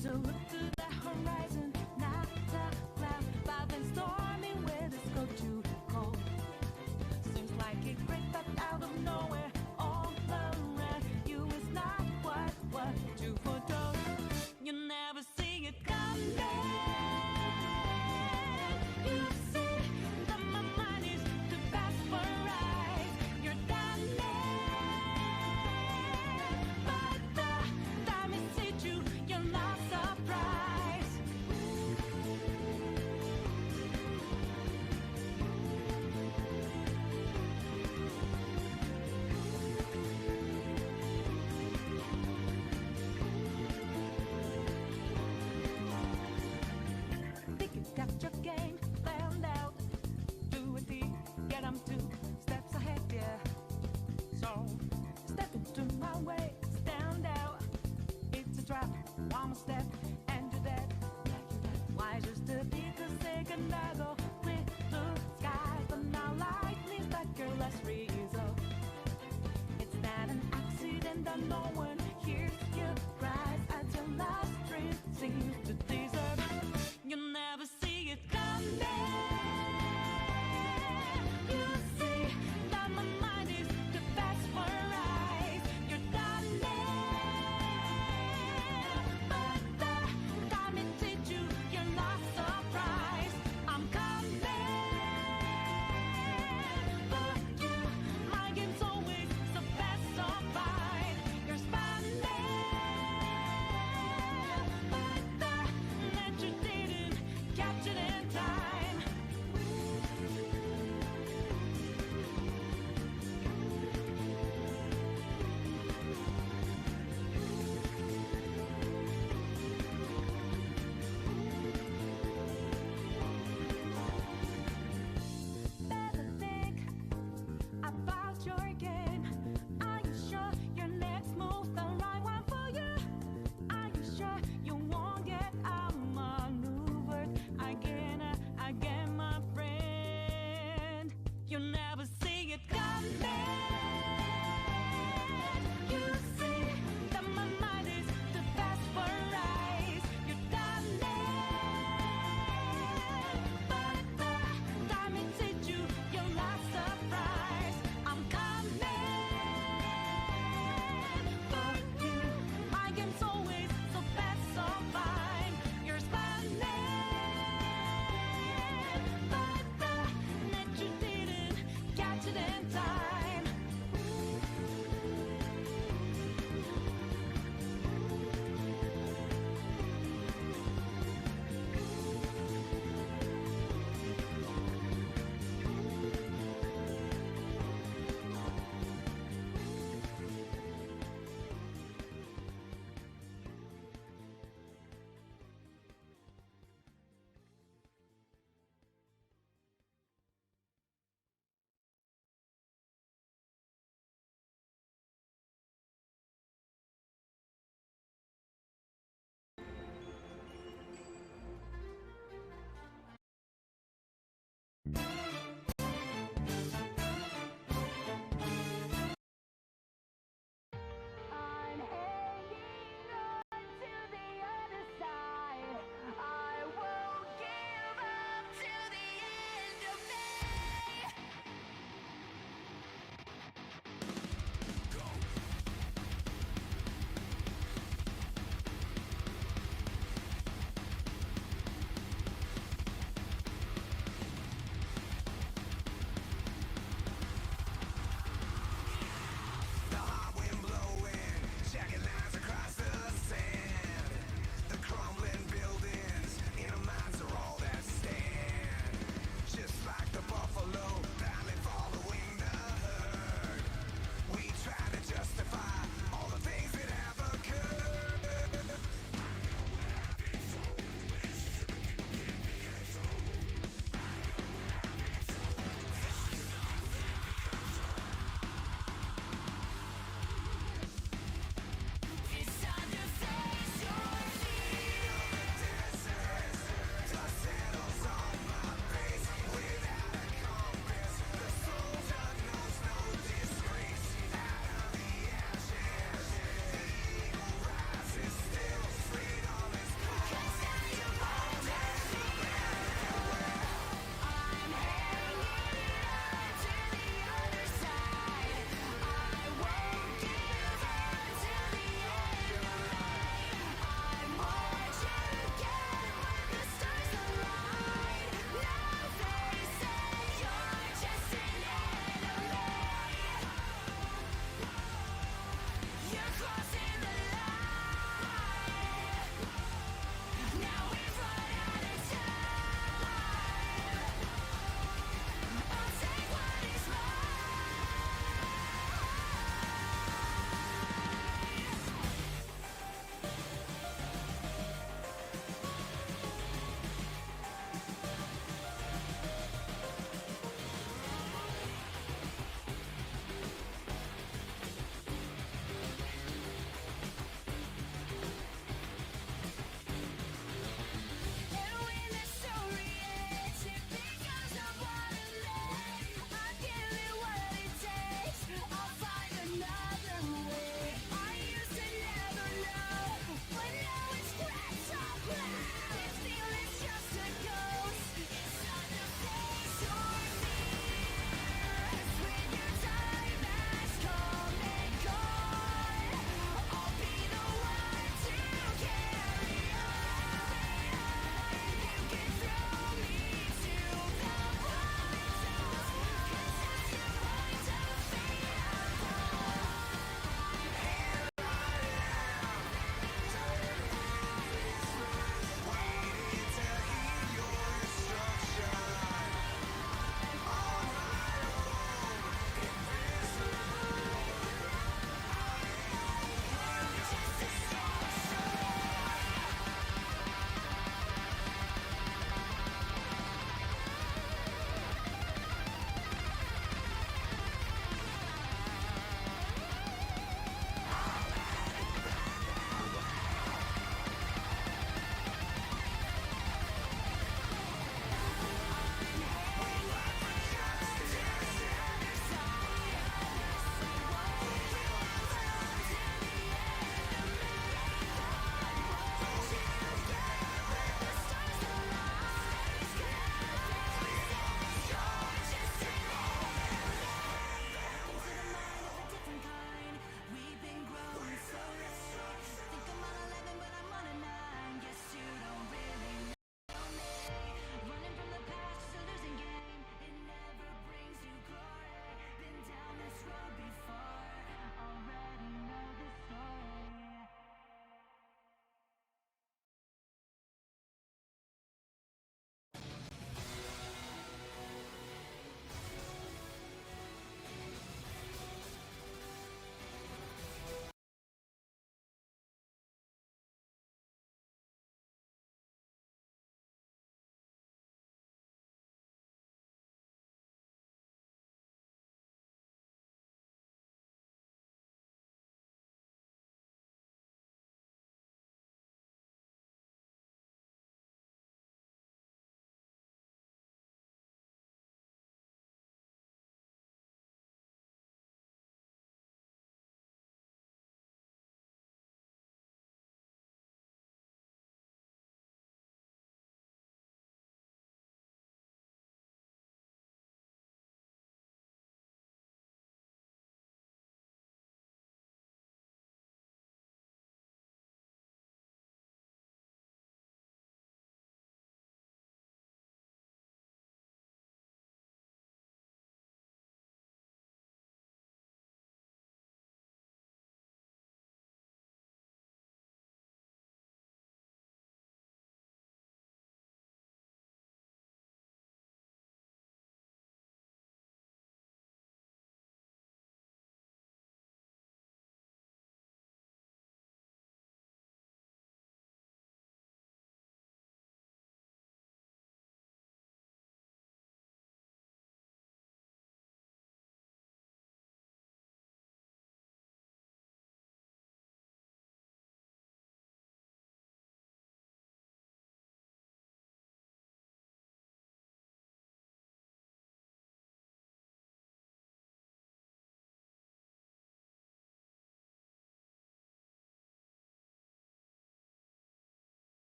As I look to the horizon, not a cloud, cloud and stormy weather's go too cold. Seems like it crept up out of nowhere, all around you is not what you foretold. You never see it coming. You see that my mind is too fast for right. You're done but the time it hit you, you're not surprised. Think you got your game planned out. Do a deed, get 'em 2 steps ahead, yeah. So step into my way, stand out. It's a trap, one more step, and you're dead. Why just a little second ago with blue skies, but now lightning like your last result. It's not an accident that no one hears your cries as your last dream seems to desert. You never see it coming. You see that my mind is too fast for eyes. You're done but the time it hit you, you're not surprised. I'm coming, but you, my game's always so fast, so fine. You're spun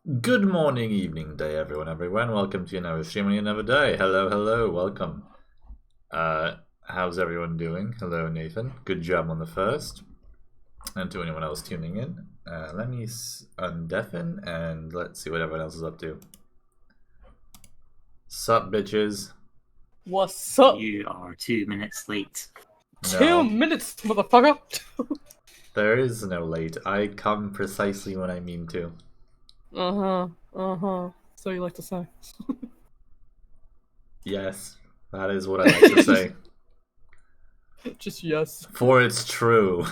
Good morning, evening, day, everyone. Welcome to another stream on another day. Hello, welcome. How's everyone doing? Hello, Nathan. Good job on the first. And to anyone else tuning in, let me undeafen and let's see what everyone else is up to. Sup, bitches? What's up? You are 2 minutes late. No. 2 minutes, motherfucker! There is no late. I come precisely when I mean to. So you like to say. Yes, that is what I like to say. Just yes. For it's true.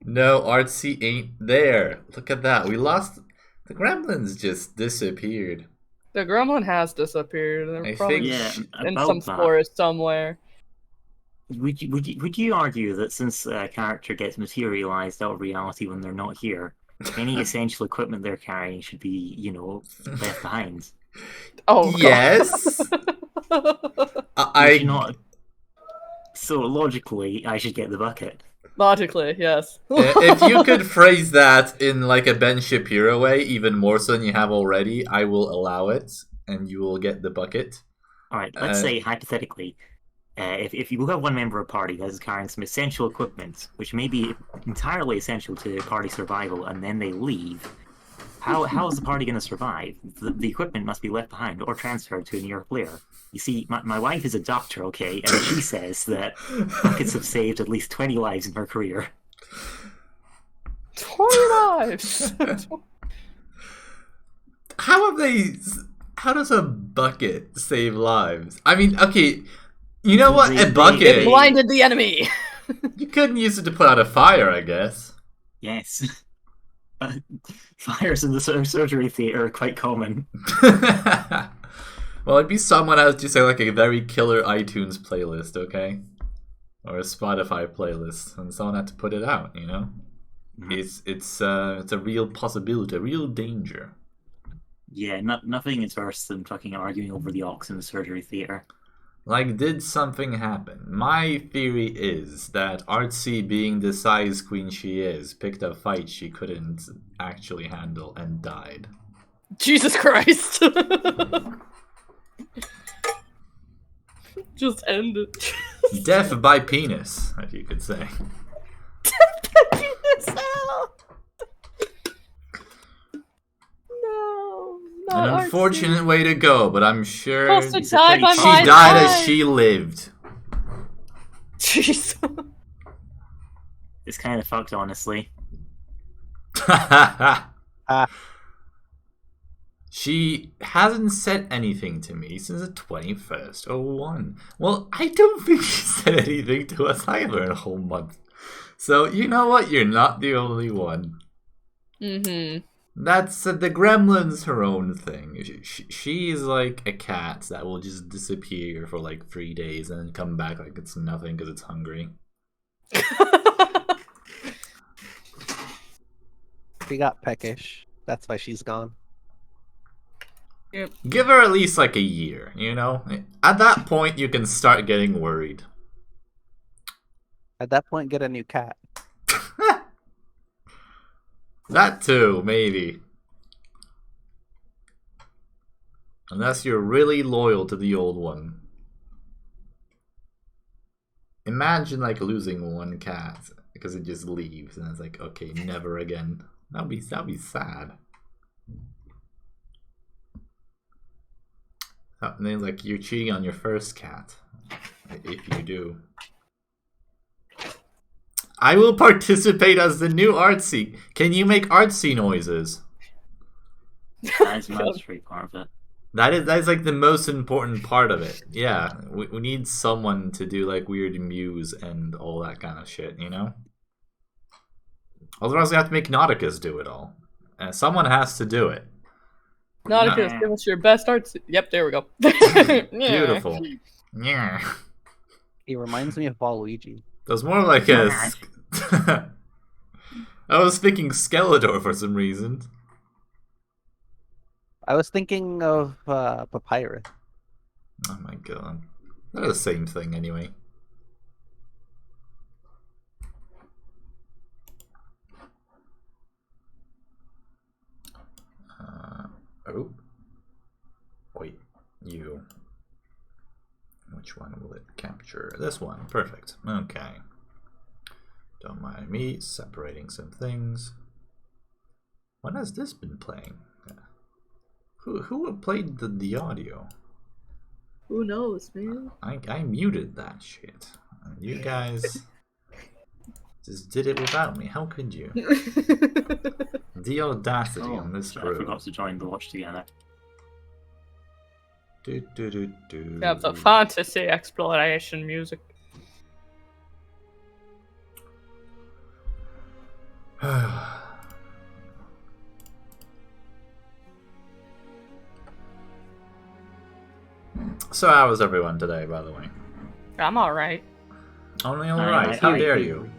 No, Artsy ain't there. Look at that. We lost... The gremlins just disappeared. The gremlin has disappeared. They're probably in some forest somewhere. Would you argue that since a character gets materialized out of reality when they're not here, any essential equipment they're carrying should be, left behind? Oh, yes. Not. So logically, I should get the bucket. Logically, yes. If you could phrase that in like a Ben Shapiro way, even more so than you have already, I will allow it, and you will get the bucket. All right, let's say hypothetically, if you have one member of a party that is carrying some essential equipment, which may be entirely essential to party survival, and then they leave, how is the party going to survive? The equipment must be left behind or transferred to a near player. You see, my wife is a doctor, okay, and she says that buckets have saved at least 20 lives in her career. 20 lives? How does a bucket save lives? I mean, okay, you know what? A bucket... It blinded the enemy! You couldn't use it to put out a fire, I guess. Yes. Fires in the surgery theater are quite common. Well, it'd be someone has to say like a very killer iTunes playlist, okay, or a Spotify playlist, and someone had to put it out. You know, it's a real possibility, a real danger. Yeah, nothing is worse than fucking arguing over the aux in the surgery theater. Like, did something happen? My theory is that Artsy, being the size queen she is, picked a fight she couldn't actually handle and died. Jesus Christ! Just end it. Death by penis, as you could say. Death by penis! No. An unfortunate way to go, but I'm sure she died as she lived. Jeez. It's kind of fucked, honestly. She hasn't said anything to me since the 21st/01. Well, I don't think she said anything to us either in a whole month. So, you know what? You're not the only one. That's the gremlin's her own thing. She's like a cat that will just disappear for like 3 days and then come back like it's nothing because it's hungry. She got peckish. That's why she's gone. Yep. Give her at least like a year, you know? At that point, you can start getting worried. At that point, get a new cat. That too, maybe. Unless you're really loyal to the old one. Imagine like losing one cat because it just leaves and it's like, okay, never again. That'd be sad. And then like you're cheating on your first cat. If you do. I will participate as the new Artsy. Can you make Artsy noises? That's the most free part of it. That is like the most important part of it. Yeah, we need someone to do like weird mews and all that kind of shit, you know? Otherwise we have to make Nauticus do it all. Someone has to do it. Nauticus, give us your best arts. Yep, there we go. Beautiful. Yeah. He reminds me of Waluigi. That's more like a... I was thinking Skeletor for some reason. I was thinking of Papyrus. Oh my god. They're the same thing anyway. Oh. Wait, you. Which one will it capture? This one. Perfect. Okay. Don't mind me separating some things. When has this been playing? Who played the audio? Who knows, man? I muted that shit. You guys just did it without me. How could you? The audacity on this I group. forgot to join the watch together. Yeah, the fantasy exploration music. So how was everyone today, by the way? I'm alright. Only alright. How dare you?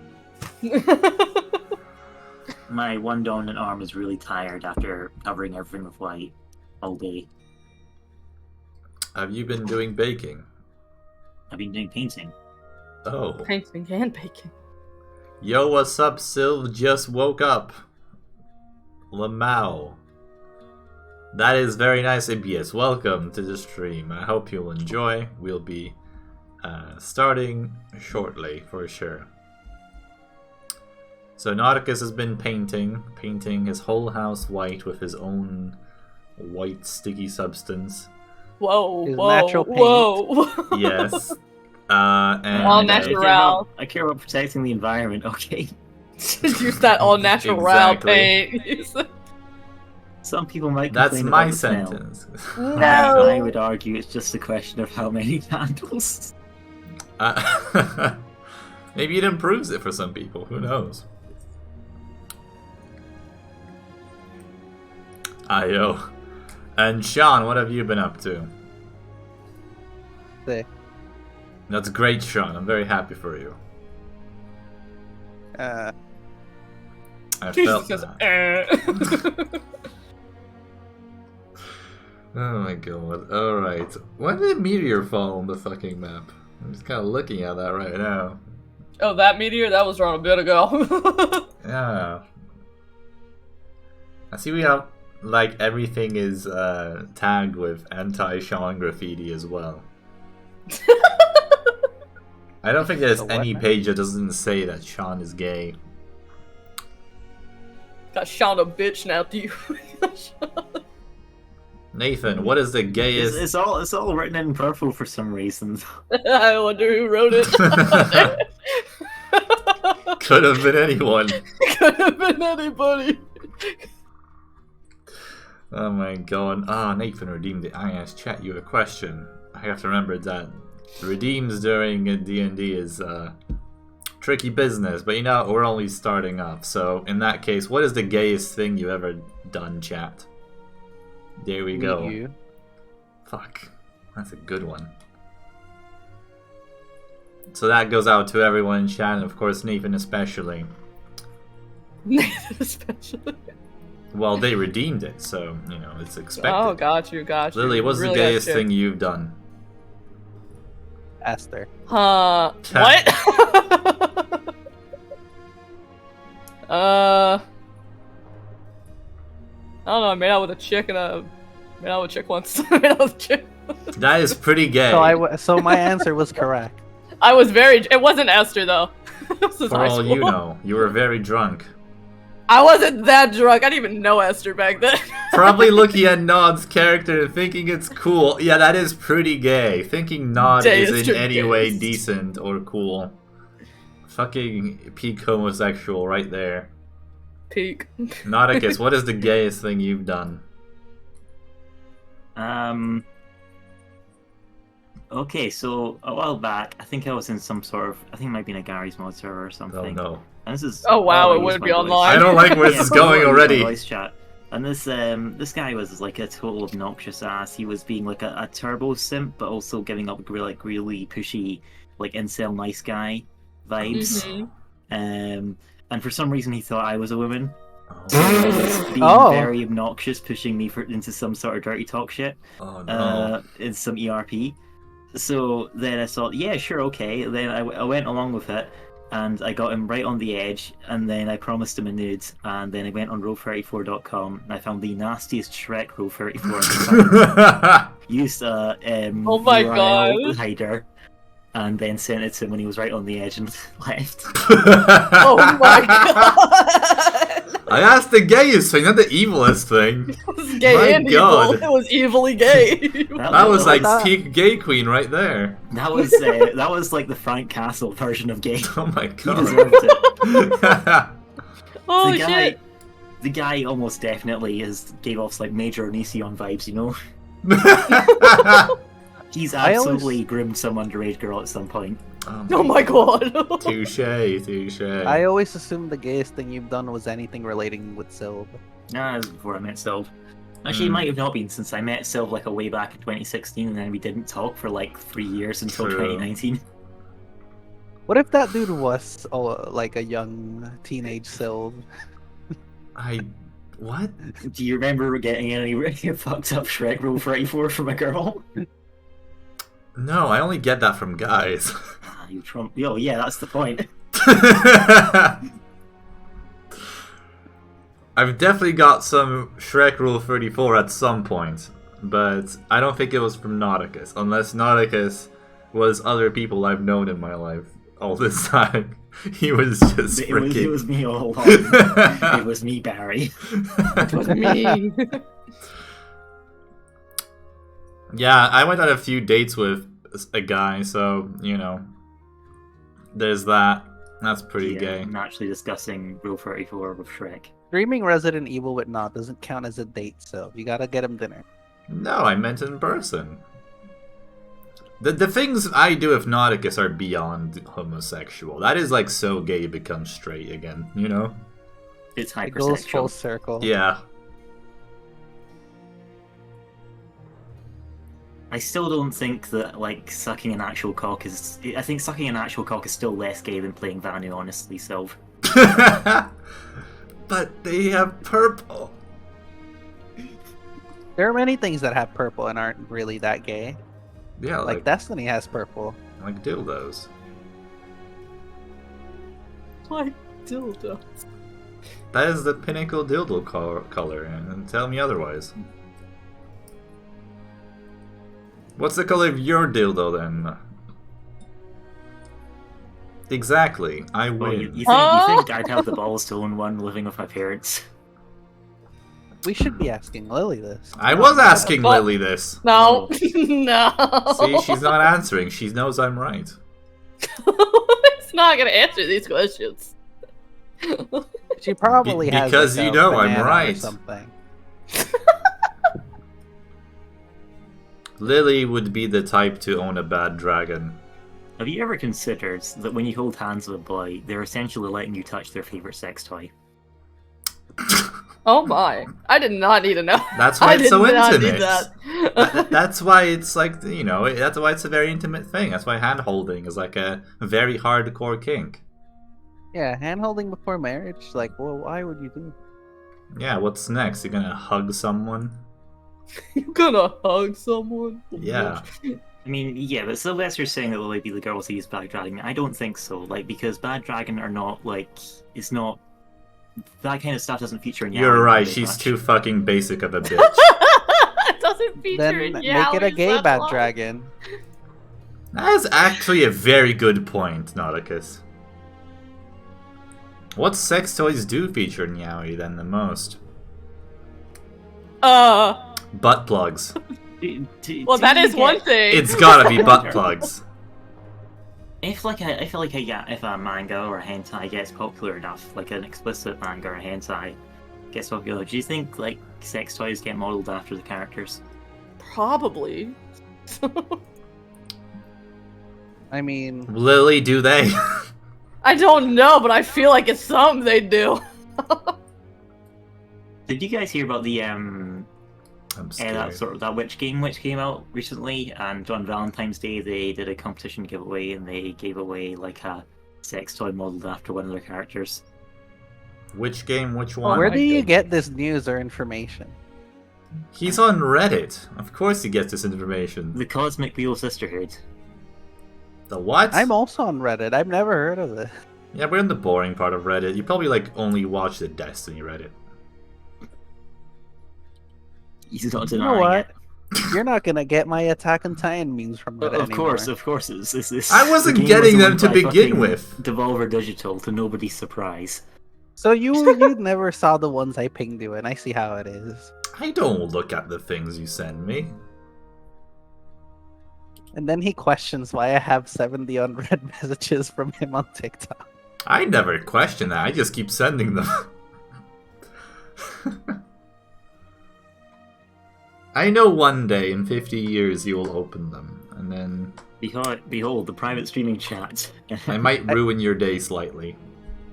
My one dominant arm is really tired after covering everything with white all day. Have you been doing baking? I've been doing painting. Oh. Painting and baking. Yo, what's up, Sylv? Just woke up. Lamau. That is very nice, Ibius. Welcome to the stream. I hope you'll enjoy. We'll be starting shortly, for sure. So Nauticus has been painting his whole house white with his own white sticky substance. Whoa, His whoa, natural paint. whoa. Yes. And All natural. I care about protecting the environment, okay? Use that all natural Exactly. paint. Some people might That's complain my about the smell. sentence. No. I would argue it's just a question of how many candles. Maybe it improves it for some people. Who knows? Ayo. And Sean, what have you been up to? Say, That's great, Sean. I'm very happy for you. I felt Jesus that. Oh my god. Alright. When did a meteor fall on the fucking map? I'm just kind of looking at that right now. Oh, that meteor? That was around a bit ago. Yeah. I see we have, like, everything is tagged with anti-Sean graffiti as well. I don't think there's The what any now? page that doesn't say that Sean is gay. Got Sean a bitch now, do you? Nathan, what is the gayest... It's all written in purple for some reason. I wonder who wrote it. Could have been anyone. Could have been anybody. Oh my god. Ah, Nathan redeemed it. I asked chat you a question. I have to remember that redeems during a D&D is tricky business, but you know, we're only starting off. So in that case, what is the gayest thing you've ever done, chat? There we go. you. Fuck. That's a good one. So that goes out to everyone in chat, and of course Nathan especially. Nathan especially. Well, they redeemed it, so, you know, it's expected. Oh, got you. Lily, what's Really the got gayest you. thing you've done? Esther. What? I don't know. I made out with a chick and made out with a chick once. I made out with a chick. That is pretty gay. So my answer was correct. I was very. It wasn't Esther though. This is For high all school. you know, you were very drunk. I wasn't that drunk. I didn't even know Esther back then. Probably looking at Nod's character and thinking it's cool. Yeah, that is pretty gay. Thinking Nod is in Gayest any way gayest. decent or cool. Fucking peak homosexual right there. Peak. Nauticus, what is the gayest thing you've done? Okay, so a while back, I think I was in some sort of, I think it might be in a Gary's mod server or something. Oh no. And this is. Oh wow, I it use would my be voice. online. I don't like where this is going I use my already. Voice chat. And this guy was like a total obnoxious ass. He was being like a turbo simp, but also giving up like really pushy, like incel nice guy vibes. Mhm. And for some reason he thought I was a woman. Oh, Being Oh. very obnoxious, pushing me into some sort of dirty talk shit. oh no. In some ERP. So then I thought, yeah, sure, okay. Then I went along with it, and I got him right on the edge, and then I promised him a nude, and then I went on roll34.com, and I found the nastiest Shrek roll34. Used a oh my god hider, and then sent it to him when he was right on the edge and left. Oh my god! I asked the gayest thing, not the evilest thing. It was gay My and God. evil. It was evilly gay. That was like peak gay queen right there. That was like the Frank Castle version of gay. Oh my He god. deserved it. Oh the guy, shit! the guy almost definitely gave off like Major Onision vibes, you know. He's absolutely groomed some underage girl at some point. Oh my god! Touche. I always assumed the gayest thing you've done was anything relating with Sylv. Nah, that was before I met Sylv. Actually, it might have not been, since I met Sylv like a way back in 2016, and then we didn't talk for like 3 years until True. 2019. What if that dude was like a young teenage Sylv? What? Do you remember getting any fucked up Shrek Roll 34 from a girl? No, I only get that from guys. Ah, you Trump. Yo, yeah, that's the point. I've definitely got some Shrek Rule 34 at some point, but I don't think it was from Nauticus, unless Nauticus was other people I've known in my life all this time. He was just freaking... It was me all along. It was me, Barry. It was me. Yeah, I went on a few dates with a guy, so, you know, there's that. That's pretty gay. I'm actually discussing Rule 34 with Shrek. Streaming Resident Evil with Nod doesn't count as a date, so you gotta get him dinner. No, I meant in person. The things I do with Nauticus are beyond homosexual. That is like so gay it becomes straight again, you know? It's It goes full hypersexual. circle. Yeah. I still don't think that, like, sucking an actual cock is... I think sucking an actual cock is still less gay than playing Vanu, honestly, Sylv. But they have purple. There are many things that have purple and aren't really that gay. Yeah, Like Destiny has purple. like dildos. My dildo. That is the pinnacle dildo color, and tell me otherwise. What's the color of your dildo then? Exactly, I win. Well, you think I'd have the balls to own one living with my parents? We should be asking Lily this. I was asking Lily this. No. No. See, she's not answering. She knows I'm right. It's not gonna answer these questions. She probably has because like, you a know I'm banana or right. something. Lily would be the type to own a bad dragon. Have you ever considered that when you hold hands with a boy, they're essentially letting you touch their favorite sex toy? Oh my! I did not need to know. That's why it's so not intimate. need that. That's why it's like, you know, that's why it's a very intimate thing. That's why hand holding is like a very hardcore kink. Yeah, hand holding before marriage. Like, well, why would you do? Yeah, what's next? You're gonna hug someone? You're gonna hug someone? Yeah. I mean, yeah, but Sylvester's saying that will be the girls who use Bad Dragon. I don't think so. Like, because Bad Dragon are not, like, it's not... That kind of stuff doesn't feature in Yaoi You're right, very she's much. too fucking basic of a bitch. It doesn't feature Then in make it a yaois, gay that's bad why. dragon. That's actually a very good point, Nauticus. What sex toys do feature in Yaoi then the most? Butt plugs. Well, that is one thing. It's gotta be butt plugs. If a manga or a hentai gets popular enough, like an explicit manga or a hentai gets popular, do you think like sex toys get modeled after the characters? Probably. I mean, Lily, do they? I don't know, but I feel like it's something they do. Did you guys hear about the I'm scared. that witch game which came out recently? And on Valentine's Day they did a competition giveaway and they gave away like a sex toy modeled after one of their characters. Which game? Which one? where do you get this news or information? He's on Reddit. Of course he gets this information. The Cosmic Wheel Sisterhood. The what? I'm also on Reddit. I've never heard of it. Yeah, we're in the boring part of Reddit. You probably like only watch the Destiny Reddit. He's not You know denying what? it. You're not gonna get my Attack on Titan memes from Reddit Of course, anymore. of course. It's I wasn't the game getting was them owned to by begin fucking with. Devolver Digital, to nobody's surprise. So you never saw the ones I pinged you, and I see how it is. I don't look at the things you send me. And then he questions why I have 70 unread messages from him on TikTok. I never question that. I just keep sending them. I know one day in 50 years you will open them, and then Behold, the private streaming chat. I might ruin your day slightly.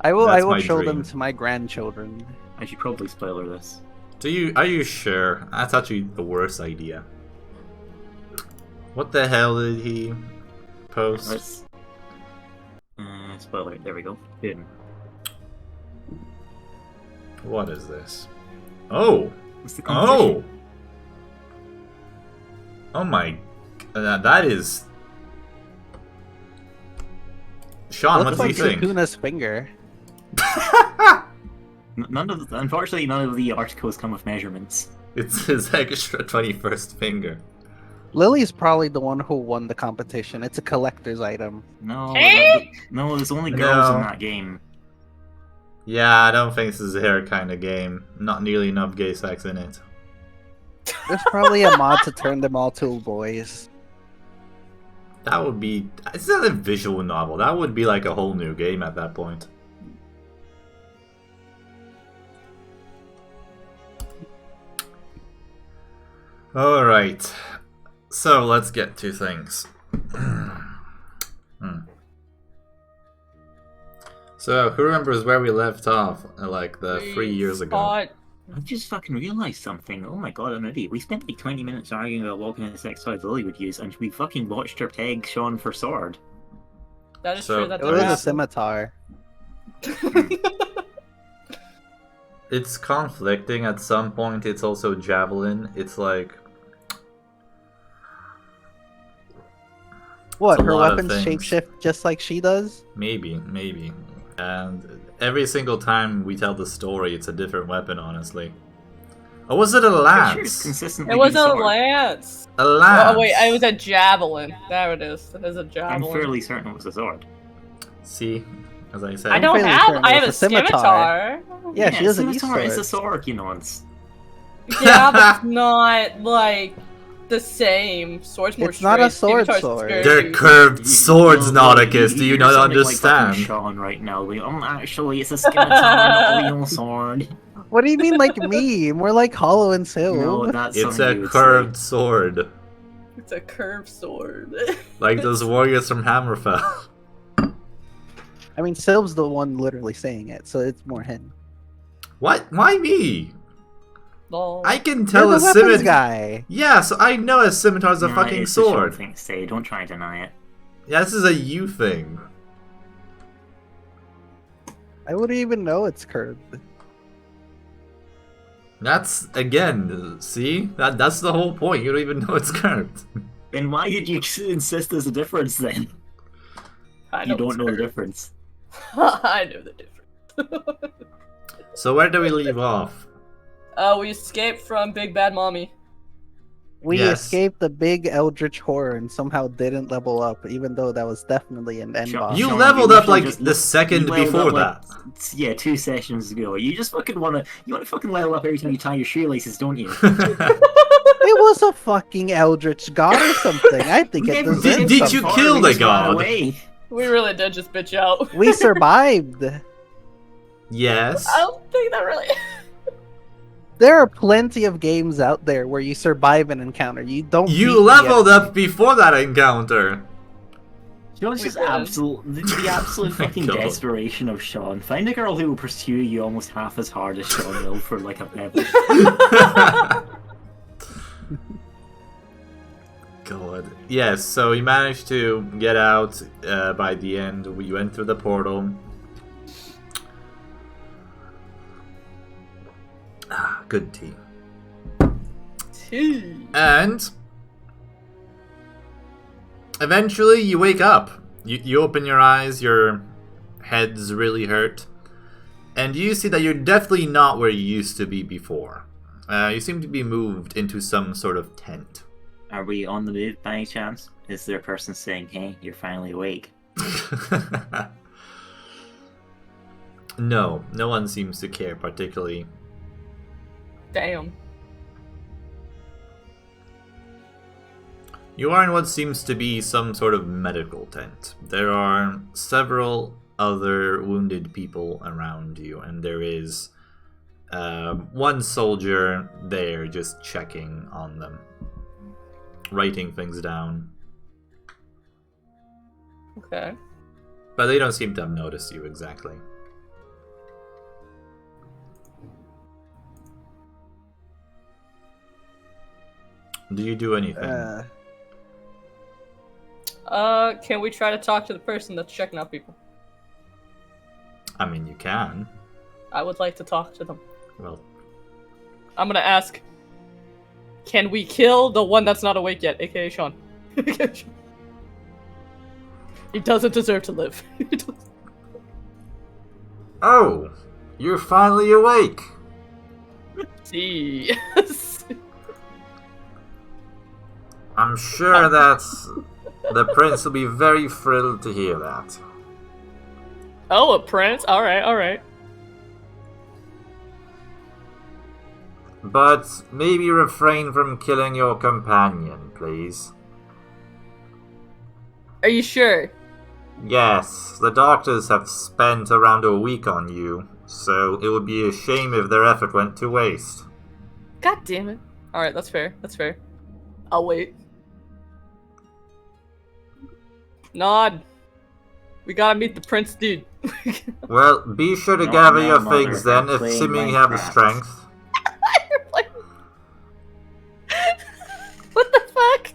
I will That's my show dream. them to my grandchildren. I should probably spoiler this. Are you sure? That's actually the worst idea. What the hell did he post? Let's spoiler it. There we go. Boom. What is this? Oh! What's the competition? Oh my... that is... Sean, what Looks do like you think? Sukuna's finger. Unfortunately, none of the articles come with measurements. It's his extra 21st finger. Lily's probably the one who won the competition. It's a collector's item. No, Eh? no, there's only girls No. in that game. Yeah, I don't think this is a hair kind of game. Not nearly enough gay sex in it. There's probably a mod to turn them all to boys. That would be... It's not a visual novel. That would be like a whole new game at that point. Alright. So, let's get to things. So, who remembers where we left off, like, 3 years ago? Thought- I just fucking realized something. Oh my god, I'm an idiot. We spent like 20 minutes arguing about what kind of sex toys Lily would use, and we fucking watched her peg Sean for sword. That is So- true. That It did was a happen. scimitar. It's conflicting at some point. It's also javelin. It's like... What, It's a her lot of weapons things. shapeshift just like she does? Maybe. And every single time we tell the story, it's a different weapon, honestly. Or was it a I'm sure it's lance? consistently It was been a sword. lance. A lance! Oh wait, it was a javelin. There it is. It is a I'm javelin. fairly certain it was a sword. See? As I said. I don't fairly have. certain I it have a was a scimitar. scimitar. Yeah, she doesn't use scimitar is a swords. sword, you nonce. Yeah, but it's not like the same. Sword's more It's not a straight, sword scimitar's sword. scary. They're curved swords, Nauticus. Do you You're not sounding like fucking understand? Sean right now. Actually, it's a scimitar, not a real sword. What do you mean like me? More like Hollow and Sylv. No, that's It's something you a would curved say. sword. It's a curved sword. Like those warriors from Hammerfell. I mean, Sylv's the one literally saying it, so it's more him. What? Why me? Lol. I can You're tell the a weapons scimitar. guy. Yeah, so I know a scimitar's a Nah, fucking it's a Sean sword. thing to say. Don't try and deny it. Yeah, this is a you thing. I wouldn't even know it's curved. That's, again, see? That's the whole point. You don't even know it's curved. Then why did you insist there's a difference then? I You don't it's know the curved. difference. I know the difference. So where do we leave off? We escaped from Big Bad Mommy. We Yes. escaped the big eldritch horror and somehow didn't level up, even though that was definitely an end Sure. boss. You Sean, leveled you up like just the second you leveled before up, that. like, yeah, 2 sessions ago. You just fucking wanna fucking level up every time you tie your shoelaces, don't you? It was a fucking eldritch god or something. I think it Never deserved Did some you fun. kill We the just ran god? away. We really did just bitch out. We survived. Yes. I don't think that really. There are plenty of games out there where you survive an encounter. You don't. beat You the leveled enemy. up before that encounter. Sean's just We did. the absolute My fucking God. desperation of Sean. Find a girl who will pursue you almost half as hard as Sean will for like a pebble. God. Yes, so we managed to get out by the end. We went through the portal. Ah, good tea. And eventually you wake up. You open your eyes, you're heads really hurt. And you see that you're definitely not where you used to be before. You seem to be moved into some sort of tent. Are we on the move by any chance? Is there a person saying, hey, you're finally awake? No one seems to care particularly. Damn. You are in what seems to be some sort of medical tent. There are several other wounded people around you, and there is one soldier there just checking on them, writing things down. Okay. But they don't seem to have noticed you exactly. Do you do anything? Can we try to talk to the person that's checking out people? I mean, you can. I would like to talk to them. Well, I'm gonna ask, can we kill the one that's not awake yet, aka Sean? He doesn't deserve to live. oh, you're finally awake. See. I'm sure that the prince will be very thrilled to hear that. Oh, a prince? Alright. But maybe refrain from killing your companion, please. Are you sure? Yes, the doctors have spent around a week on you, so it would be a shame if their effort went to waste. God damn it. Alright, that's fair. I'll wait. Nod. We gotta meet the prince dude. Well, be sure to gather your things then, if assuming you have the strength. What the fuck?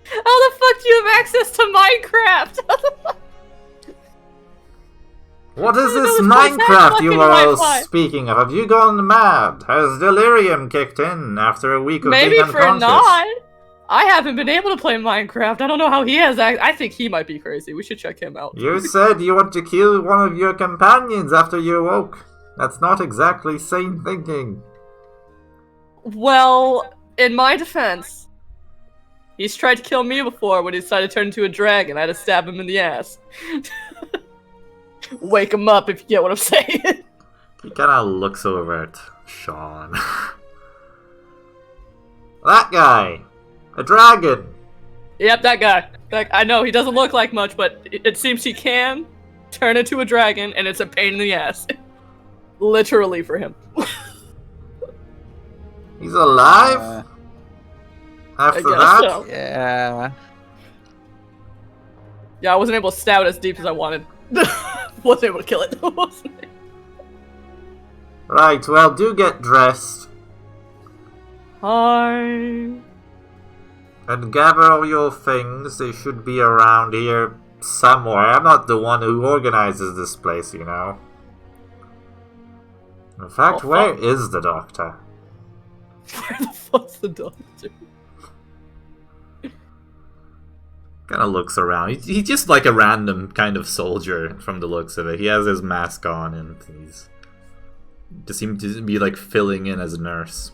How the fuck do you have access to Minecraft? What is this Minecraft you are all speaking of? Have you gone mad? Has delirium kicked in after a week of being unconscious? Maybe for Nod. I haven't been able to play Minecraft. I don't know how he has. I think he might be crazy. We should check him out. You said you want to kill one of your companions after you awoke. That's not exactly sane thinking. Well, in my defense, he's tried to kill me before when he decided to turn into a dragon. I had to stab him in the ass. Wake him up if you get what I'm saying. He kind of looks over at Sean. That guy! A dragon! Yep, that guy. I know, he doesn't look like much, but it seems he can turn into a dragon, and it's a pain in the ass. Literally for him. He's alive? After that? So. Yeah. Yeah, I wasn't able to stab it as deep as I wanted. Wasn't able to kill it. Right, well, do get dressed. Hi. And gather all your things. They should be around here somewhere. I'm not the one who organizes this place, you know. In fact, where is the doctor? Where the fuck's the doctor? Kind of looks around. He's just like a random kind of soldier from the looks of it. He has his mask on and he's just seems to be like filling in as a nurse.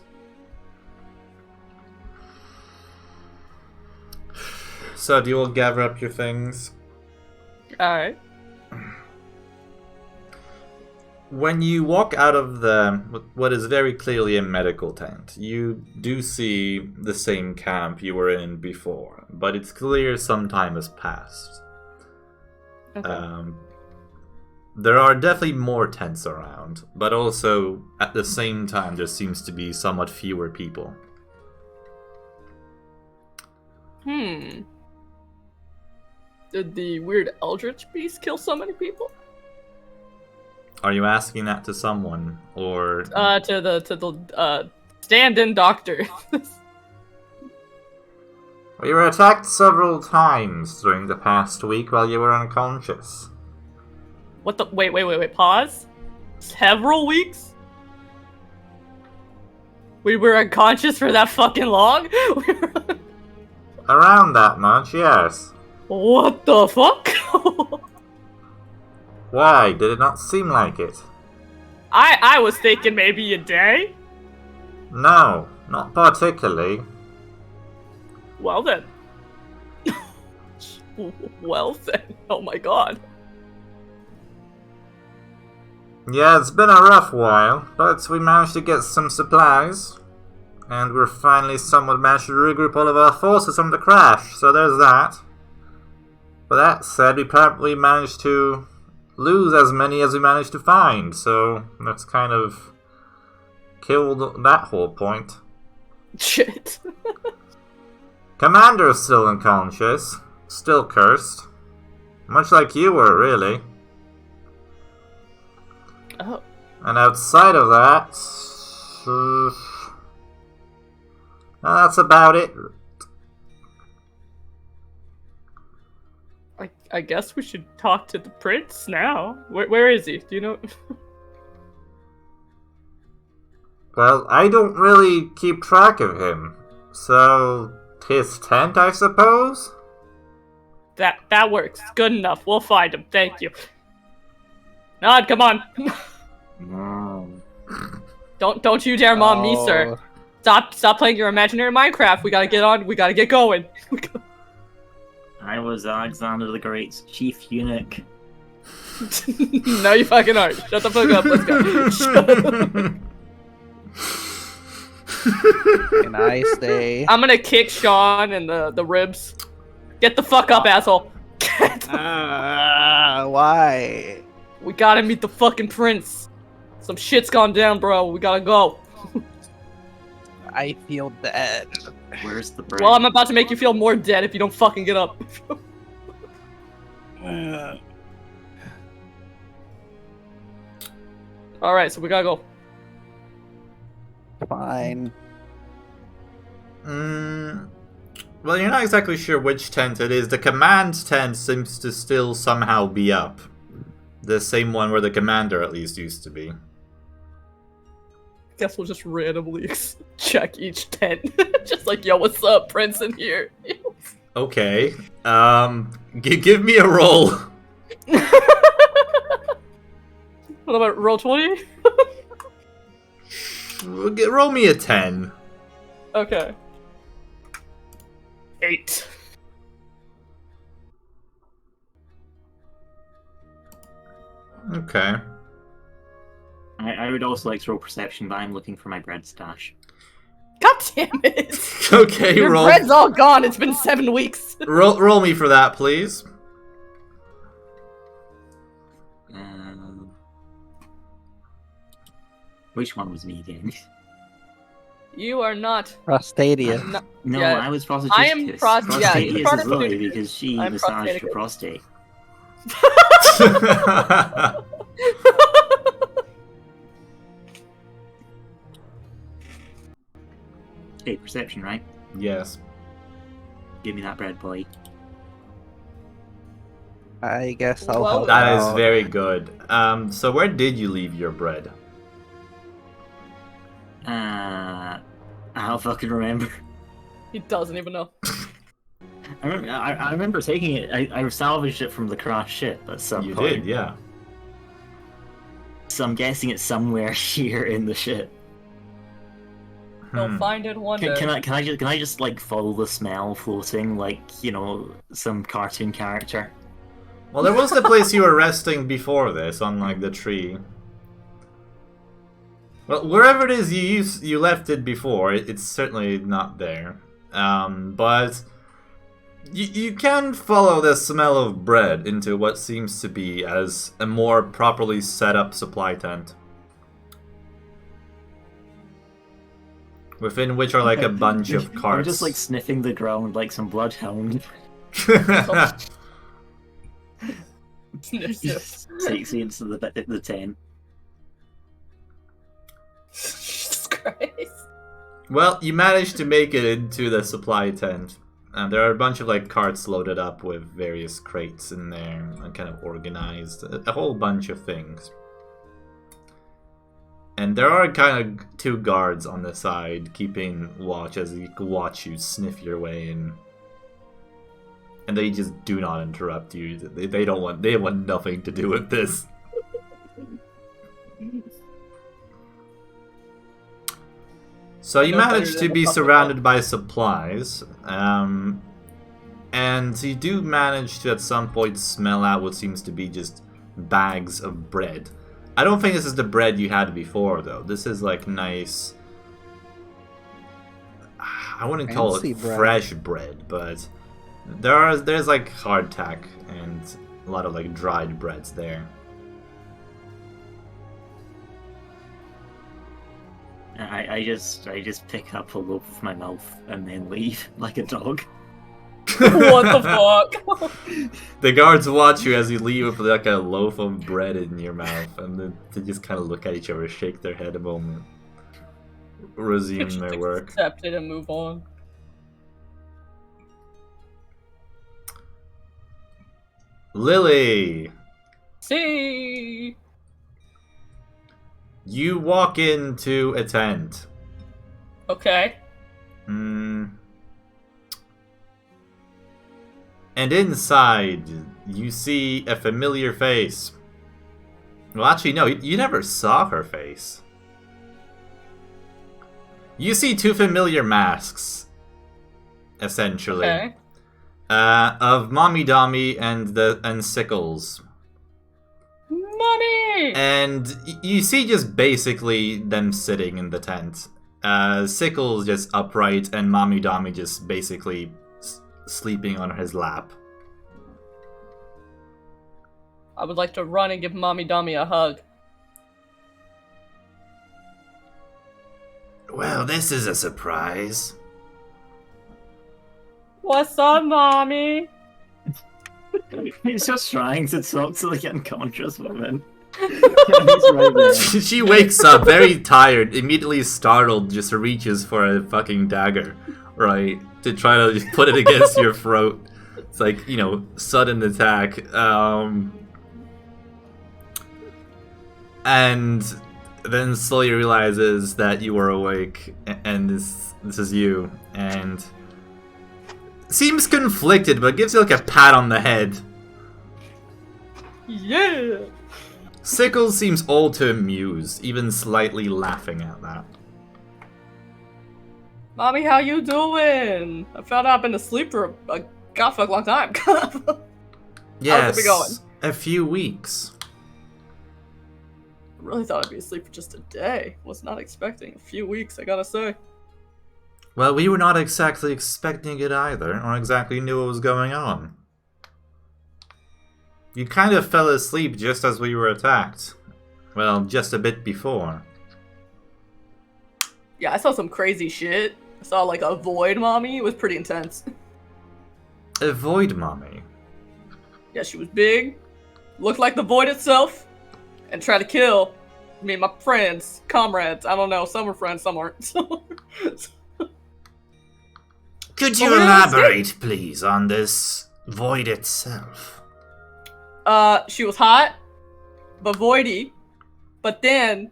So, do you all gather up your things? Alright. When you walk out of what is very clearly a medical tent, you do see the same camp you were in before, but it's clear some time has passed. Okay. There are definitely more tents around, but also at the same time there seems to be somewhat fewer people. Did the weird eldritch beast kill so many people? Are you asking that to someone, or To the stand-in doctor. Well, you were attacked several times during the past week while you were unconscious. What the? Wait, pause. Several weeks? We were unconscious for that fucking long? Around that much, yes. What the fuck? Why? Did it not seem like it? I was thinking maybe a day. No, not particularly. Well then. Well then. Oh my god. Yeah, it's been a rough while, but we managed to get some supplies. And we're finally somewhat managed to regroup all of our forces from the crash, so there's that. But that said, we probably managed to lose as many as we managed to find, so that's kind of killed that whole point. Shit. Commander's still unconscious, still cursed. Much like you were, really. Oh. And outside of that... that's about it. I guess we should talk to the prince now. Where is he? Do you know? Well, I don't really keep track of him. So, his tent, I suppose? That works. Good enough. We'll find him. Thank you. Nod, come on. No. Don't you dare mom me, sir. Stop playing your imaginary Minecraft. We gotta get on. We gotta get going. I was Alexander the Great's chief eunuch. No, you fucking aren't. Shut the fuck up. Let's go. Can I stay? I'm gonna kick Sean in the ribs. Get the fuck up, asshole. Why? We gotta meet the fucking prince. Some shit's gone down, bro. We gotta go. I feel dead. Where's the bread? Well, I'm about to make you feel more dead if you don't fucking get up. Alright, so we gotta go. Fine. Well, you're not exactly sure which tent it is. The command tent seems to still somehow be up. The same one where the commander at least used to be. Guess we'll just randomly check each tent. Just like, yo, what's up, Prince in here? Okay. Give me a roll. What about roll 20? Roll me a 10. Okay. 8. Okay. I would also like to roll perception, but I'm looking for my bread stash. God damn it! Okay, Your roll. bread's all gone. It's been 7 weeks. Roll me for that, please. Which one was me again? You are not. Prostadia. No, Yeah. I was prostaticus. I am yeah, you're Prostatius is Lily prostaticus. because she I'm massaged her prostaticus. prostate. Okay, perception, right? Yes. Give me that bread, boy. I guess I'll Well, help That is out. very good. So where did you leave your bread? I'll fucking remember. He doesn't even know. I remember taking it. I salvaged it from the crashed ship at some You point. did, yeah. So I'm guessing it's somewhere here in the ship. You'll find it one day. Can I just like follow the smell floating like, you know, some cartoon character? Well, there was the place you were resting before this, on like the tree. Well, wherever it is you left it before, it's certainly not there. But you can follow the smell of bread into what seems to be as a more properly set up supply tent. Within which are like a bunch of carts. I'm just like sniffing the ground like some bloodhound. Takes me into the tent. Jesus Christ. Well, you managed to make it into the supply tent. And there are a bunch of like carts loaded up with various crates in there and kind of organized. A whole bunch of things. And there are kind of 2 guards on the side keeping watch as you watch you sniff your way in. and they just do not interrupt you. They want nothing to do with this. So you manage to be surrounded by supplies, and you do manage to at some point smell out what seems to be just bags of bread. I don't think this is the bread you had before, though. This is like nice. I wouldn't call it fresh bread, but there's like hardtack and a lot of like dried breads there. I just pick up a loaf with my mouth and then leave like a dog. What the fuck? The guards watch you as you leave with like a loaf of bread in your mouth, and then they just kind of look at each other, shake their head a moment, resume their work. Accept it and move on. Lily! See? You walk into a tent. Okay. And inside, you see a familiar face. Well, actually, no, you never saw her face. You see two familiar masks, essentially. Okay. Of Mommy Dommy and Sickles. Mommy! And you see just basically them sitting in the tent. Sickles just upright, and Mommy Dommy just basically sleeping on his lap. I would like to run and give Mommy Dommy a hug. Well, this is a surprise. What's up, Mommy? He's just trying to talk to the unconscious woman. He's right there. She wakes up very tired, immediately startled, just reaches for a fucking dagger, right? To try to put it against your throat. It's like, you know, sudden attack. And then slowly realizes that you are awake, and this is you, and seems conflicted, but gives you like a pat on the head. Yeah! Sickles seems all too amused, even slightly laughing at that. Mommy, how you doing? I found out I've been asleep for a godfuck long time. Yes, how's it been going? a few weeks. I really thought I'd be asleep for just a day. Was not expecting a few weeks, I gotta say. Well, we were not exactly expecting it either, or exactly knew what was going on. You kind of fell asleep just as we were attacked. Well, just a bit before. Yeah, I saw some crazy shit. I saw like a void mommy. It was pretty intense. A void mommy? Yeah, she was big, looked like the void itself, and tried to kill me and my friends, comrades. I don't know, some were friends, some aren't. Could you elaborate, please, on this void itself? She was hot, but voidy. But then,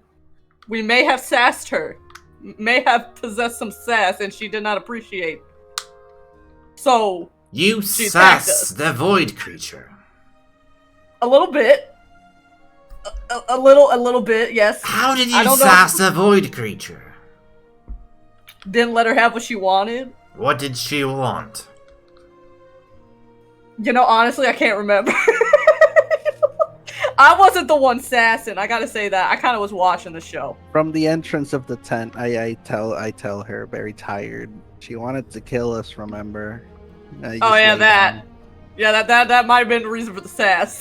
we may have sassed her. May have possessed some sass, and she did not appreciate. So, You she attacked us. sass the void creature. A little bit. A little bit, yes. How did I you don't know. sass the void creature? Didn't let her have what she wanted. What did she want? You know, honestly, I can't remember. I wasn't the one sassing. I gotta say that. I kind of was watching the show. From the entrance of the tent, I tell her, very tired. She wanted to kill us. Remember? You Oh just yeah, lay that. down. Yeah, that might have been the reason for the sass.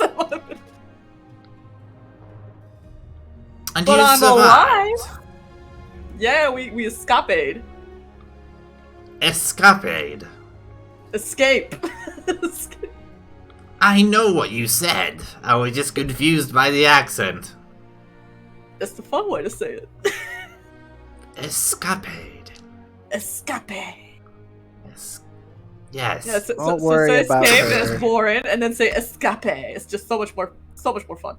And But you I'm survived. alive. Yeah, we escapade. Escapade. Escape. I know what you said. I was just confused by the accent. That's the fun way to say it. Escapade. Escape. Yes. Yeah, Don't worry say about escape, her. and it's boring, and then say escape. It's just so much more fun.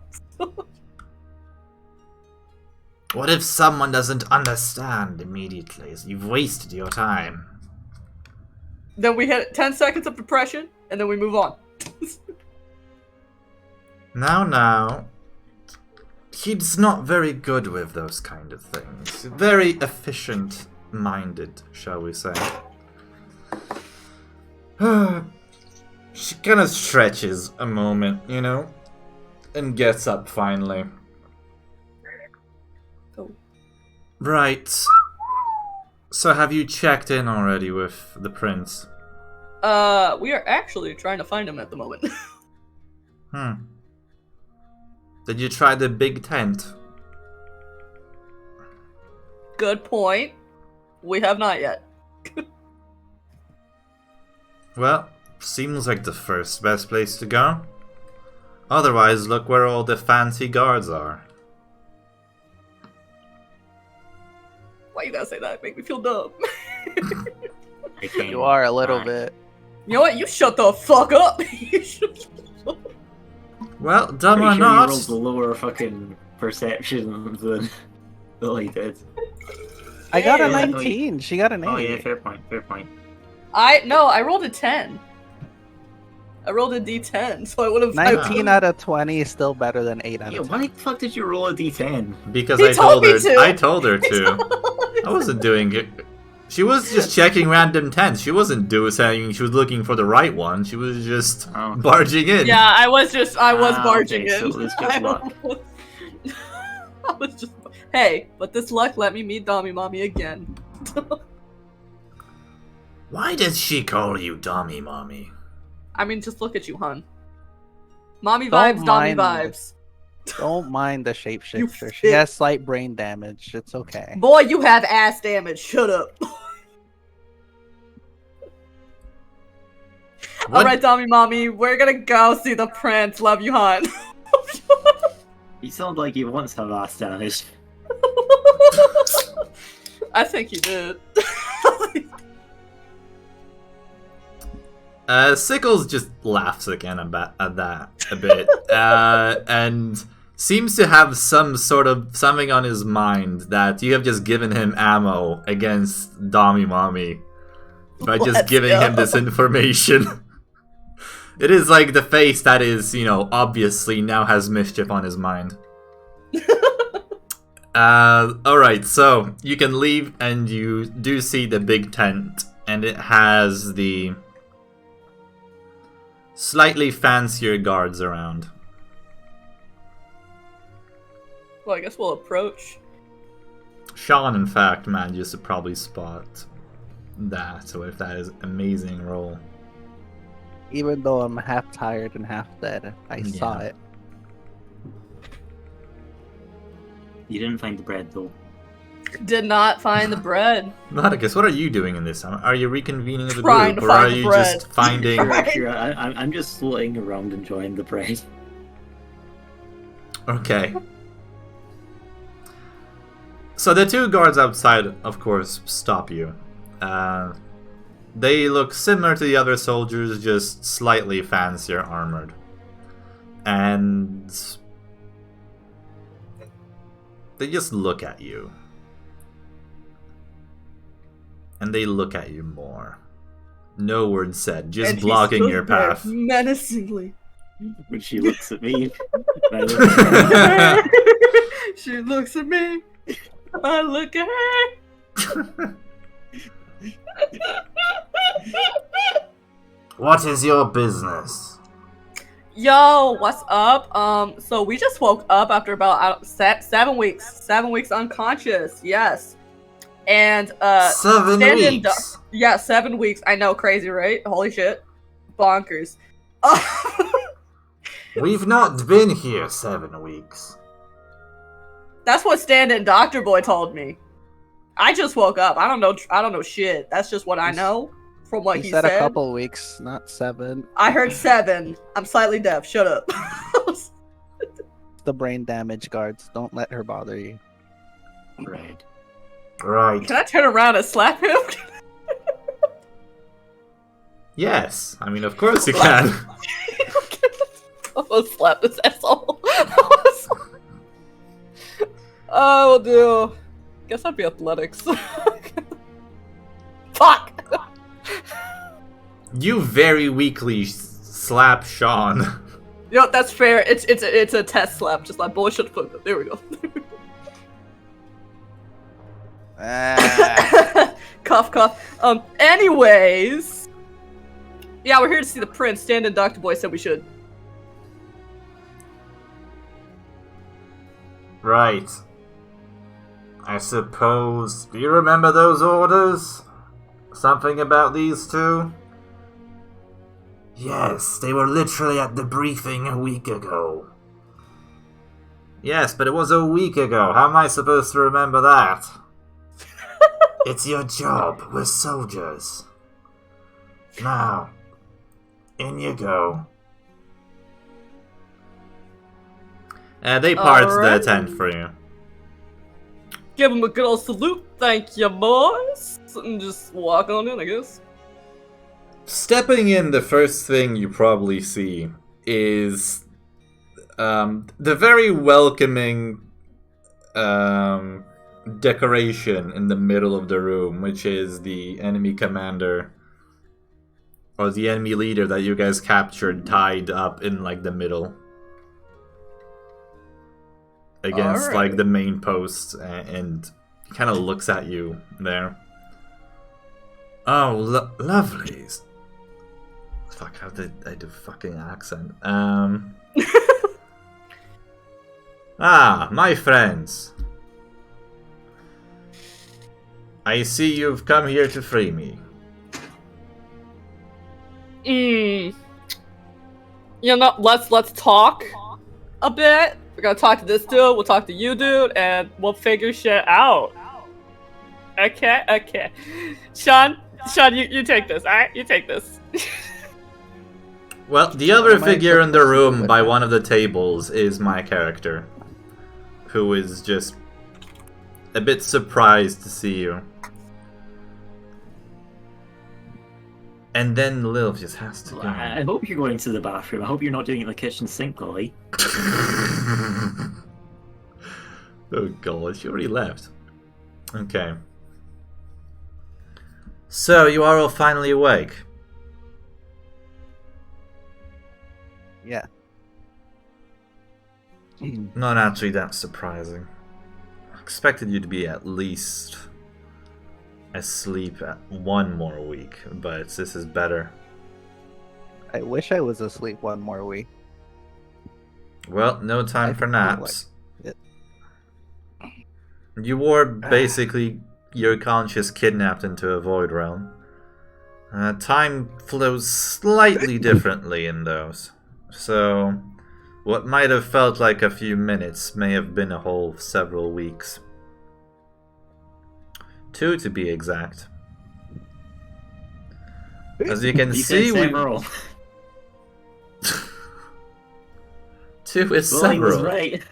What if someone doesn't understand immediately? You've wasted your time. Then we hit 10 seconds of depression, and then we move on. Now. He's not very good with those kind of things. Very efficient-minded, shall we say. She kind of stretches a moment, you know? And gets up finally. Oh. Right. So have you checked in already with the prince? We are actually trying to find him at the moment. Did you try the big tent? Good point. We have not yet. Well, seems like the first best place to go. Otherwise, look where all the fancy guards are. Why you gotta say that? Make me feel dumb. You are a little bit. You know what? You shut the fuck up. Well, dumb or Pretty sure not. you rolled the lower fucking perception than Lily did. I got a Yeah, 19. She got an 8. Oh yeah, fair point, fair point. I rolled a 10. I rolled a D10, so I would have 19 out of 20 is still better than 8 out Yeah, of 10. why the fuck did you roll a d10? Because He I told told me her. to. I told her to. I wasn't doing it. She was just checking random tents. She wasn't saying she was looking for the right one. She was just Oh. barging in. Yeah, I was barging okay, in. so it's just luck. I was just. Hey, but this luck let me meet Dami Mommy again. Why did she call you Dummy Mommy? I mean, just look at you, hun. Mommy Don't vibes, Dami mind vibes. Don't mind the You shapeshifter. She fit. has slight brain damage. It's okay. Boy, you have ass damage. Shut up. What? Alright, Dami Mommy, we're gonna go see the prince. Love you, hun. You sound like you once have ass damage. I think you did. Sickles just laughs again at that a bit, and seems to have something on his mind that you have just given him ammo against Dami Mommy by just Let's giving him go. this information. It is like the face that is, obviously now has mischief on his mind. Alright, so you can leave and you do see the big tent, and it has the slightly fancier guards around. Well, I guess we'll approach. Sean, in fact, manages to probably spot that with that amazing roll. Even though I'm half tired and half dead, I saw it. You didn't find the bread though. Did not find the bread. Marcus, what are you doing in this time? Are you reconvening the Trying group, to or find are the you bread. just finding... Sure, I'm just floating around enjoying the bread. Okay. So the two guards outside, of course, stop you. They look similar to the other soldiers, just slightly fancier armored. And they just look at you. And they look at you more. No word said, just And he blocking stood your there path. menacingly. When she looks at me, and I look at her. She looks at me. I look at her. What is your business? Yo, what's up? So we just woke up after about 7 weeks. 7 weeks unconscious. Yes. And 7 stand-in weeks. yeah, 7 weeks. I know, crazy, right? Holy shit, bonkers. We've not been here 7 weeks. That's what stand-in Doctor Boy told me. I just woke up. I don't know shit. That's just what I know from what he said. said. A couple weeks, not 7. I heard 7. I'm slightly deaf. Shut up. The brain damage guards. Don't let her bother you. Right. Right. Can I turn around and slap him? Yes. I mean, of course you can. I'm gonna slap this asshole. I will do. Guess I'd be athletics. Fuck! You very weakly slap Sean. You know, that's fair. It's a test slap, just like bullshit. There we go. Cough, cough. Anyways. Yeah, we're here to see the prince. Stan and Dr. Boy said we should. Right. I suppose... Do you remember those orders? Something about these two? Yes, they were literally at the briefing a week ago. Yes, but it was a week ago. How am I supposed to remember that? It's your job. We're soldiers. Now, in you go. They parted the tent for you. Give him a good old salute. Thank you, boys. And just walk on in, I guess. Stepping in, the first thing you probably see is the very welcoming decoration in the middle of the room, which is the enemy commander or the enemy leader that you guys captured tied up in like the middle against like the main post, and kind of looks at you there. Oh, lovely. Fuck, how did I do fucking accent? My friends. I see you've come here to free me. You know, let's talk a bit. We're gonna talk to this dude, we'll talk to you, dude, and we'll figure shit out. Okay. Sean, you take this, alright? You take this. Well, the other figure in the room by one of the tables is my character, who is just a bit surprised to see you. And then Lil just has to go. I hope you're going to the bathroom. I hope you're not doing it in the kitchen sink, Lily. Oh god, she already left. Okay. So, you are all finally awake. Yeah. Not actually that surprising. I expected you to be at least asleep at one more week, but this is better. I wish I was asleep one more week. Well, no time for naps. Like You were basically your conscious kidnapped into a void realm. Time flows slightly differently in those. So, what might have felt like a few minutes may have been a whole several weeks. 2 to be exact. As you can see, we... 2 is Lily was several. right.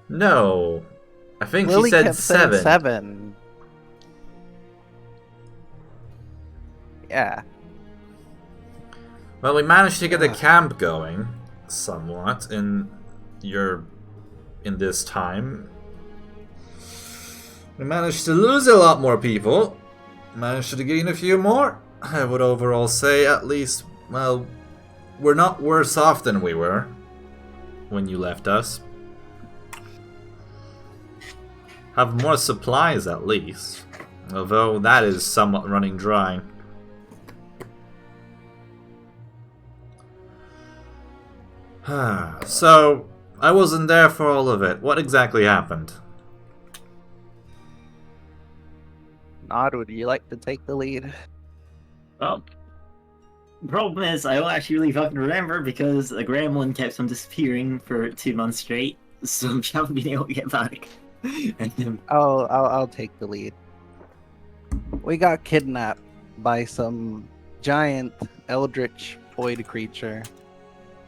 No. I think Lily she said kept saying 7. 7. Yeah. Well, we managed to get the camp going somewhat in this time. We managed to lose a lot more people. Managed to gain a few more. I would overall say at least, well, we're not worse off than we were when you left us. Have more supplies at least. Although that is somewhat running dry. So, I wasn't there for all of it. What exactly happened? Nod, would you like to take the lead? Well, the problem is I don't actually really fucking remember because a gremlin kept on disappearing for 2 months straight, so we haven't been able to get back. And, I'll take the lead. We got kidnapped by some giant eldritch void creature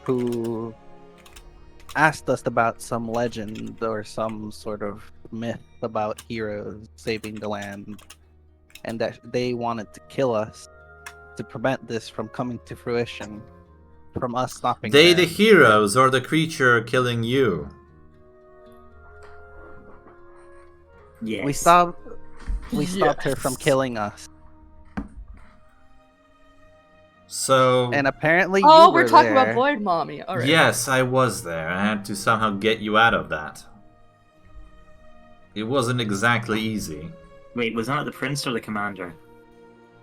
who asked us about some legend or some sort of myth about heroes saving the land, and that they wanted to kill us to prevent this from coming to fruition, from us stopping They them. the heroes or the creature killing you? yes. We stopped her from killing us. So, And apparently Oh, you we're were talking there. about Void Mommy. All right. yes, I was there. I had to somehow get you out of that. It wasn't exactly easy. Wait, was that the prince or the commander?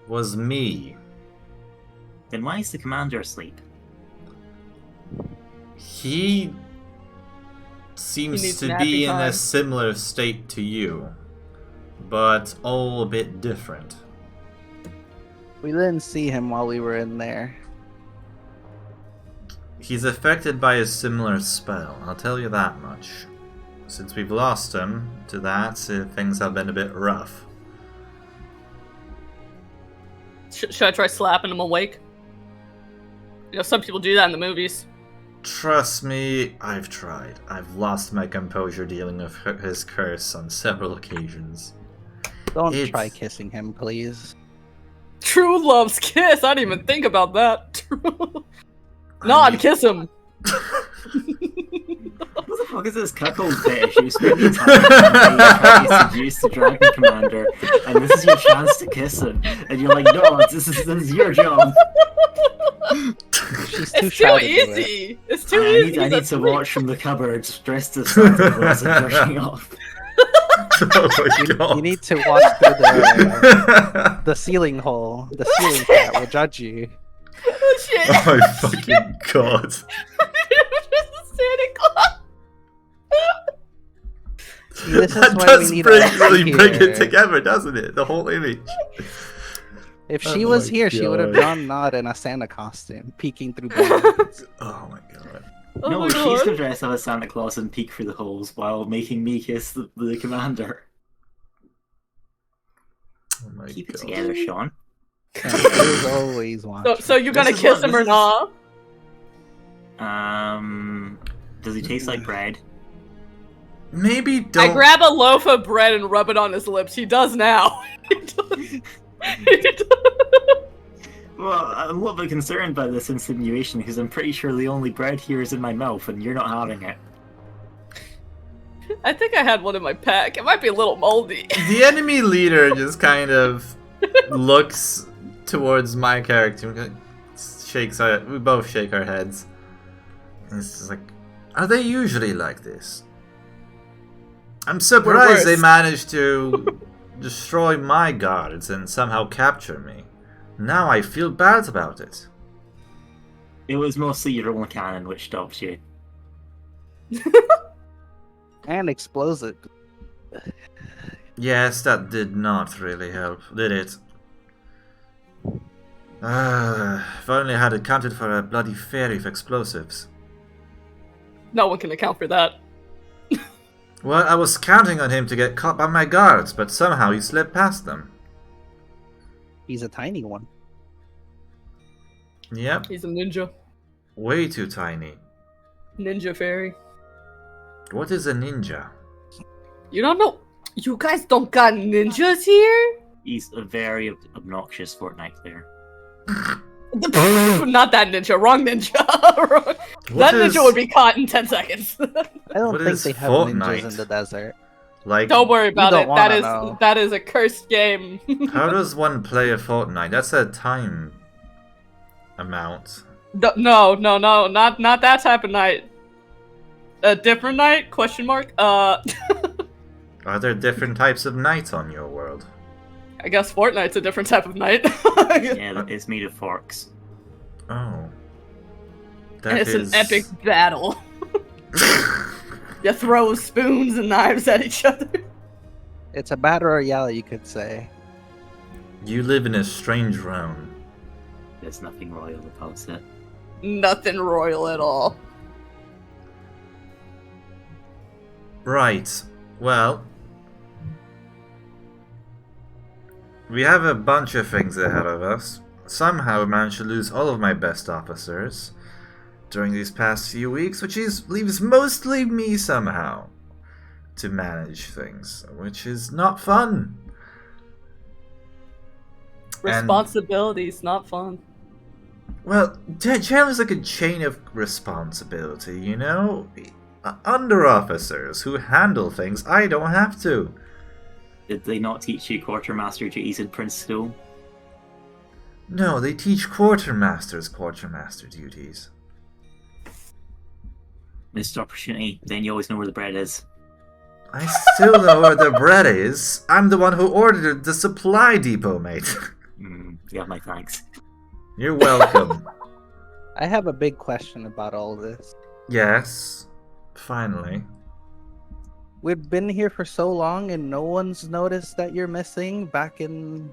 It was me. Then why is the commander asleep? He He seems needs to nappy be in a time. similar state to you, but all a bit different. We didn't see him while we were in there. He's affected by a similar spell, I'll tell you that much. Since we've lost him to that, things have been a bit rough. Should I try slapping him awake? You know, some people do that in the movies. Trust me, I've tried. I've lost my composure dealing with his curse on several occasions. Don't It's- try kissing him, please. True love's kiss. I didn't even think about that. I Nod, mean- kiss him. What the fuck is this cuckold fetish? You spend your time trying to seduce the dragon commander, and this is your chance to kiss him, and you're like, no, this is your job. She's too It's shy too to do it. easy. It's too I easy. need, I need That's to sweet. watch from the cupboards, dressed as Santa Claus and jerking off. Oh my god. You need to watch through the ceiling hole. The ceiling cat will judge you. Oh, shit. Oh my fucking god. Santa Claus. See, this is That why does we need really bring it here. together, doesn't it? The whole image. If Oh she was my here, she would have God. drawn Nod in a Santa costume, peeking through blinds. Oh my god. Oh No, my she's god. gonna dress up as Santa Claus and peek through the holes while making me kiss the commander. Oh my Keep it god. together, Sean. There's always one. So you're gonna This is kiss what- him or this is- not? Does he taste like bread? Maybe I don't. grab a loaf of bread and rub it on his lips. He does now. He does. He does. Well, I'm a little bit concerned by this insinuation because I'm pretty sure the only bread here is in my mouth and you're not having it. I think I had one in my pack. It might be a little moldy. The enemy leader just kind of looks towards my character and shakes our. We both shake our heads. And it's just like, are they usually like this? I'm surprised they worse. managed to destroy my guards and somehow capture me. Now I feel bad about it. It was mostly your own cannon which stopped you. And explosive. Yes, that did not really help, did it? If only I had accounted for a bloody fairy of explosives. No one can account for that. Well, I was counting on him to get caught by my guards, but somehow he slipped past them. He's a tiny one. Yep, He's a ninja. way too tiny. Ninja fairy. What is a ninja? You don't know? You guys don't got ninjas here? He's a very obnoxious Fortnite player. Not that ninja. Wrong ninja. What That is- ninja would be caught in 10 seconds. I don't What think is they have Fortnite? ninjas in the desert. Like, Don't worry about don't it. That wanna is know. that is a cursed game. how does one play a Fortnite? That's a time amount. No, not that type of night. A different night? Question mark. Are there different types of nights on your world? I guess Fortnite's a different type of night. Yeah, it's made of forks. Oh. And That it's is... an epic battle. You throw spoons and knives at each other. It's a battle royale, you could say. You live in a strange realm. There's nothing royal about it. Nothing royal at all. Right. Well, we have a bunch of things ahead of us. Somehow I managed to lose all of my best officers during these past few weeks, which leaves mostly me somehow to manage things, which is not fun. Responsibility's not fun. Well, jail is like a chain of responsibility, you know? Under officers who handle things, I don't have to. Did they not teach you quartermaster duties in Prince School? No, they teach quartermasters quartermaster duties. Missed opportunity. Then you always know where the bread is. I still know where the bread is. I'm the one who ordered the supply depot, mate. You have my thanks. You're welcome. I have a big question about all this. Yes. Finally. We've been here for so long and no one's noticed that you're missing back in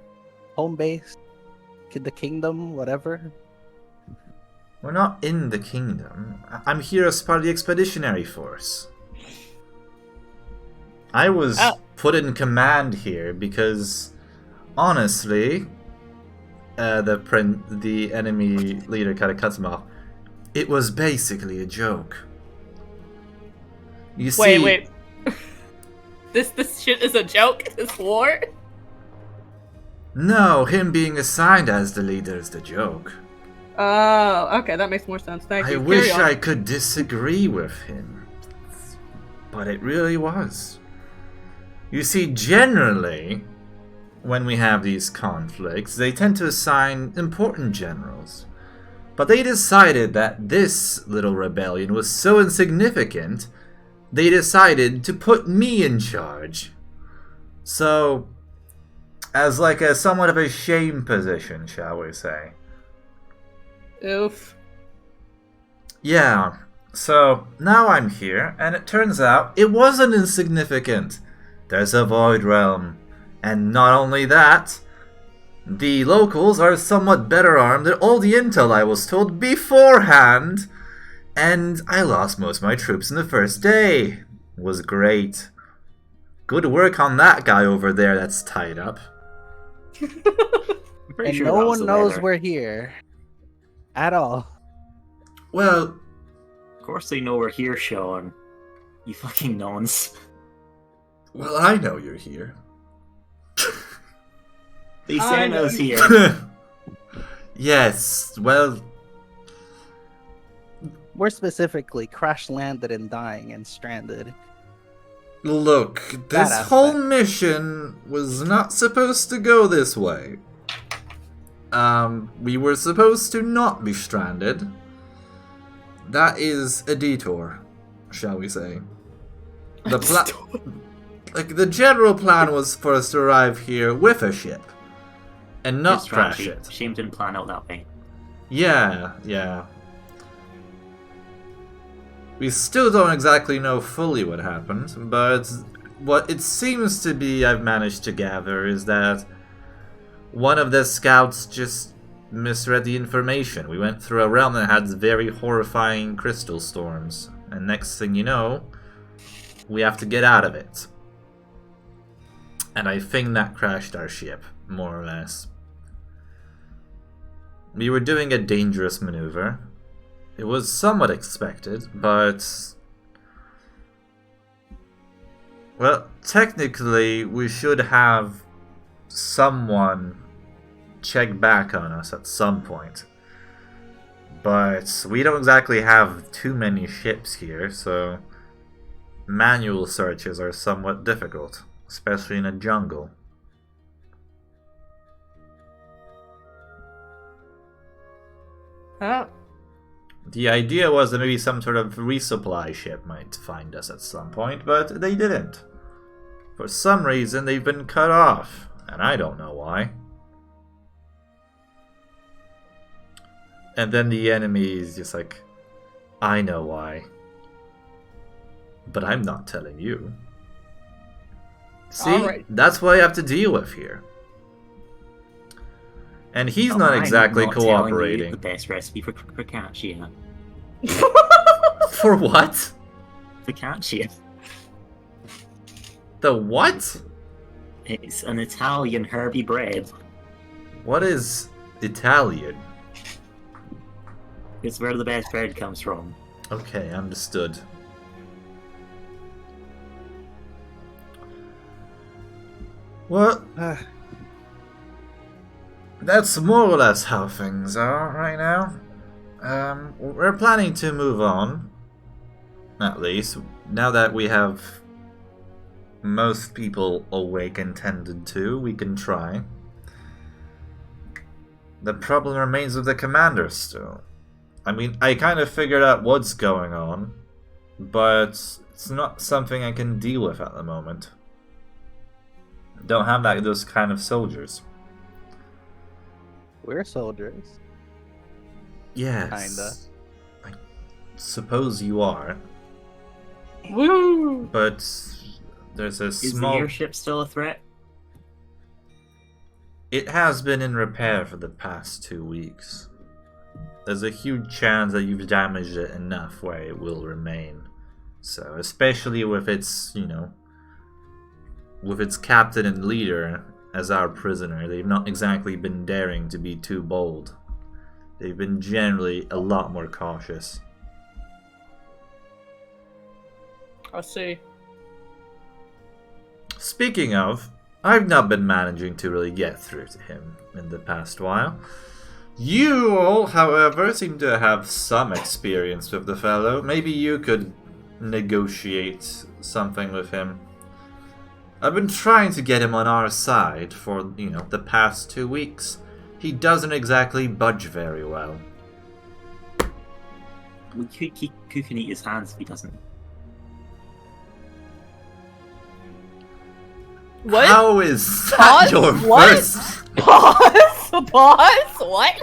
home base, the kingdom, whatever. We're not in the kingdom. I'm here as part of the expeditionary force. I was put in command here because, honestly, the enemy leader kind of cuts him off. It was basically a joke. You see, Wait. This shit is a joke? This war? No, him being assigned as the leader is the joke. Oh, okay, that makes more sense. Thank you. I wish I could disagree with him, but it really was. You see, generally, when we have these conflicts, they tend to assign important generals. But they decided that this little rebellion was so insignificant, they decided to put me in charge. So, as like a somewhat of a shame position, shall we say. Oof. Yeah, so now I'm here, and it turns out it wasn't insignificant. There's a Void Realm. And not only that, the locals are somewhat better armed than all the intel I was told beforehand. And I lost most of my troops in the first day. It was great. Good work on that guy over there that's tied up. And Sure no one knows we're here. At all. Well, Of course they know we're here, Sean. You fucking nonce. well, I know you're here. They sent us here. Yes, well, We're specifically crash landed and dying and stranded. look, this aspect. whole mission was not supposed to go this way. We were supposed to not be stranded. That is a detour, shall we say. The general plan was for us to arrive here with a ship and not Good crash strategy. it. Shame didn't plan out that way. Yeah. We still don't exactly know fully what happened, but what it seems to be I've managed to gather is that one of the scouts just misread the information. We went through a realm that had very horrifying crystal storms, and next thing you know, we have to get out of it. And I think that crashed our ship, more or less. We were doing a dangerous maneuver. It was somewhat expected, but... well, technically, we should have someone check back on us at some point. But we don't exactly have too many ships here, so manual searches are somewhat difficult, especially in a jungle. Oh. The idea was that maybe some sort of resupply ship might find us at some point, but they didn't. For some reason, they've been cut off, and I don't know why. And then the enemy is just like, I know why. But I'm not telling you. See? Alright. That's what I have to deal with here. And he's not exactly I'm not telling you cooperating. the best recipe for focaccia. For what? Focaccia. The what? It's an Italian herby bread. What is Italian? It's where the best bread comes from. Okay, understood. Well, that's more or less how things are right now. We're planning to move on, at least, now that we have most people awake and tended to, we can try. the problem remains with the commander still. I mean, I kind of figured out what's going on, but it's not something I can deal with at the moment. Don't have those kind of soldiers. We're soldiers. Yes. Kinda. I suppose you are. Woo! But there's a Is the small... airship still a threat? It has been in repair for the past 2 weeks. There's a huge chance that you've damaged it enough where it will remain. So, especially with its, you know, with its captain and leader as our prisoner, they've not exactly been daring to be too bold. They've been generally a lot more cautious. I see. Speaking of, I've not been managing to really get through to him in the past while. You all, however, seem to have some experience with the fellow. Maybe you could negotiate something with him. I've been trying to get him on our side for, you know, the past 2 weeks. He doesn't exactly budge very well. We could keep cooking eat his hands if he doesn't. What? How is that Pause? your What? first? Pause? Pause? What?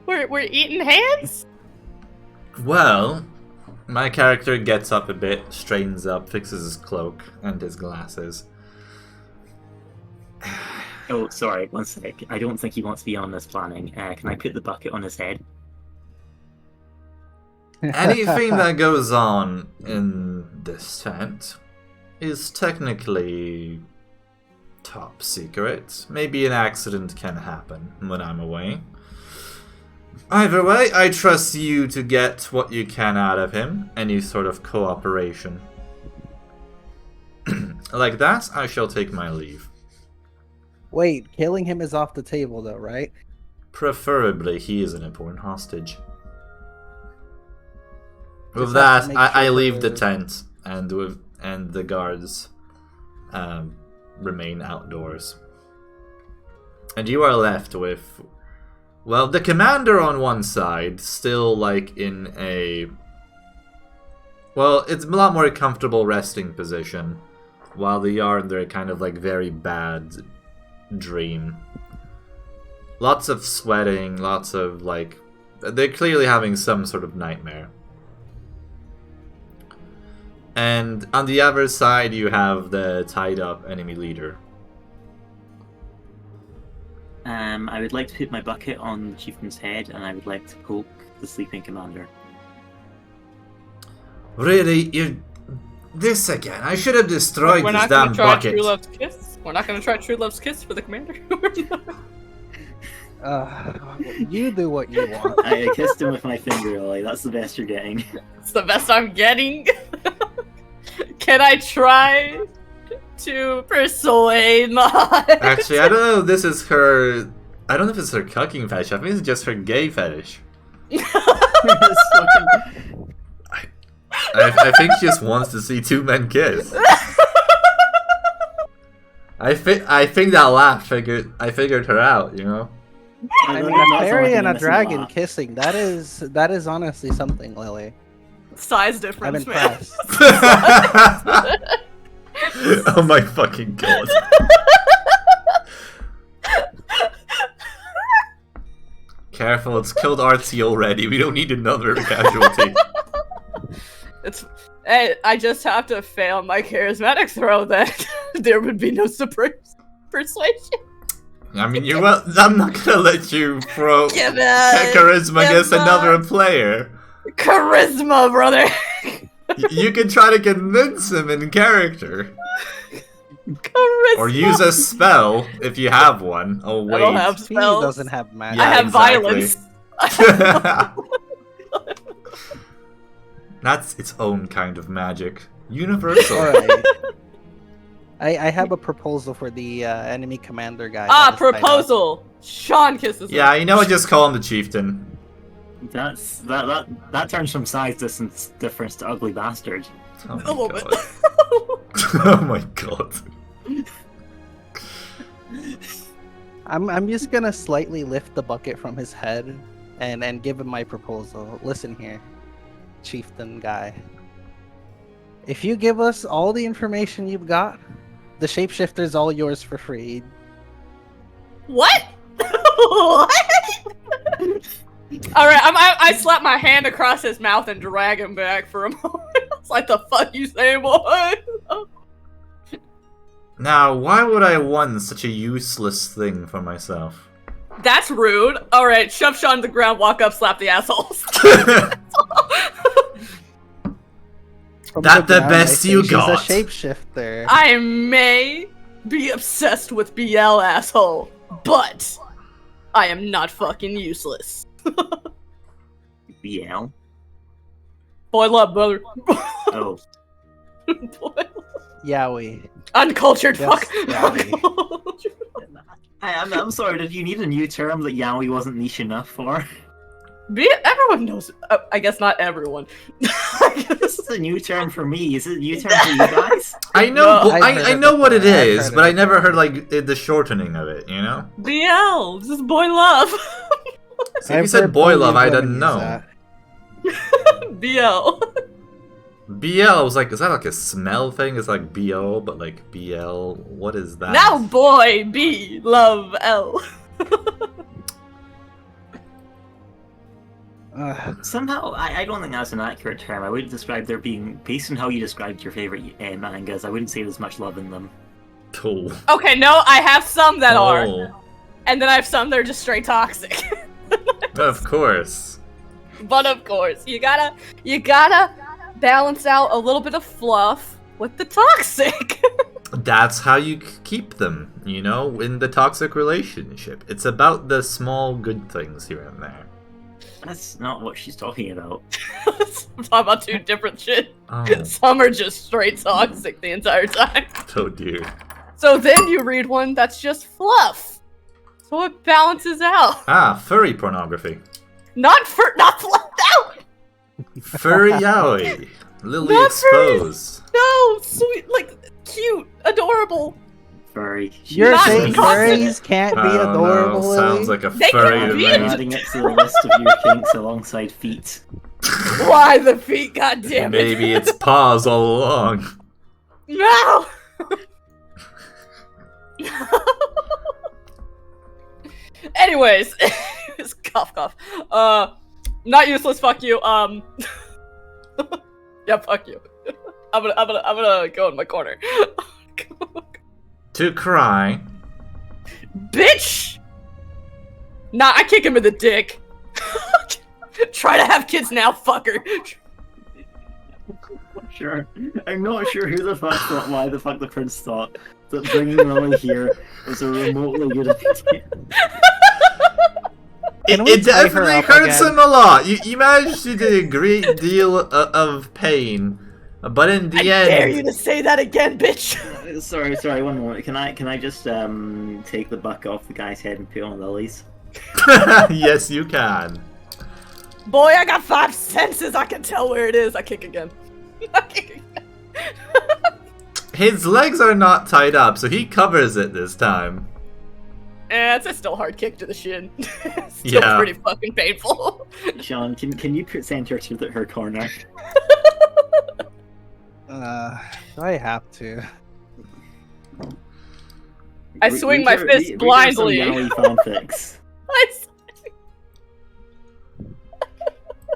we're eating hands? Well, my character gets up a bit, straightens up, fixes his cloak and his glasses. Oh, sorry, one sec. I don't think he wants to be on this planning. Can I put the bucket on his head? Anything that goes on in this tent is technically top secret. Maybe an accident can happen when I'm away. Either way, I trust you to get what you can out of him. Any sort of cooperation. Like that, I shall take my leave. Wait, killing him is off the table though, right? Preferably, he is an important hostage. With Just have to that, make I sure leave the the- tent, and the guards remain outdoors. And you are left with, well, the commander on one side, still like in a, well, it's a lot more comfortable resting position, while the are in their kind of like very bad dream. Lots of sweating, lots of like, they're clearly having some sort of nightmare. And on the other side, you have the tied-up enemy leader. I would like to put my bucket on the chieftain's head, and I would like to poke the sleeping commander. Really? This again? I should have destroyed We're this not gonna damn try bucket. True Love's Kiss? We're not gonna try True Love's Kiss for the commander? You do what you want. I kissed him with my finger, Ollie. That's the best you're getting. It's the best I'm getting. Can I try to persuade my... Actually, I don't know if this is her... I don't know if it's her cucking fetish. I think it's just her gay fetish. I think she just wants to see two men kiss. I think that laugh I figured her out, you know? I mean, a fairy and a dragon kissing, that is honestly something, Lily. Size I'm difference, man. impressed. Oh my fucking god. Careful, it's killed Artsy already. We don't need another casualty. Hey, I just have to fail my charismatic throw then. There would be no persuasion. I mean, I'm not gonna let you throw Give it, charisma give against it. another player. Charisma, brother. You can try to convince him in character. Charisma. Or use a spell if you have one. Oh, I wait. don't have He spells. doesn't have magic. I Yeah, have exactly. violence. That's its own kind of magic. Universal. Alright. I have a proposal for the enemy commander guy. Ah, that is tied up. proposal. Sean kisses him. Yeah, you know what? Just call him the chieftain. That turns from size distance difference to ugly bastard. Oh A little my bit. god. Oh my god. I'm just gonna slightly lift the bucket from his head and give him my proposal. Listen here, chieftain guy. If you give us all the information you've got, the shapeshifter's all yours for free. What? What? All right, I slap my hand across his mouth and drag him back for a moment. It's like, the fuck you saying, boy? Now, why would I want such a useless thing for myself? That's rude. All right, shove Sean to the ground, walk up, slap the assholes. From That the ground, best I you think got. She's a shapeshifter. I may be obsessed with BL, asshole, but I am not fucking useless. BL? Boy love, brother. Oh. Boy. Yaoi. Uncultured Yes, fuck. yaoi. I'm sorry, did you need a new term that yaoi wasn't niche enough for? Everyone knows. I guess not everyone. This is a new term for me. Is it a new term for you guys? I know, No, I know what it before. I've is, heard but it I never before. heard like the shortening of it. You know. BL, this is boy love. So if you I've said heard boy plenty love, of I women didn't use know. that. BL. BL, I was like, is that like a smell thing? It's like BO, but like BL. What is that? Now boy B love L. Somehow, I don't think that's an accurate term. I would describe there being, based on how you described your favorite mangas, I wouldn't say there's much love in them. Cool. Okay, no, I have some that are, Oh, and then I have some that are just straight toxic. of course. But of course, you gotta balance out a little bit of fluff with the toxic. That's how you keep them, you know, in the toxic relationship. It's about the small good things here and there. That's not what she's talking about. I'm talking about two different shit. Oh, Some are just straight toxic the entire time. oh dear. So then you read one that's just fluff. So it balances out. Ah, furry pornography. Not fluffed out. Furry yaoi. Lily Not furry. exposed. No, sweet, like cute, adorable. Furry. You're Not saying toxic. furries can't be Oh adorable, no, Lily? sounds like a They furry can I'm be event. adding it to the list of your kinks alongside feet. Why the feet? God damn it! Maybe it's paws all along. No. Anyways, cough cough. Not useless. Fuck you. Yeah, fuck you. I'm gonna go in my corner. To cry. Bitch. Nah, I kick him in the dick. Try to have kids now, fucker. Sure. I'm not sure who the fuck thought, why the fuck the prince thought that bringing Lily here was a remotely good idea. Can we It tie her definitely up hurts again? him a lot. You managed to do a great deal of pain, but in the I dare you end, to say that again, bitch. Sorry, one moment. Can I just take the buck off the guy's head and put it on Lily's? yes, you can. Boy, I got 5 senses. I can tell where it is. I kick again. I kick again. His legs are not tied up, so he covers it this time. It's a still hard kick to the shin. Still Yeah. pretty fucking painful. Sean, can you put center to her corner? Do I have to? I swing my fist Read blindly. her some yaoi fanfics.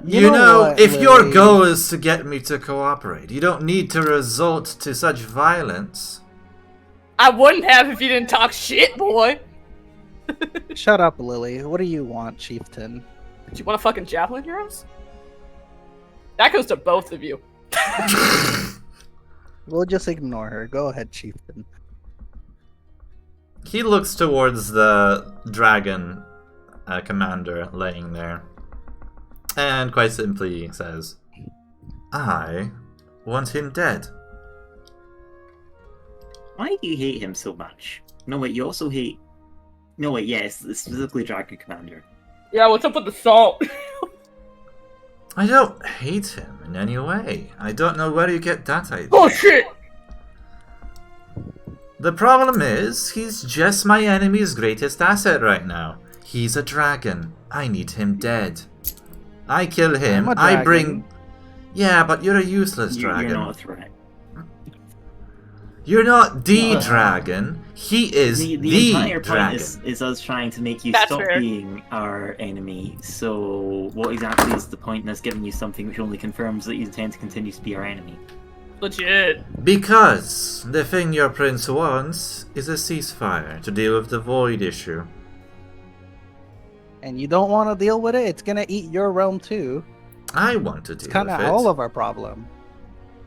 You know, what, if your Lily? goal is to get me to cooperate, you don't need to resort to such violence. I wouldn't have if you didn't talk shit, boy. Shut up, Lily. What do you want, chieftain? Do you want a fucking javelin heroes? That goes to both of you. We'll just ignore her. Go ahead, chieftain. He looks towards the dragon commander laying there, and quite simply says, I want him dead. Why do you hate him so much? No wait, you also hate. No wait, yes, specifically Dragon Commander. Yeah, what's up with the salt? I don't hate him in any way. I don't know where you get that idea. Oh shit! The problem is, he's just my enemy's greatest asset right now. He's a dragon. I need him dead. I kill him, I'm a I dragon. bring... Yeah, but you're a useless You're dragon. not a threat. You're not the Uh, dragon. He is The the entire dragon. point is us trying to make you That's stop fair. being our enemy. So what exactly is the point in us giving you something which only confirms that you intend to continue to be our enemy? Legit. Because the thing your prince wants is a ceasefire to deal with the void issue. And you don't want to deal with it. It's gonna eat your realm too. I want to It's deal kind with of it. all of our problem.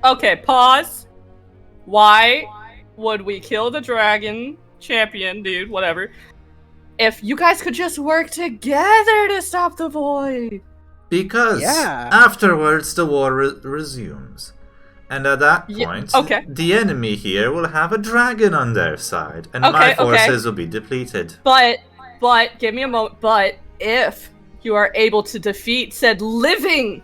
Okay, pause. Why would we kill the dragon champion, dude, whatever, if you guys could just work together to stop the void? Because Yeah. afterwards the war resumes. And at that Yeah, point, okay. the enemy here will have a dragon on their side, and Okay, my okay. forces will be depleted. But, give me a moment. But if you are able to defeat said living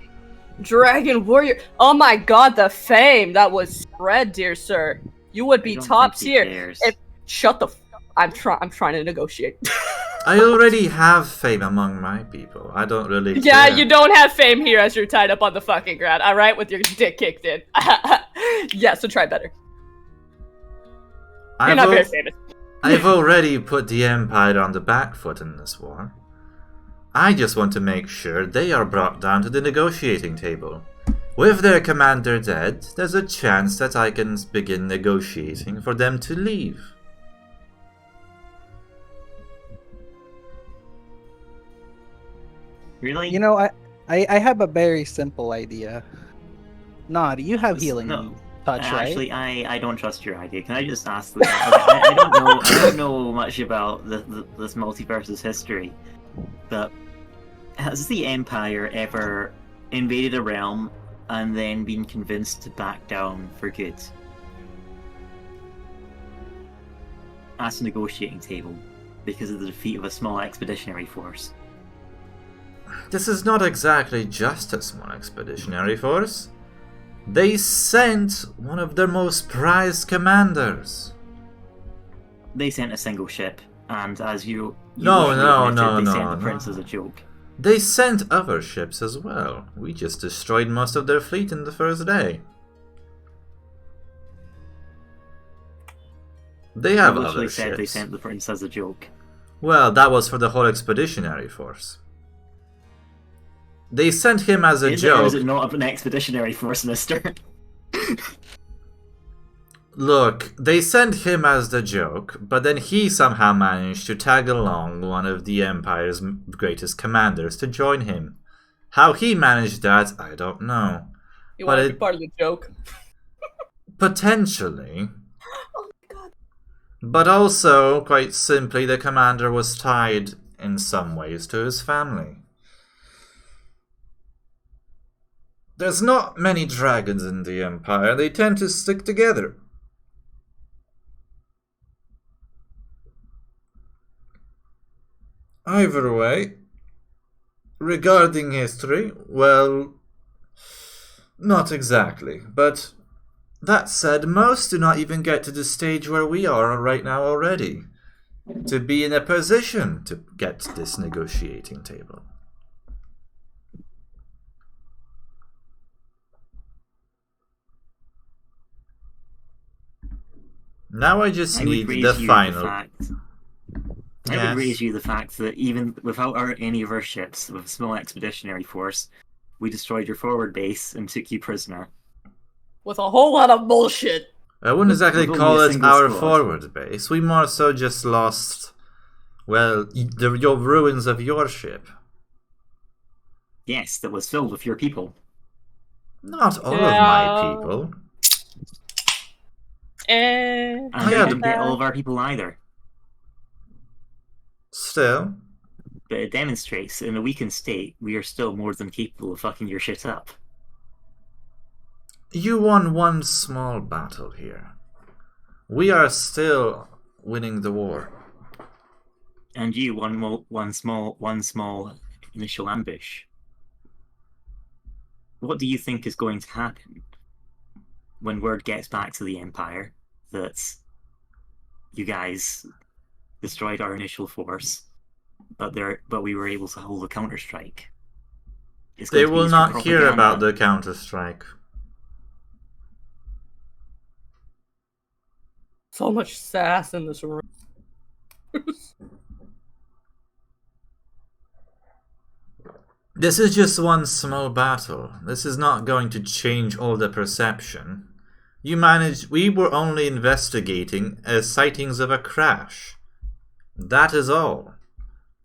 dragon warrior, oh my god, the fame that was spread, dear sir, you would I be don't top think he tier. cares. Shut the. I'm trying to negotiate. I already have fame among my people. I don't really Yeah, care. you don't have fame here as you're tied up on the fucking ground, alright? With your dick kicked in. Yeah, so try better. You're I've, not very al- famous. I've already put the Empire on the back foot in this war. I just want to make sure they are brought down to the negotiating table. With their commander dead, there's a chance that I can begin negotiating for them to leave. Really? You know, I have a very simple idea. Nod, you have healing No. touch, right? Actually, I don't trust your idea. Can I just ask that? I don't know much about this multiverse's history, but has the Empire ever invaded a realm and then been convinced to back down for good at a negotiating table because of the defeat of a small expeditionary force? This is not exactly just a small expeditionary force. They sent one of their most prized commanders. They sent a single ship, and as you No, literally no, admitted, no, they no, sent the no. prince as a joke. They sent other ships as well. We just destroyed most of their fleet in the first day. They have They other literally said they ships. sent the prince as a joke. Well, that was for the whole expeditionary force. They sent him as a Is it or joke. is it not an expeditionary force, mister? Look, they sent him as the joke, but then he somehow managed to tag along one of the Empire's greatest commanders to join him. How he managed that, I don't know. You But want to be it- part of the joke? Potentially. Oh my god. But also, quite simply, the commander was tied in some ways to his family. There's not many dragons in the Empire. They tend to stick together. Either way, regarding history, well, not exactly. But that said, most do not even get to the stage where we are right now already, to be in a position to get to this negotiating table. Now I just I would need raise the you final. fact. I Yes. would raise you the fact that even without any of our ships, with a small expeditionary force, we destroyed your forward base and took you prisoner. With a whole lot of bullshit. I wouldn't exactly With only call a it single our squad. forward base. We more so just lost, well, your ruins of your ship. Yes, that was filled with your people. Not all of Yeah. my people. And And Yeah, we didn't get all of our people either. Still, But it demonstrates, in a weakened state, we are still more than capable of fucking your shit up. you won one small battle here. We are still winning the war. And you won one small initial ambush. What do you think is going to happen when word gets back to the Empire that you guys destroyed our initial force, but we were able to hold a counterstrike. It's going They to be will used for not hear about propaganda. the Counter-Strike. So much sass in this room. This is just one small battle. This is not going to change all the perception. We were only investigating sightings of a crash. That is all.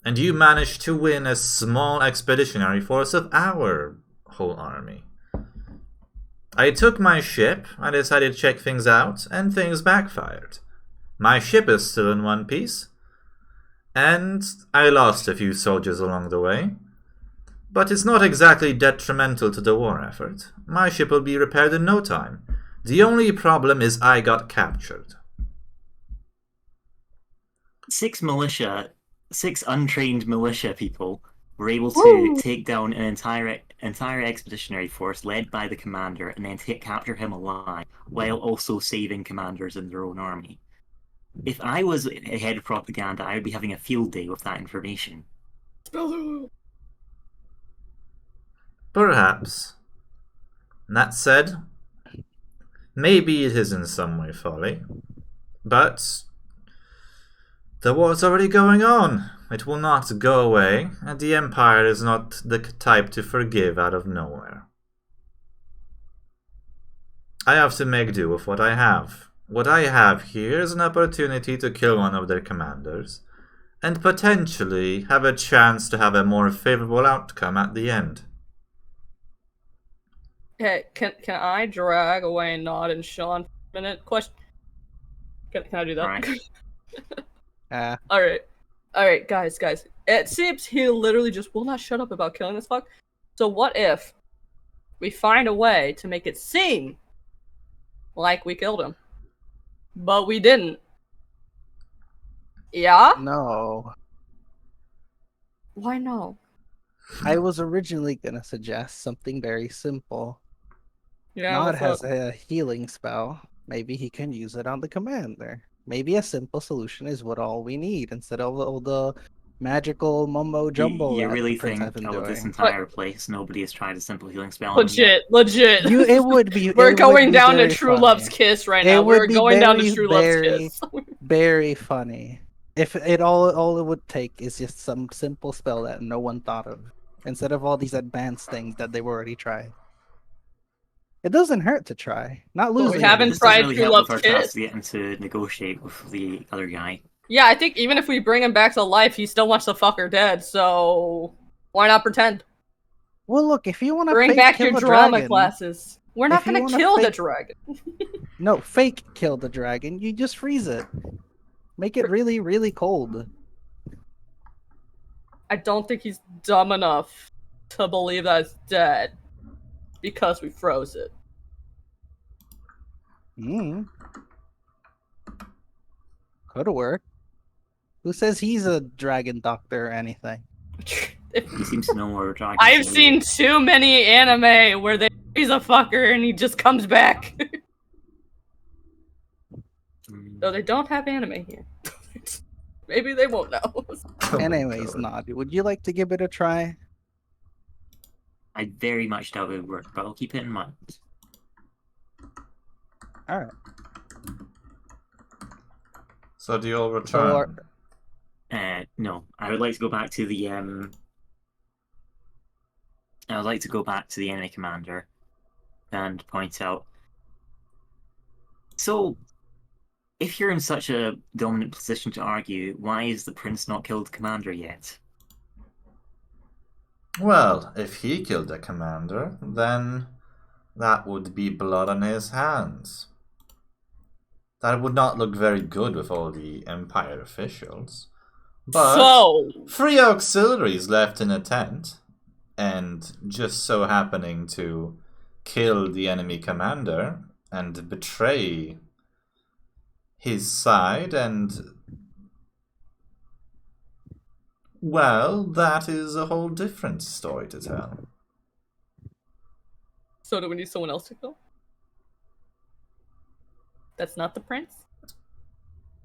And you managed to win a small expeditionary force of our whole army. I took my ship, I decided to check things out, and things backfired. My ship is still in one piece, and I lost a few soldiers along the way. But it's not exactly detrimental to the war effort. My ship will be repaired in no time. The only problem is I got captured. 6 untrained militia people were able to take down an entire expeditionary force led by the commander and then capture him alive, while also saving commanders in their own army. If I was head of propaganda, I would be having a field day with that information. Perhaps. That said, maybe it is in some way folly, but the war's already going on. It will not go away, and the Empire is not the type to forgive out of nowhere. I have to make do with what I have. What I have here is an opportunity to kill one of their commanders, and potentially have a chance to have a more favorable outcome at the end. Hey, can I drag away Nod and Sean for a minute? Question. Can I do that? Right. Alright, guys. It seems he literally just will not shut up about killing this fuck. So what if we find a way to make it seem like we killed him, but we didn't? Yeah? No. Why no? I was originally gonna suggest something very simple. Yeah, Nod what's has up? a healing spell. Maybe he can use it on the commander. Maybe a simple solution is what all we need instead of all the magical mumbo jumbo You that really the prince has think been out of this doing. entire place, nobody has tried a simple healing spell on him yet? Legit. It would be. We're it would going be down to very True funny. Love's Kiss right It now. would We're be going down to very, True Love's very, Kiss. very funny. If it all it would take is just some simple spell that no one thought of, instead of all these advanced things that they've already tried. It doesn't hurt to try. Not we losing. haven't This doesn't tried really True help Love's with our chance Kiss. to get him to negotiate with the other guy. Yeah, I think even if we bring him back to life, he still wants the fucker dead, so why not pretend? Well, look, if you want to Bring fake back kill your the drama dragon, classes. We're not if you gonna wanna kill the fake- dragon. no, fake kill the dragon. You just freeze it. Make it really, really cold. I don't think he's dumb enough to believe that it's dead because we froze it. Could work. Who says he's a dragon doctor or anything? He seems to know more dragons. I've than seen too many anime where he's a fucker and he just comes back. you. No, they don't have anime here. Maybe they won't know. Oh my Anyways, God. Nod, would you like to give it a try? I very much doubt it would work, but I'll keep it in mind. Alright. So do you all return? No, I would like to go back to the I would like to go back to the enemy commander and point out. So, if you're in such a dominant position to argue, why is the prince not killed the commander yet? Well, if he killed the commander, then that would be blood on his hands. That would not look very good with all the Empire officials. But So, 3 auxiliaries left in a tent, and just so happening to kill the enemy commander and betray his side, and well, that is a whole different story to tell. so do we need someone else to kill? That's not the prince?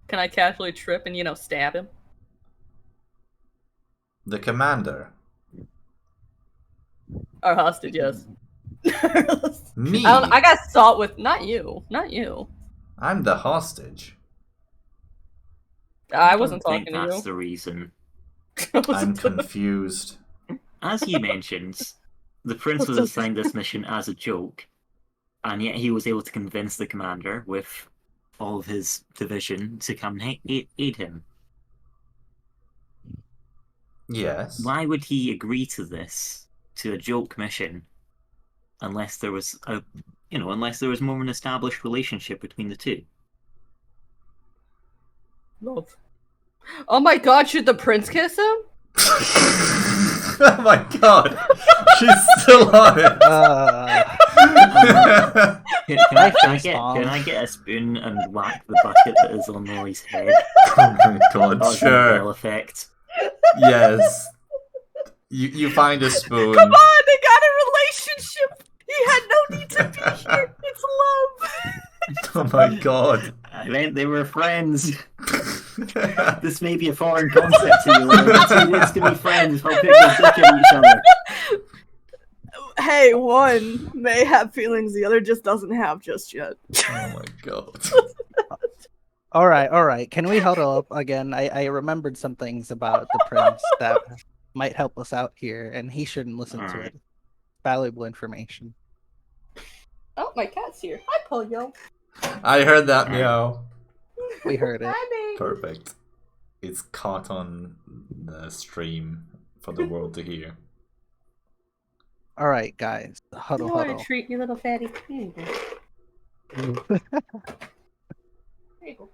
Can I casually trip and, stab him? The commander. Our hostage, yes. Me. I got salt with... Not you. I'm the hostage. I don't wasn't think talking to that's you. the reason. I'm confused. As you mentioned, the prince was assigned this mission as a joke, and yet he was able to convince the commander with all of his division to come and aid him. Yes. Why would he agree to this, to a joke mission, unless there was unless there was more of an established relationship between the two? Love. Oh my god, should the prince kiss him? Oh my god! She's still on it! Can I get a spoon and whack the bucket that is on Molly's head? Oh my god, Oh, sure. Effect. Yes. You find a spoon. Come on, they got a relationship! He had no need to be here! It's love! Oh my god. I meant they were friends. This may be a foreign concept to you, but two kids can be friends while picking a dick at each other. Hey, one may have feelings the other just doesn't have just yet. Oh my god. All right. Can we huddle up again? I remembered some things about the prince that might help us out here, and he shouldn't listen to it. Valuable information. Oh, my cat's here. Hi, Polio. I heard that meow. We heard it. Hi, baby. Perfect. It's caught on the stream for the world to hear. All right, guys. Huddle. treat, you little fatty. Here you go. There you go.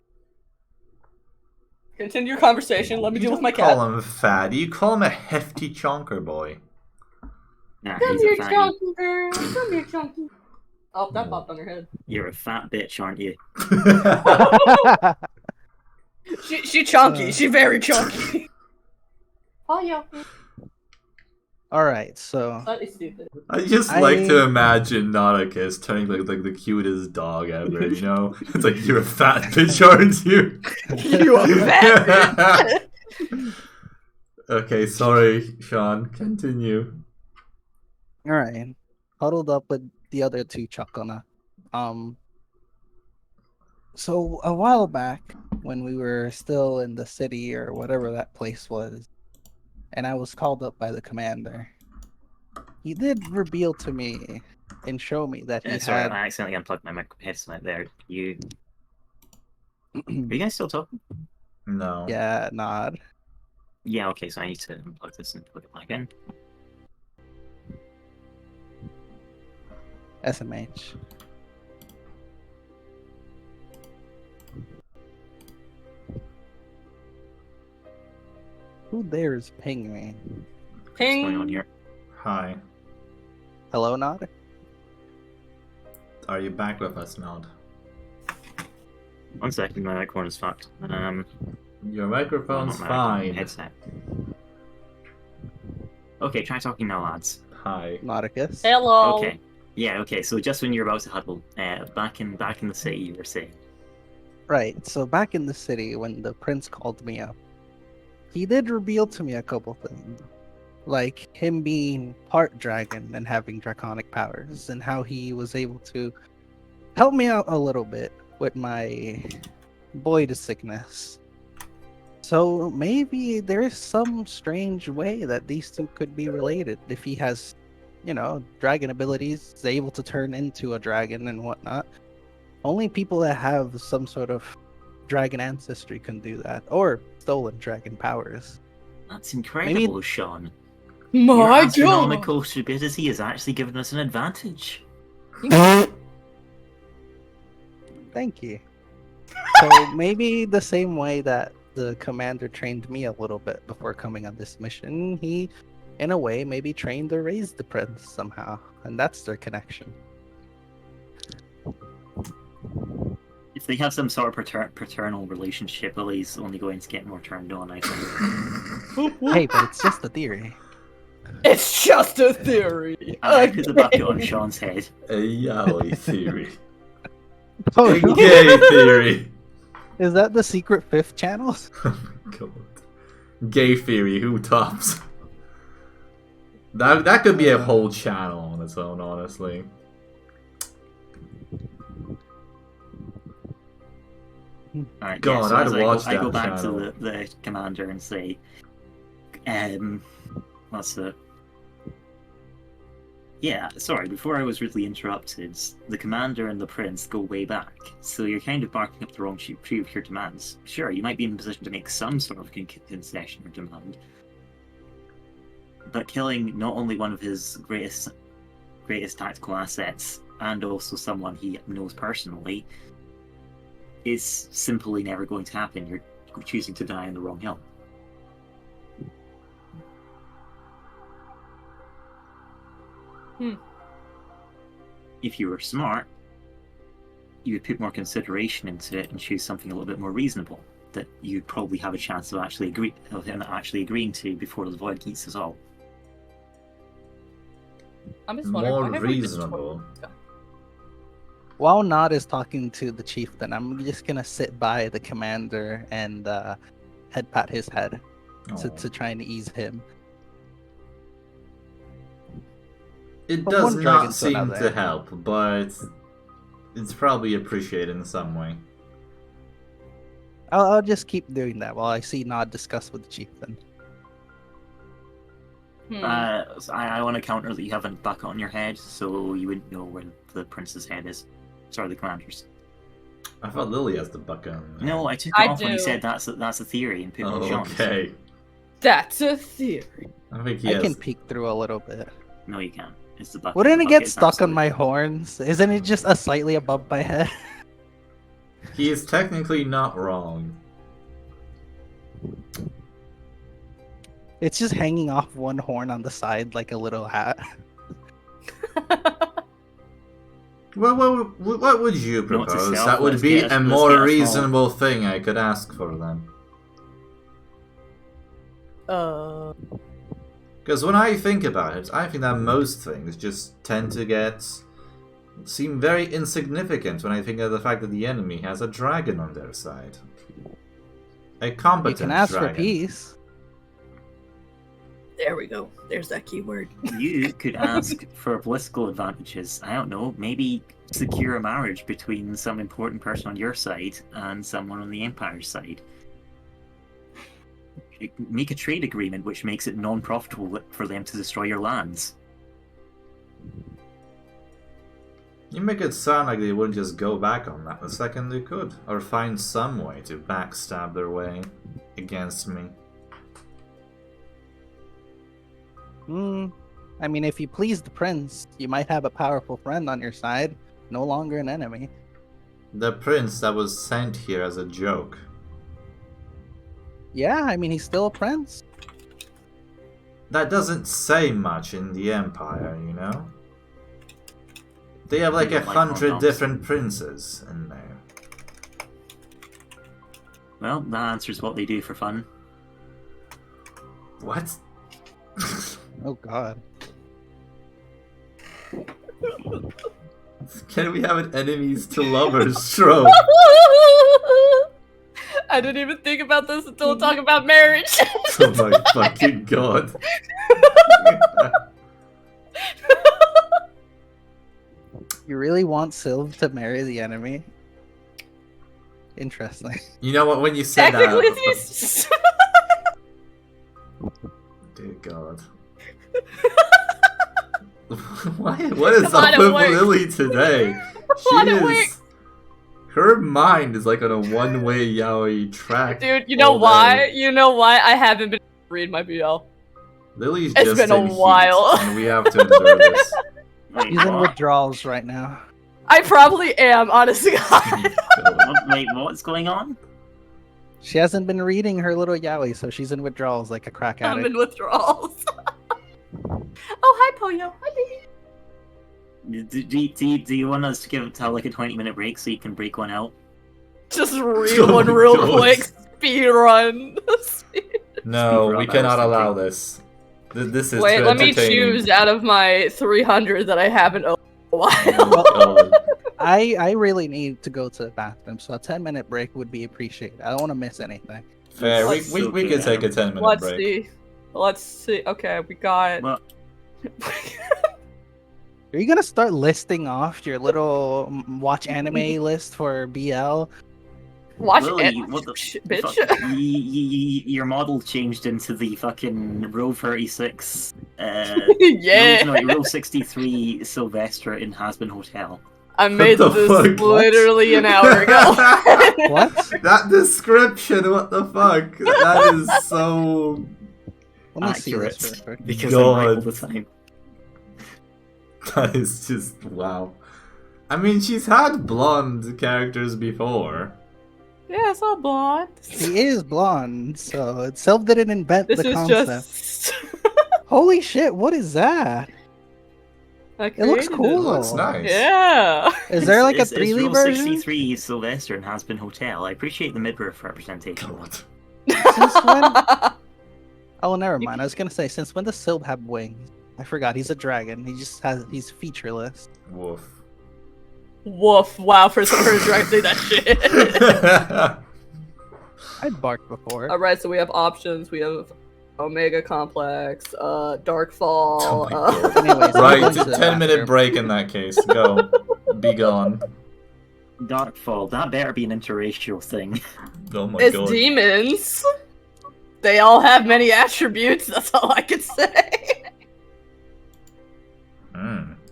Continue your conversation. Let me deal with my cat. Call him fatty. You call him a hefty chonker boy. Nah, Come he's here, a fatty. chunky girl. Come here, chunky. Oh, that popped on her head. You're a fat bitch, aren't you? She chunky. She very chunky. Oh, yeah. All right, so That is stupid. I just like to imagine Nauticus turning like the cutest dog ever, you know? It's like, you're a fat bitch, aren't you? You a fat bitch. Okay, sorry, Sean. Continue. all right, huddled up with the other two Chakona. So a while back, when we were still in the city or whatever that place was, and I was called up by the commander, he did reveal to me and show me that he Sorry, had. I accidentally unplugged my headset there. Are you guys still talking? No. Yeah, nod. Yeah, okay, so I need to unplug this and plug it back in. SMH. Who dares ping me? What's going on Ping. here? Hi. Hello, Nod? Are you back with us, Nod? 1 second, my microphone is fucked. Your microphone's not my fine. headset. Okay, try talking now, lads. Hi. Nauticus? Hello. Okay. Yeah, okay, so just when you're about to huddle, back in the city, you were saying. Right, so back in the city, when the prince called me up, he did reveal to me a couple things. Like him being part dragon and having draconic powers, and how he was able to help me out a little bit with my void sickness. So maybe there's some strange way that these two could be related. If he has, dragon abilities, is able to turn into a dragon and whatnot. Only people that have some sort of dragon ancestry can do that, or stolen dragon powers. That's incredible, Sean. My Your god. astronomical stupidity has actually given us an advantage. Thank you. So maybe the same way that the commander trained me a little bit before coming on this mission, he, in a way, maybe trained or raised the prince somehow, and that's their connection. If they have some sort of paternal relationship, Lily's only going to get more turned on, I think. Hey, but it's just a theory. It's just a theory. I put the bucket on Sean's head. A yaoi theory. Oh, A gay theory. Is that the secret fifth channel? Oh my god. Gay theory, who tops? That could be a whole channel on its own, honestly. Alright, God, so I'd as watch I go that back channel. to the commander and say, what's it? Yeah, sorry, before I was rudely interrupted, the commander and the prince go way back, so you're kind of barking up the wrong tree with your demands. Sure, you might be in a position to make some sort of concession or demand, but killing not only one of his greatest tactical assets, and also someone he knows personally, is simply never going to happen. You're choosing to die on the wrong hill. If you were smart, you would put more consideration into it and choose something a little bit more reasonable that you'd probably have a chance of him actually agreeing to before the void eats us all. I'm just wondering, More why haven't we been reasonable. While Nod is talking to the chieftain, I'm just gonna sit by the commander and head pat his head to try and ease him. It From does one dragon not to seem another. to help, but it's probably appreciated in some way. I'll just keep doing that while I see Nod discuss with the chieftain. I want to counter that you haven't bucket on your head, so you wouldn't know where the prince's head is. Sorry, the commander's. I thought Lily has the bucket. No, I took it I off when you do. said that's a theory and put it on Sean's. Okay. That's a theory. I think he I has. can peek through a little bit. No, you can't. It's the bucket. Wouldn't The it get bucket is stuck on my absolutely- horns? Isn't it just a slightly above my head? He is technically not wrong. It's just hanging off one horn on the side like a little hat. Well, what would you No, it's a propose? self. That would Let's be get a a more small- reasonable thing I could ask for then. Because when I think about it, I think that most things just tend to seem very insignificant when I think of the fact that the enemy has a dragon on their side. A competent You can ask dragon. for peace. There we go. There's that keyword. You could ask for political advantages. I don't know, maybe secure a marriage between some important person on your side and someone on the Empire's side. Make a trade agreement which makes it non-profitable for them to destroy your lands. You make it sound like they wouldn't just go back on that the second they could, or find some way to backstab their way against me. I mean, if you please the prince, you might have a powerful friend on your side, no longer an enemy. The prince that was sent here as a joke. Yeah, I mean, he's still a prince. That doesn't say much in the Empire, you know? They have like You 100 condoms. different princes in there. Well, that answers what they do for fun. What? Oh god. Can we have an enemies to lovers trope? I didn't even think about this until talking about marriage. Oh my fucking god. You really want Sylv to marry the enemy? Interesting. You know what, when you said Technically, that... he's... Dear god. What is Come on, up it with worked. Lily today? on, it worked. Her mind is like on a one-way yaoi track. Dude, you know all why? day. You know why I haven't been able to read my BL? Lily's It's just been a in heat, while. and we have to endure this. Wait, He's in what? withdrawals right now. I probably am, honest to God. Wait, what's going on? She hasn't been reading her little yaoi, so she's in withdrawals like a crack I'm addict. in withdrawals. Oh, hi, Poyo. Hi, baby. Do you want us to have like a 20-minute break so you can break one out? Just read Oh one my real God. quick. Speed run. No, Speed we run, cannot I was allow thinking. this. This is Wait, too let me entertaining. choose out of my 300 that I haven't opened in a while. Oh, God. I really need to go to the bathroom, so a 10-minute break would be appreciated. I don't want to miss anything. Fair. We So we could take a 10-minute Let's break. see. Let's see. Okay, we got. Well, Are you gonna start listing off your little watch anime list for BL? Watch Lily, it, what the bitch. fuck? Your model changed into the fucking row 36. Yeah. Row 63 Sylvester in Hazbin Hotel. I made the this fuck? literally an hour ago. What? That description, what the fuck? That is so... Let me see Accurate. this real quick. Because I'm right all God. the time. That is just... wow. I mean, she's had blonde characters before. Yeah, it's all blonde. She is blonde, so Sylv didn't invent This the is concept. just. Holy shit! What is that? I It looks created cool. It looks nice. Yeah. Is there like a It's 3D row version? 63 Sylvester in Hazbin Hotel. I appreciate the midriff representation. God. Since when? Oh, never mind. I was gonna say, since when does Sylv have wings? I forgot. He's a dragon. He's featureless. Woof. Woof! Wow, for her to try to say that shit. I'd bark before. All right, so we have options. We have Omega Complex, Darkfall. Oh my God. Anyways, I'm Right, going to the 10-minute bathroom. break in that case. Go. Be gone. Darkfall, that better be an interracial thing. Oh my It's God. demons. They all have many attributes. That's all I can say.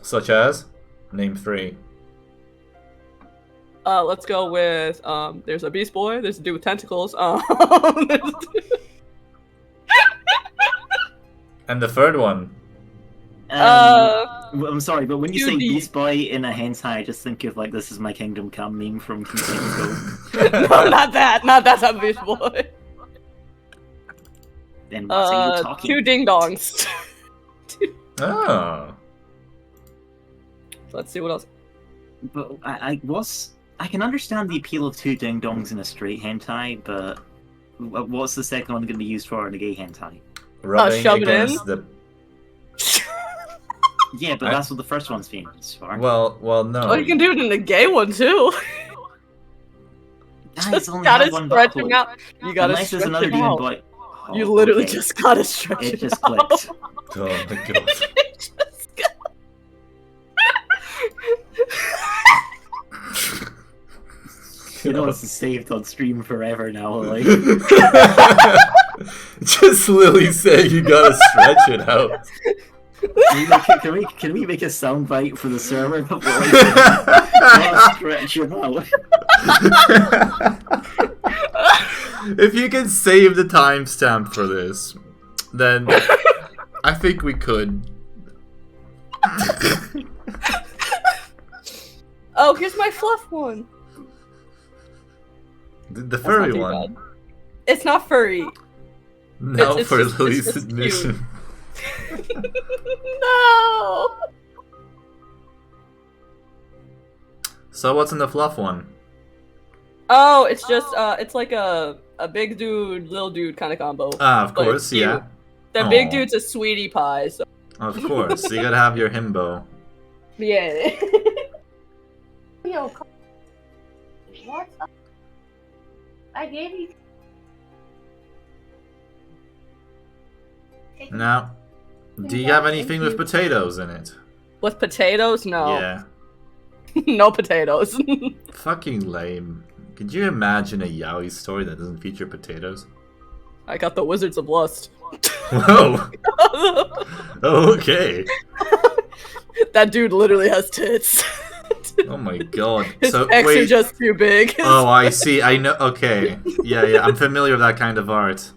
Such as? Name 3. Let's go with there's a beast boy. There's a dude with tentacles. And the third one? Well, I'm sorry, but when you say 2D. Beast Boy in a hentai, I just think of like This Is My Kingdom Come meme from King James Go. No, not that. Not that type of beast boy. Then what are you talking? 2 ding dongs. Oh. Let's see what else. But I can understand the appeal of 2 ding dongs in a straight hentai, but what's the second one going to be used for in a gay hentai? Rubbing shove it in? against the... Yeah, but that's what the first one's being used for. Well, no. Oh, you can do it in a gay one too. Guys, Just only gotta have one stretch buckle. him out. You gotta Unless there's stretch another him demon out. boy. Oh, You literally okay. just gotta stretch It him just out. clicked. Oh my God. Just go- You know, it's saved on stream forever now. Like, Just Lily saying you gotta stretch it out. can we make a soundbite for the server? Gotta stretch him out. If you can save the timestamp for this, then I think we could. Oh, here's my fluff one. The That's furry not too one. bad. It's not furry. No, It's for just- it's Lily's just admission. No. So what's in the fluff one? Oh, it's just it's like a big dude, little dude kind of combo. Ah, of But course, it's cute. yeah. The big Aw. dude's a sweetie pie. So Of course. You gotta have your himbo. yeah. What? I gave you. Now, do you have anything with potatoes in it? With potatoes? No. Yeah. No potatoes. Fucking lame. Could you imagine a yaoi story that doesn't feature potatoes? I got the Wizards of Lust. Whoa! Okay. That dude literally has tits. Oh my god. His So, pecs are wait. just too big. Oh, I see. I know. Okay. Yeah. I'm familiar with that kind of art.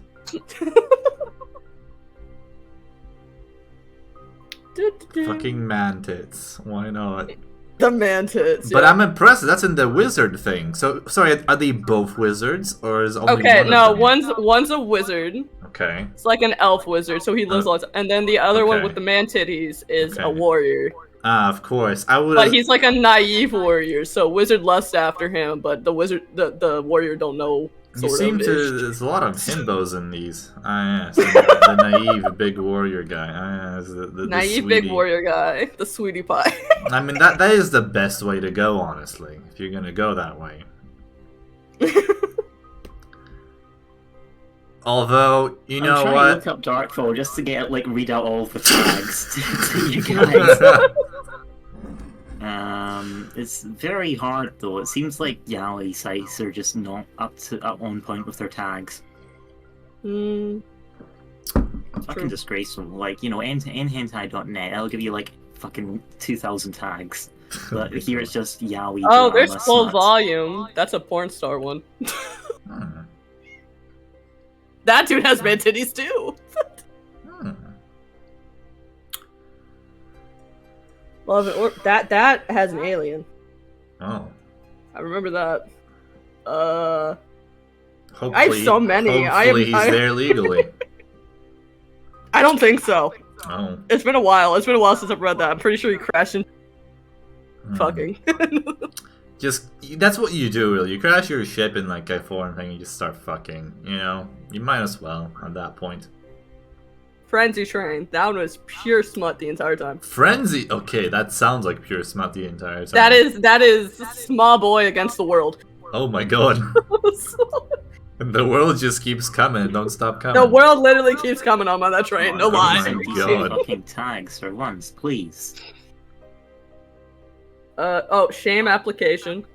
Fucking man tits. Why not? The man tits. But yeah. I'm impressed. That's in the wizard thing. So, sorry, are they both wizards, or is only Okay, one no, of them? one's a wizard. Okay. It's like an elf wizard, so he lives lots. And then the other one okay. with the man titties is a Okay. warrior. Ah, of course. I would. But he's like a naive warrior, so wizard lusts after him, but the warrior don't know You Sort seem of. to. There's a lot of himbos in these. Ah, yes. The naive big warrior guy. Ah, yes. The Naive big sweetie. warrior guy, the sweetie pie. I mean, that is the best way to go, honestly. If you're gonna go that way. Although, you know I'm trying what? to look up Darkfall just to get read out all the tags to you guys. It's very hard though. It seems like Yaoi sites are just not up on point with their tags. Mm, Fucking disgraceful. Like, you know, nhentai.net, that'll give you fucking 2,000 tags. But here it's just Yaoi. oh, drama there's full smuts. volume. That's a porn star one. Hmm. That dude has man titties too. Hmm. Love it. Or that has an alien. Oh. I remember that. Hopefully, I have so many. Hopefully he's there legally. I don't think so. Oh. It's been a while. It's been a while since I've read that. I'm pretty sure he crashed and Hmm. fucking. Just, that's what you do, really. You crash your ship in a foreign thing, you just start fucking, you know? You might as well, at that point. Frenzy Train. That one was pure smut the entire time. Frenzy! Okay, that sounds like pure smut the entire time. That is small boy against the world. Oh my god. The world just keeps coming, don't stop coming. The world literally keeps coming on that train. No Oh lie. my Decent God. fucking tags for once, please. Oh, shame application.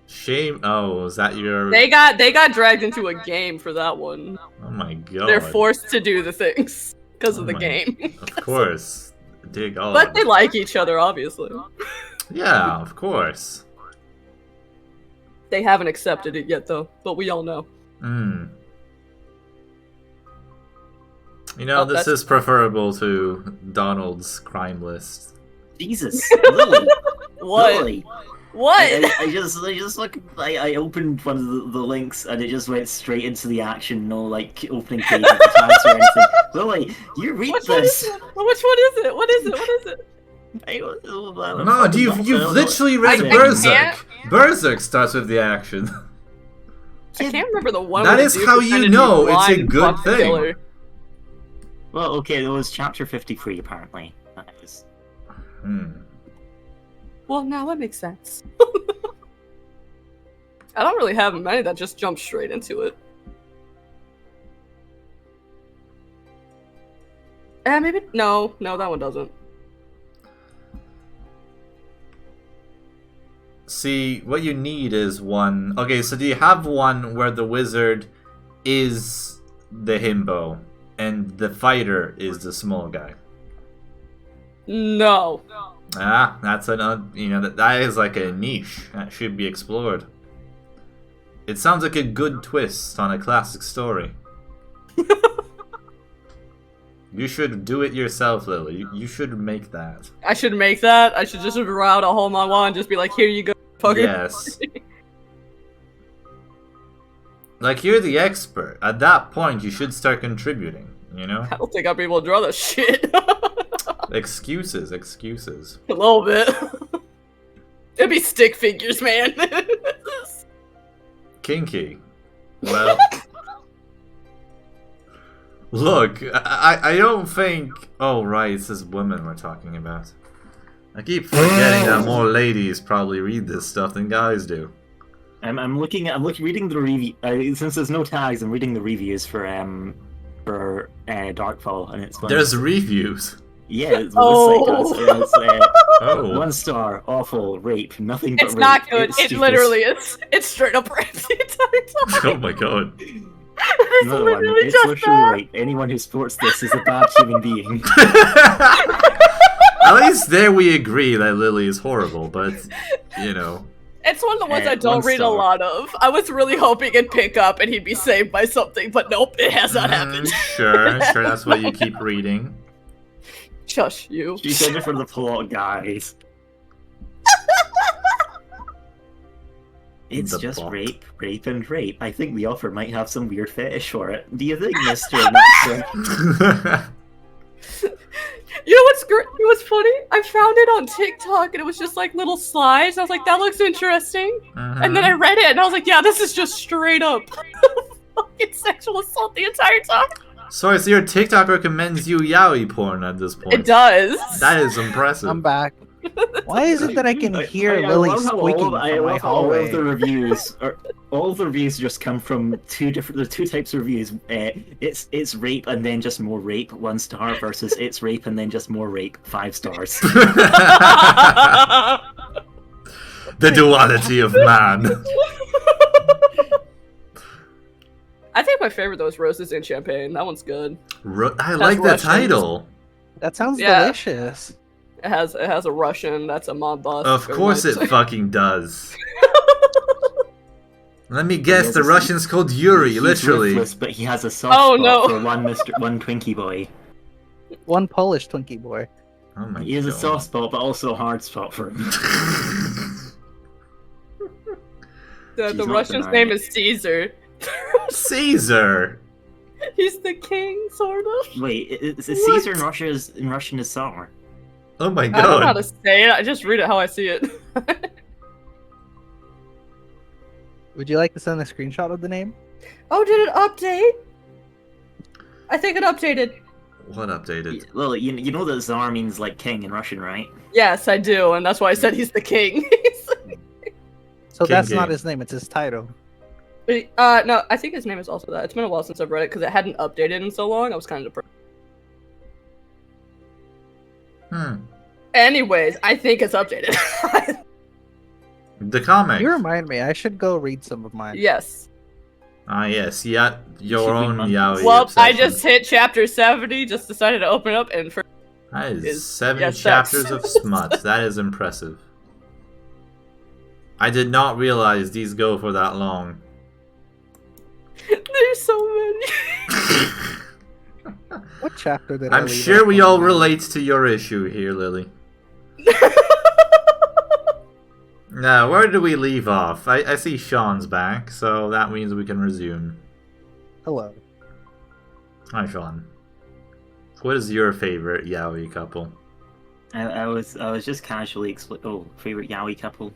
Shame. Oh, is that your... They got dragged into a game for that one. Oh my god. They're forced to do the things because of Oh the my- game. Of course. Dig on. But they like each other, obviously. Yeah, of course. They haven't accepted it yet, though. But we all know. Hmm. You know, Oh, this that's- is preferable to Donald's crime list. Jesus, Lily. What? Lily. What? I just look. I opened one of the links and it just went straight into the action. No opening page with the tags or anything. Lily, you read Which one is this. it? Which one is it? What is it? What is it? No, you've literally read I Berserk. can't- Berserk starts with the action. I can't remember the one. That where is the dude how was you trying to be know it's a blind and good fuck the thing. killer. Well, okay, it was chapter 53 apparently. That was... Hmm. Well, now that makes sense. I don't really have many that just jump straight into it. Maybe no, that one doesn't. See, what you need is one... Okay, so do you have one where the wizard is the himbo and the fighter is the small guy? No. Ah, that's that is like a niche that should be explored. It sounds like a good twist on a classic story. You should do it yourself, Lily. You should make that. I should make that. I should just draw out a hole in my wall and just be like, here you go, fucker. Yes. Like, you're the expert. At that point, you should start contributing, you know? I don't think I'll be able to draw that shit. Excuses. A little bit. It'd be stick figures, man. Kinky. Well... Look, I don't think... Oh, right, this is women we're talking about. I keep forgetting that more ladies probably read this stuff than guys do. I'm reading the review. Since there's no tags, I'm reading the reviews for Darkfall, and it's There's reviews. yeah, it's what this site does. It's, Oh. 1 star, awful, rape, nothing but It's rape. not good. It's It stupid. literally is. It's straight up rape the entire time. Oh my god. It's Another one. literally It's just literally that. rape. Anyone who supports this is a bad human being. At least there we agree that Lily is horrible, but, you know. It's one of the ones I 1 don't read a star. lot of. I was really hoping it'd pick up and he'd be saved by something, but nope, it has not happened. Sure, that's why you keep reading. Shush you. She said it for the plot, guys. It's The just plot. rape, and rape. I think the author might have some weird fetish for it. Do you think, Mr. Nixon? You know what's great? You know what's funny? I found it on TikTok and it was just like little slides. I was like, that looks interesting. And then I read it and I was like, yeah, this is just straight up. fucking sexual assault the entire time. Sorry, so your TikTok recommends you yaoi porn at this point. It does. That is impressive. I'm back. Why is it that I can hear Lily love how squeaking all, from I my love how all of hallway? the reviews are all of the reviews just come from two types of reviews. It's rape and then just more rape, 1 star, versus it's rape and then just more rape, 5 stars. The duality of man. I think my favorite though is Roses and Champagne. That one's good. I like the Russians. title. That sounds Yeah. delicious. It has a Russian. That's a mob boss. Of Very course nice. it fucking does. Let me guess, Yes, the Russian's called Yuri, He's literally. ruthless, but he has a soft Oh, spot no. for one Twinkie boy. One Polish Twinkie boy. Oh my He has a god. soft spot, but also a hard spot for him. The She's not Russian's denying name it. is Caesar. Caesar. He's the king, sort of. Wait, is What? Caesar in Russian is Tsar? Oh my I don't know how god. to say it. I just read it how I see it. Would you like to send a screenshot of the name? Oh, did it update? I think it updated. What updated? Well, you know that Tsar means like king in Russian, right? Yes, I do, and that's why I said he's the king. So King that's not Game. his name, it's his title. No, I think his name is also that. It's been a while since I've read it because it hadn't updated in so long. I was kind of depressed. Anyways, I think it's updated. The comic. You remind me, I should go read some of mine. Yes. Ah yes, yeah, your should be own monkeys. yaoi Well, I obsession. just hit chapter 70. Just decided to open it up, and for That is is- 7 yes, chapters sex. of smut. That is impressive. I did not realize these go for that long. there's so many. What chapter did I I'm leave sure off we on? all relate to your issue here, Lily. Now, where do we leave off? I see Sean's back, so that means we can resume. Hello. Hi, Sean. What is your favorite yaoi couple? I was just casually favorite yaoi couple.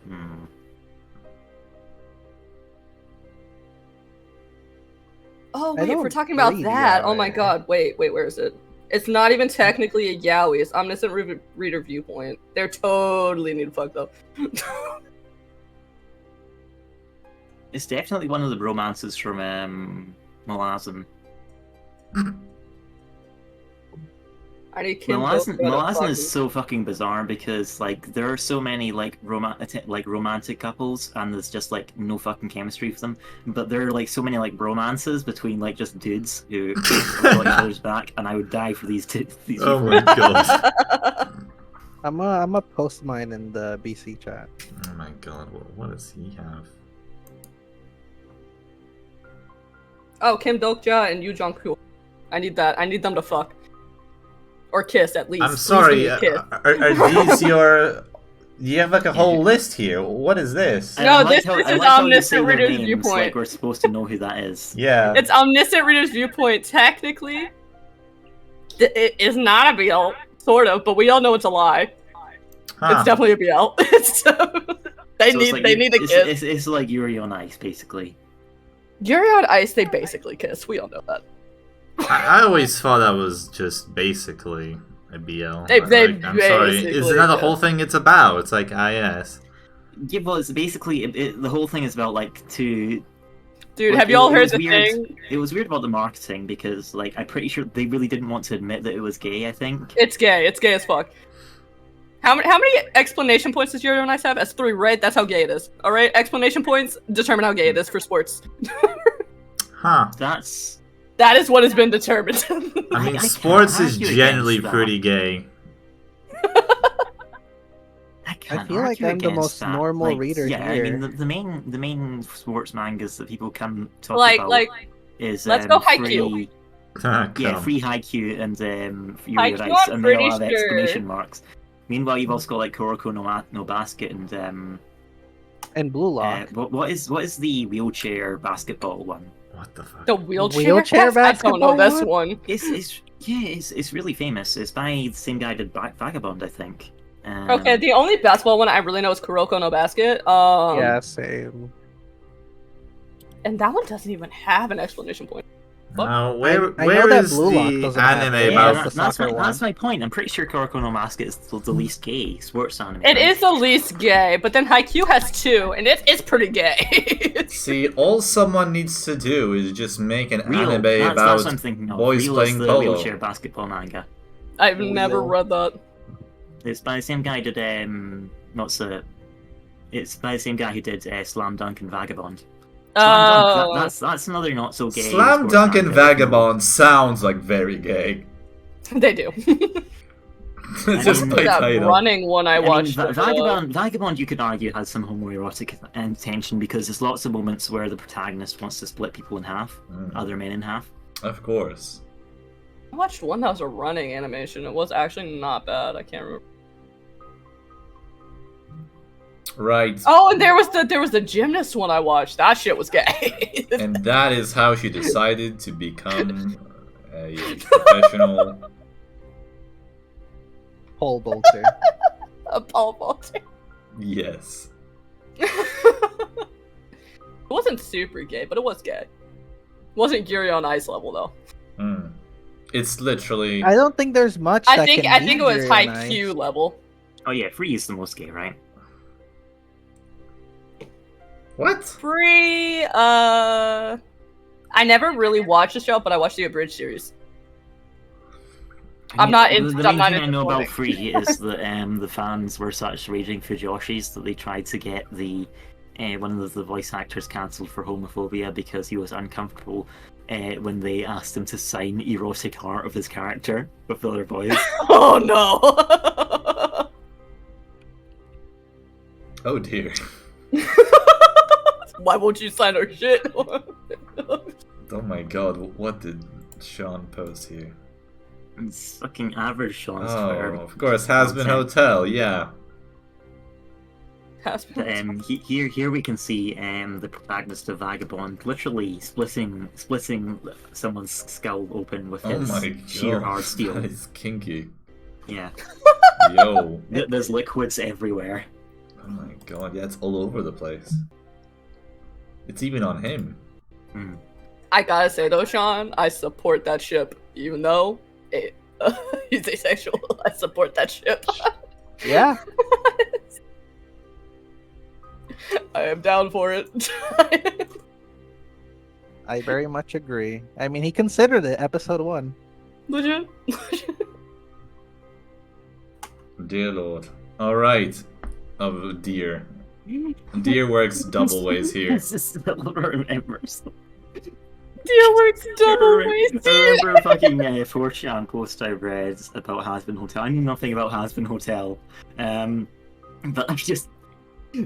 Oh I wait, if we're don't talking about read that, oh my yaoi. god, wait, where is it? It's not even technically a yaoi. It's omniscient reader viewpoint. They're totally need fucked up. It's definitely one of the romances from Malazan. I need Kim Malazan Jong-un is so fucking bizarre because like there are so many like romantic couples and there's just like no fucking chemistry for them. But there are like so many like romances between like just dudes who got each other's back, and I would die for these two. These Oh two my god. I'm gonna post mine in the BC chat. Oh my god, what does he have? Oh, Kim Dokja and Yoo Jong-kyo. I need that. I need them to fuck. Or kiss, at least. I'm Please sorry, give me a kiss. are these your... You have like a whole list here. What is this? No, I like this how- is I like how you say omniscient their reader's names viewpoint. Like we're supposed to know who that is. Yeah. It's omniscient reader's viewpoint. Technically, it is not a BL, sort of, but we all know it's a lie. Huh. It's definitely a BL. They So it's need like they need a kiss. It's like Yuri on Ice, basically. Yuri on Ice, they basically kiss. We all know that. I always thought that was just basically a BL. They I'm sorry. Is basically, that the yeah. whole thing it's about? It's like, yes. Yeah, well, it's basically the whole thing is about like two. Dude, Like, have you all it heard was the weird. thing? It was weird about the marketing because, like, I'm pretty sure they really didn't want to admit that it was gay. I think. It's gay. It's gay as fuck. How many explanation points does Yuri on Ice have? That's 3, right? That's how gay it is. All right, explanation points determine how gay it is for sports. Huh. That's. That is what has been determined. I mean, I can't sports is argue generally against that. pretty gay. I can't feel like argue I'm the against most that. normal Like, reader yeah, I here. mean, the main sports mangas that people can talk like about is let's go Haikyuu. free, Come. free Haikyuu and Yuri on Haikyuu, Ice, I'm and they all pretty have sure. exclamation marks. Meanwhile, you've also got like Kuroko no Basket and And Blue Lock. what is the wheelchair basketball one? What the fuck? The wheelchair, Wheelchair I don't know basketball this one? one. It's really famous. It's by the same guy who did Vagabond, I think. Okay, the only basketball one I really know is Kuroko no Basket. Yeah, same. And that one doesn't even have an explanation point. Fuck. Now, I know where that is Blue Lock the doesn't have anime it. Yeah, about... the that's soccer that's one. my point. I'm pretty sure Kuroko no Mask is the least gay sports anime. It is the least gay, but then Haikyuu has 2, and it's pretty gay. See, all someone needs to do is just make an Real. anime That's about what I'm thinking of. boys Real playing is the polo. wheelchair basketball manga. I've never Wheel. read that. It's by the same guy who did It's by the same guy who did Slam Dunk and Vagabond. Slam Dunk, that's another not so gay. Slam sports Dunk and manga. Vagabond sounds like very gay. They do. Just mean, by That title. running one I watched. Vagabond, you could argue, has some homoerotic tension because there's lots of moments where the protagonist wants to split people in half, other men in half. Of course. I watched one that was a running animation. It was actually not bad. I can't remember. Right. Oh, and there was the gymnast one I watched. That shit was gay. And that is how she decided to become a professional. Pole vaulter. A pole vaulter. Yes. It wasn't super gay, but it was gay. It wasn't Yuri on Ice level though. Hmm. It's literally. I don't think there's much. I that think can it be was very high nice. Q level. Oh yeah, Free is the most gay, right? What? Free. I never really watched the show, but I watched the abridged series. I'm not The into- main I'm not thing I into know about clothing. Free is that the fans were such raging Fujoshis that they tried to get the one of the voice actors cancelled for homophobia because he was uncomfortable when they asked him to sign erotic art of his character with other boys. Oh no. Oh dear. Why won't you sign our shit? Oh my god, what did Sean post here? It's fucking average Sean's Oh, Twitter. of course, Has-Been Hotel, yeah. Here we can see the protagonist of Vagabond literally splitting someone's skull open with Oh his my sheer god, hard steel. that is kinky. Yeah, Yo. there's liquids everywhere. Oh my god, yeah, it's all over the place. It's even on him. Mm. I gotta say though, Sean, I support that ship, even though he's asexual. I support that ship. Yeah. I am down for it. I very much agree. I mean, he considered it episode 1. Legit. Dear lord. Alright. Oh dear. Dear works double ways here. Still remembers. Dear works double I wasted. remember a fucking 4chan post I read about Has-Been Hotel. I knew nothing about Has-Been Hotel, but I just.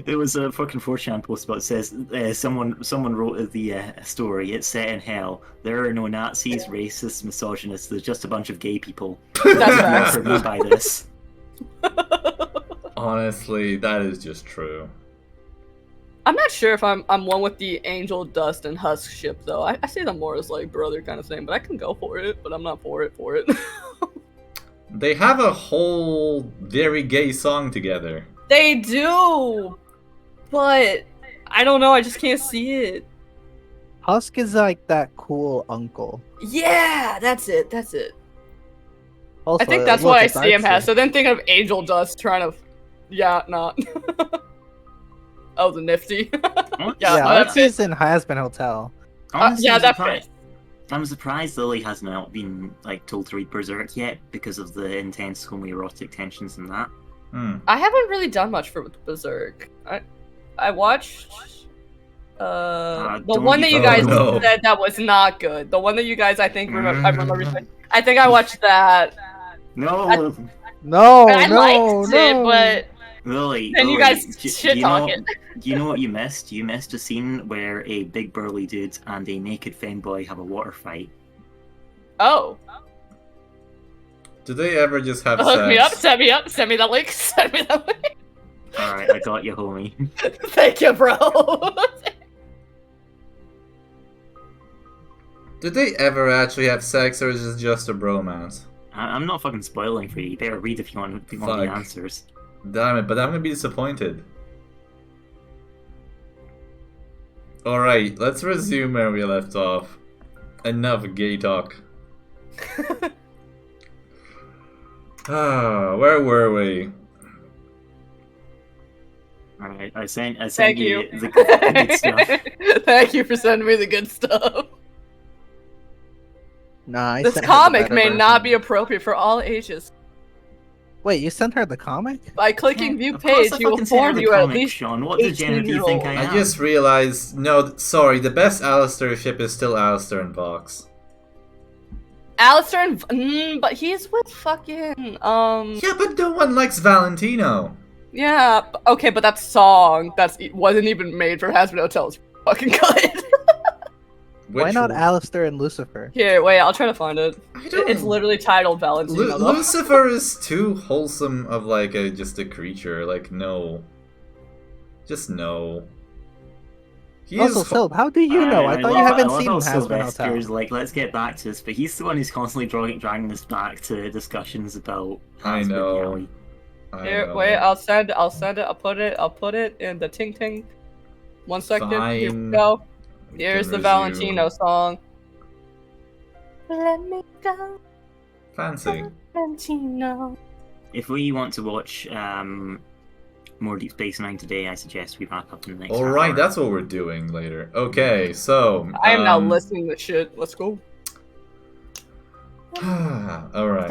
It was a fucking 4chan post about it says someone wrote the story. It's set in hell. There are no Nazis, racists, misogynists. There's just a bunch of gay people. That's For me by this. Honestly, that is just true. I'm not sure if I'm one with the Angel Dust and Husk ship though. I see them more as like brother kind of thing, but I can go for it. But I'm not for it. They have a whole very gay song together. They do, but I don't know. I just can't see it. Husk is like that cool uncle. Yeah, that's it. That's it. Also, I think that's look, what I it's see him artsy. as. So then think of Angel Dust trying to, yeah, not. Oh, the nifty. What? Yeah, Yeah, that's it. Artsy's in Has-Been Hotel. Honestly, yeah, I'm that surprised- fits. I'm surprised Lily has not been like told to read Berserk yet because of the intense homoerotic tensions in that. I haven't really done much for Berserk. I watched the don't one that you Oh, guys no. said that was not good. The one that you guys I think remember. I remember. I think I watched that. No, No, I no, liked no. it, but Lily. then you Lily, guys do shit you know- talking. Do you know what you missed? You missed a scene where a big burly dude and a naked femboy have a water fight. Oh, Do they ever just have hook me up, sex? send me up, send me the link, send me the link. Alright, I got you, homie. Thank you, bro. Did they ever actually have sex, or is it just a bromance? I'm not fucking spoiling for you. You better read if you want the Fuck. answers. Damn it, but I'm gonna be disappointed. Alright, let's resume where we left off. Enough gay talk. Where were we? Alright, I sent Thank you you. the good stuff. Thank you for sending me the good stuff. Nah, I This sent her the comic better may version. not be appropriate for all ages. Wait, you sent her the comic? By clicking view Of course page, I you will fucking sent her inform the you at comic, least Sean. What degenerate do you think I 18-year-old. am? I just realized, no, sorry, the best Alistair ship is still Alistair and Vox. Alistair and but he's with fucking Yeah, but no one likes Valentino. yeah, okay, but that song wasn't even made for Hasbro Hotel is fucking good. Why not one? Alistair and Lucifer? Here, wait, I'll try to find it. I don't- It's literally titled Valentino. though. Lucifer is too wholesome of like just a creature. Like no, just no. He Also, is Sylv, how do you know? I thought you haven't seen how Hasbro Hotel. Sylvester's like, let's get back to this, but he's the one who's constantly dragging us back to discussions about. I Hasbro know. Alley. I Here, know. wait, I'll send it. I'll put it in the ting ting. 1 second. Here Fine. we go. Here's the resume. Valentino song. Let me go, Fancy. Valentino. If we want to watch more Deep Space Nine today, I suggest we wrap up in the next. All half right, hour. that's what we're doing later. Okay, so I am now listening to shit. Let's go. all right, all right.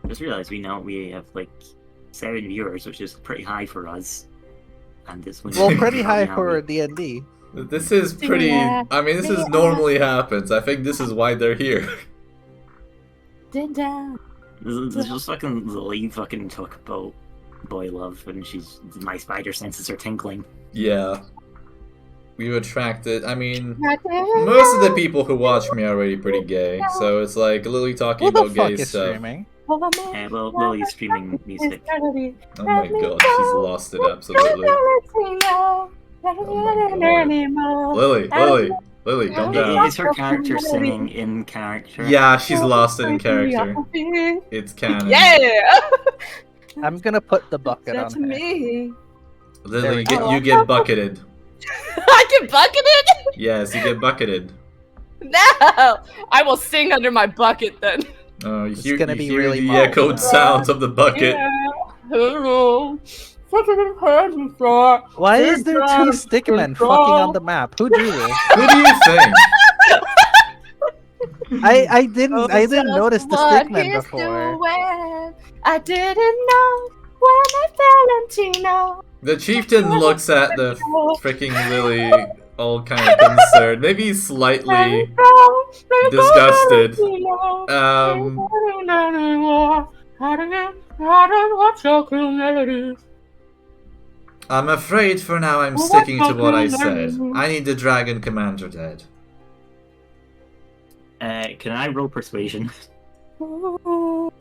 Just realized we have like 7 viewers, which is pretty high for us. And this one. Well, pretty high for D&D. This is pretty. I mean, this is normally happens. I think this is why they're here. There's just fucking Lily fucking talk about boy love, and my spider senses are tinkling. Yeah. We've attracted. I mean, most of the people who watch me are already pretty gay, so it's like Lily talking Who the about fuck gay is stuff. streaming? Well, Lily's streaming music. Oh my god, she's lost it absolutely. Oh my god. Lily, calm down. Is her character singing in character? Yeah, she's lost it in character. It's canon. Yeah. I'm gonna put the bucket That's on her. me. There Lily, we go. you get bucketed. I get bucketed? Yes, you get bucketed. No! I will sing under my bucket then. Oh, It's gonna be hear really the mild. echoed sounds of the bucket. Why is there two stickmen fucking on the map? Who drew this? Who do you think? I didn't notice the stickmen before. I didn't know when I Valentino. The chieftain looks at the freaking Lily, all kind of concerned, maybe slightly disgusted. I'm afraid for now I'm sticking to what I said. I need the dragon commander dead. Can I roll persuasion? You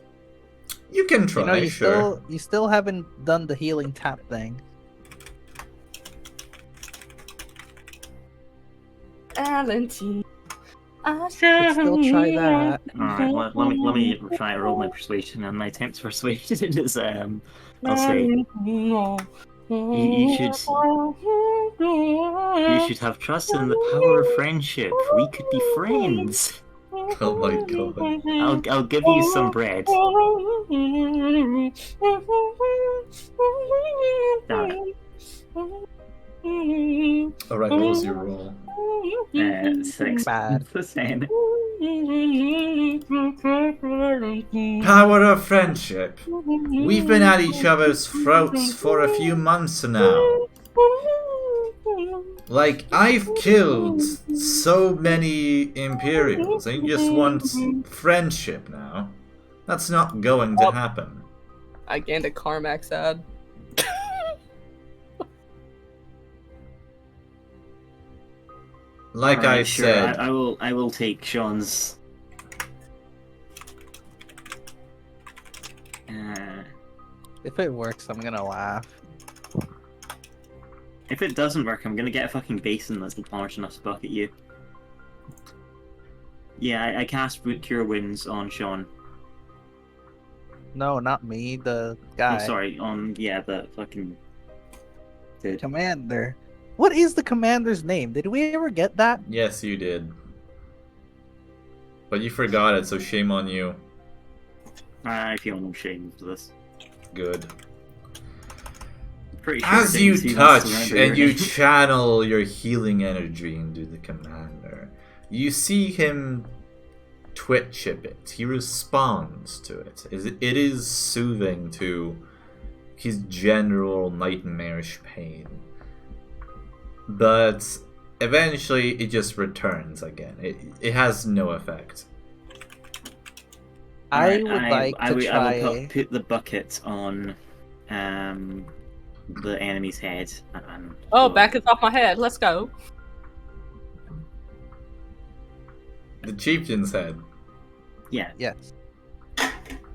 can try, You know, sure. you still haven't done the healing tap thing. Valentine. But still try that. Alright, let me try to roll my persuasion, and my attempt to persuasion is I'll say you should have trust in the power of friendship. We could be friends. Oh my god. I'll give you some bread. Alright, what was your roll? 6%. Power of friendship. We've been at each other's throats for a few months now. Like, I've killed so many Imperials, and you just want friendship now. That's not going to happen. I gained a Carmax ad. Like I Alright, sure, said, I will take Sean's. If it works, I'm gonna laugh. If it doesn't work, I'm gonna get a fucking basin that's large enough to bucket you. Yeah, I cast Cure Wounds on Sean. No, not me. The guy. I'm sorry. The fucking dude. Commander. What is the commander's name? Did we ever get that? Yes, you did. But you forgot it, so shame on you. I feel no shame for this. Good. Pretty sure As it you didn't see us touch surrender and you your name. channel your healing energy into the commander, you see him twitch a bit. He responds to it. It is soothing to his general nightmarish pain. But eventually it just returns again. It has no effect. I would like to I will try. put the bucket on the enemy's head. And Oh, back is off my head. Let's go. The chieftain's head. Yeah. Yes.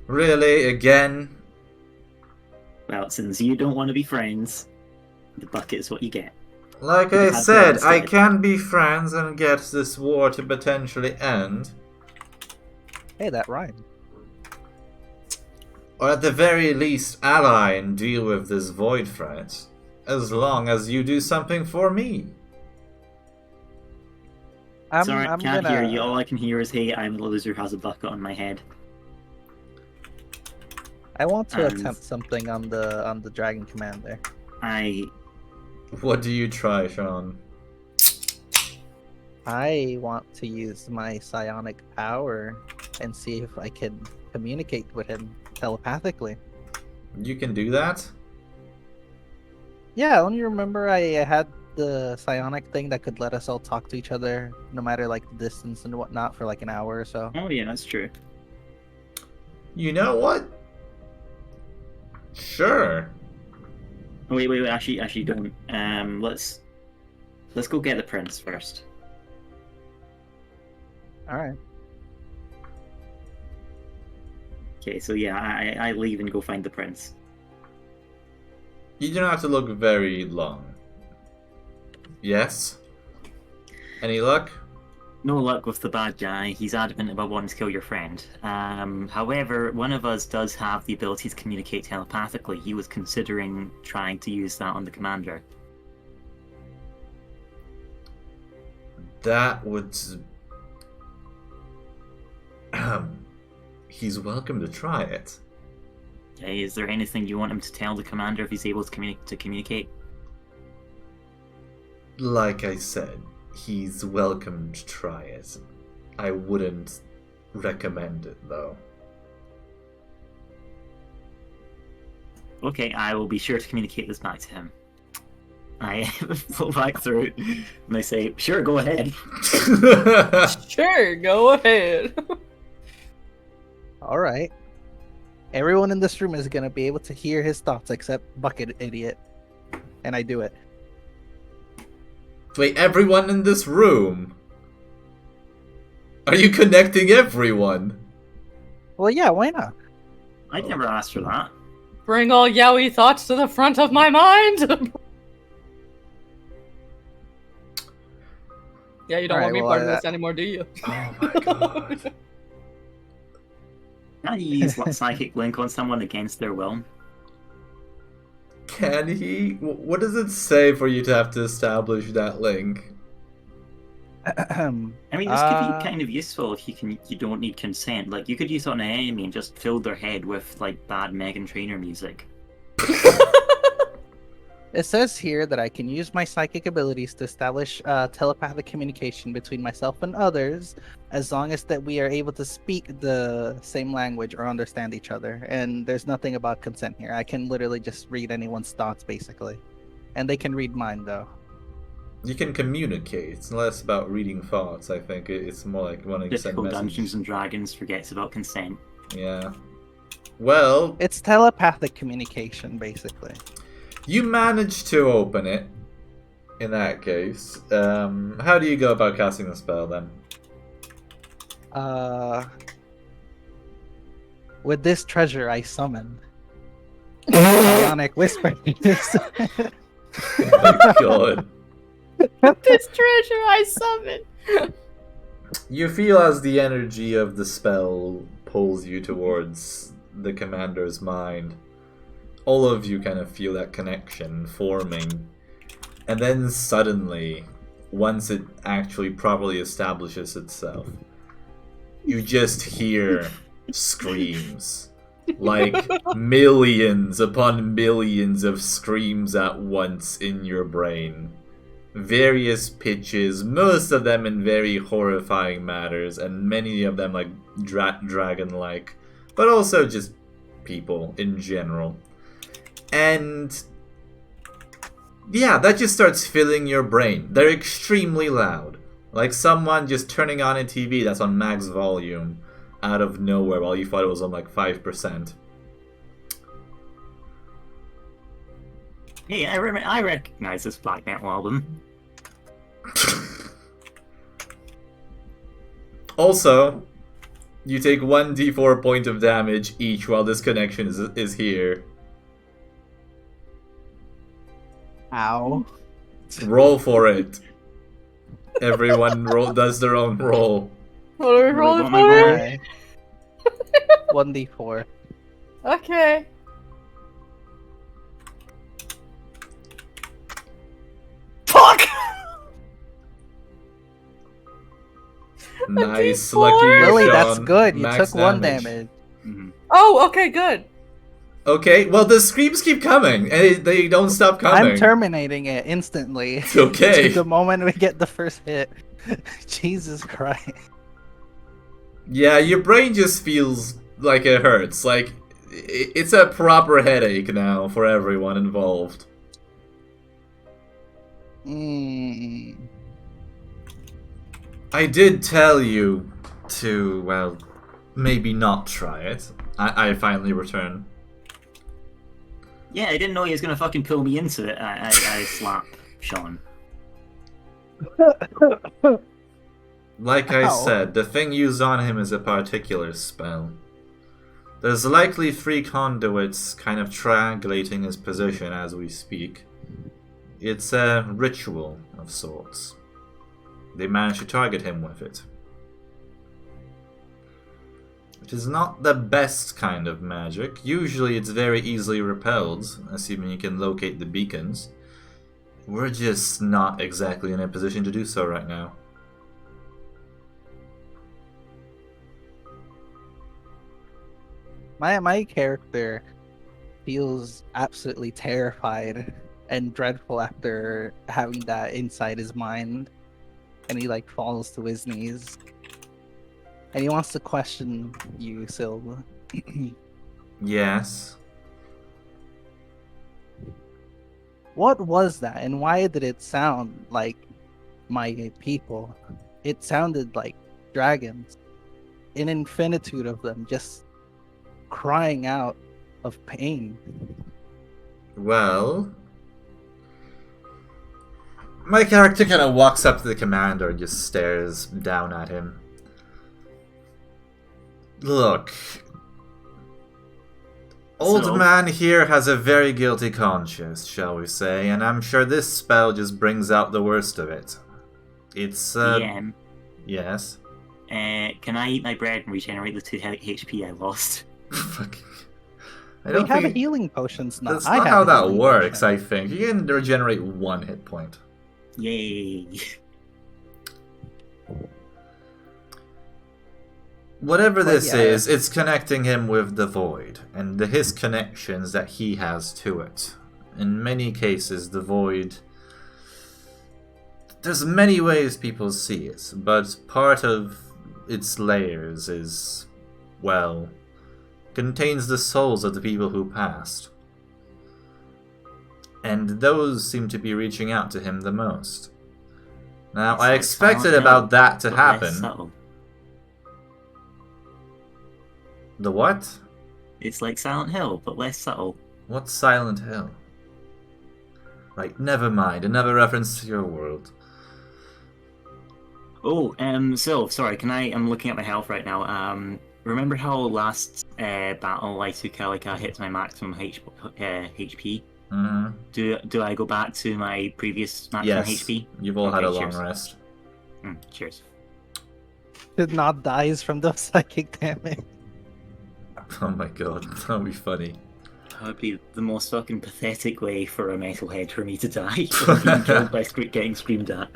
Really? Again? Well, since you don't want to be friends, the bucket is what you get. Like You I have said, that I instead. can be friends and get this war to potentially end. Hey, that rhymed. Or at the very least, ally and deal with this void threat. As long as you do something for me. Sorry, I'm can't gonna. hear you. All I can hear is, "Hey, I'm the loser who has a bucket on my head." I want to And- attempt something on the dragon commander. What do you try, Sean? I want to use my psionic power and see if I can communicate with him telepathically. You can do that? Yeah, don't you remember I had the psionic thing that could let us all talk to each other no matter like the distance and whatnot for like an hour or so? Oh yeah, that's true. You know what? Sure. Oh, wait. Actually, don't. Let's go get the prince first. All right. Okay, so yeah, I leave and go find the prince. You don't have to look very long. Yes? Any luck? No luck with the bad guy. He's adamant about wanting to kill your friend. However, one of us does have the ability to communicate telepathically. He was considering trying to use that on the commander. That would... He's welcome to try it. Okay, is there anything you want him to tell the commander if he's able to communicate? Like I said, he's welcome to try it. I wouldn't recommend it, though. Okay, I will be sure to communicate this back to him. I pull back through and I say, "Sure, go ahead." Sure, go ahead. All right. Everyone in this room is gonna be able to hear his thoughts except Bucket Idiot, and I do it. Wait, everyone in this room? Are you connecting everyone? Well, yeah, why not? I'd never asked for that. Bring all yaoi thoughts to the front of my mind. Yeah, you don't Alright, want me well, part of this anymore, do you? Oh my god. Can you use psychic link on someone against their will? Can he? What does it say for you to have to establish that link? I mean, this could be kind of useful if you don't need consent. Like, you could use it on an enemy and just fill their head with like bad Meghan Trainor music. It says here that I can use my psychic abilities to establish telepathic communication between myself and others, as long as that we are able to speak the same language or understand each other. And there's nothing about consent here. I can literally just read anyone's thoughts, basically. And they can read mine, though. You can communicate. It's less about reading thoughts, I think. It's more like wanting to send Typical messages. Dungeons and Dragons forgets about consent. Yeah. Well, It's telepathic communication, basically. you managed to open it. In that case, how do you go about casting the spell then? With this treasure I summon. Psionic Whisper. Oh my god. This treasure I summoned. You feel as the energy of the spell pulls you towards the commander's mind. All of you kind of feel that connection forming. And then suddenly, once it actually properly establishes itself, you just hear screams. Like millions upon millions of screams at once in your brain. Various pitches, most of them in very horrifying matters, and many of them like dragon-like, but also just people in general. And yeah, that just starts filling your brain. They're extremely loud. Like someone just turning on a TV that's on max volume out of nowhere while you thought it was on like 5%. Hey, I recognize this black metal album. Also, you take 1d4 point of damage each while this connection is here. Ow. Roll for it. Everyone does their own roll. What are we rolling What am I for? Okay. 1d4. Okay. Fuck! Nice, D4? lucky you, Lily, Sean. that's good. You Max took 1 damage. Mhm. Oh, okay, good. Okay, well the screams keep coming, and they don't stop coming. I'm terminating it instantly. Okay. The moment we get the first hit. Jesus Christ. Yeah, your brain just feels like it hurts. Like, it's a proper headache now for everyone involved. Mm. I did tell you to, well, maybe not try it. I finally return. Yeah, I didn't know he was gonna fucking pull me into it. I slap Sean. Like I Ow. said, the thing used on him is a particular spell. There's likely 3 conduits kind of triangulating his position as we speak. It's a ritual of sorts. They managed to target him with it. It is not the best kind of magic. Usually it's very easily repelled, assuming you can locate the beacons. We're just not exactly in a position to do so right now. My character feels absolutely terrified and dreadful after having that inside his mind, and he like falls to his knees, and he wants to question you, Sylv. Yes. What was that, and why did it sound like my people? It sounded like dragons, an infinitude of them, just crying out of pain. Well, my character kind of walks up to the commander and just stares down at him. Look, old So? man here has a very guilty conscience, shall we say, and I'm sure this spell just brings out the worst of it. It's, DM, yes. can I eat my bread and regenerate the 2 HP I lost? Fucking... I We don't have think... healing potions now. That's I not have how a that healing works, potion. I think. You can regenerate 1 hit point. Yay! Whatever But this yeah. is, it's connecting him with the void, and his connections that he has to it. In many cases, the void... There's many ways people see it, but part of its layers is, well, contains the souls of the people who passed. And those seem to be reaching out to him the most. Now, It's I like expected Silent about Hill, that to but less happen. subtle. The what? It's like Silent Hill, but less subtle. What's Silent Hill? Right, never mind. Another reference to your world. Oh, Sylv, sorry, I'm looking at my health right now. Remember how last battle I took like a hit to my maximum HP? Mm-hmm. Do I go back to my previous maximum Yes, HP? you've all had a Okay, long cheers. rest. Cheers. Did not dies from the psychic damage. Oh my god, that would be funny. That would be the most fucking pathetic way for a metalhead for me to die. Being killed by getting screamed at.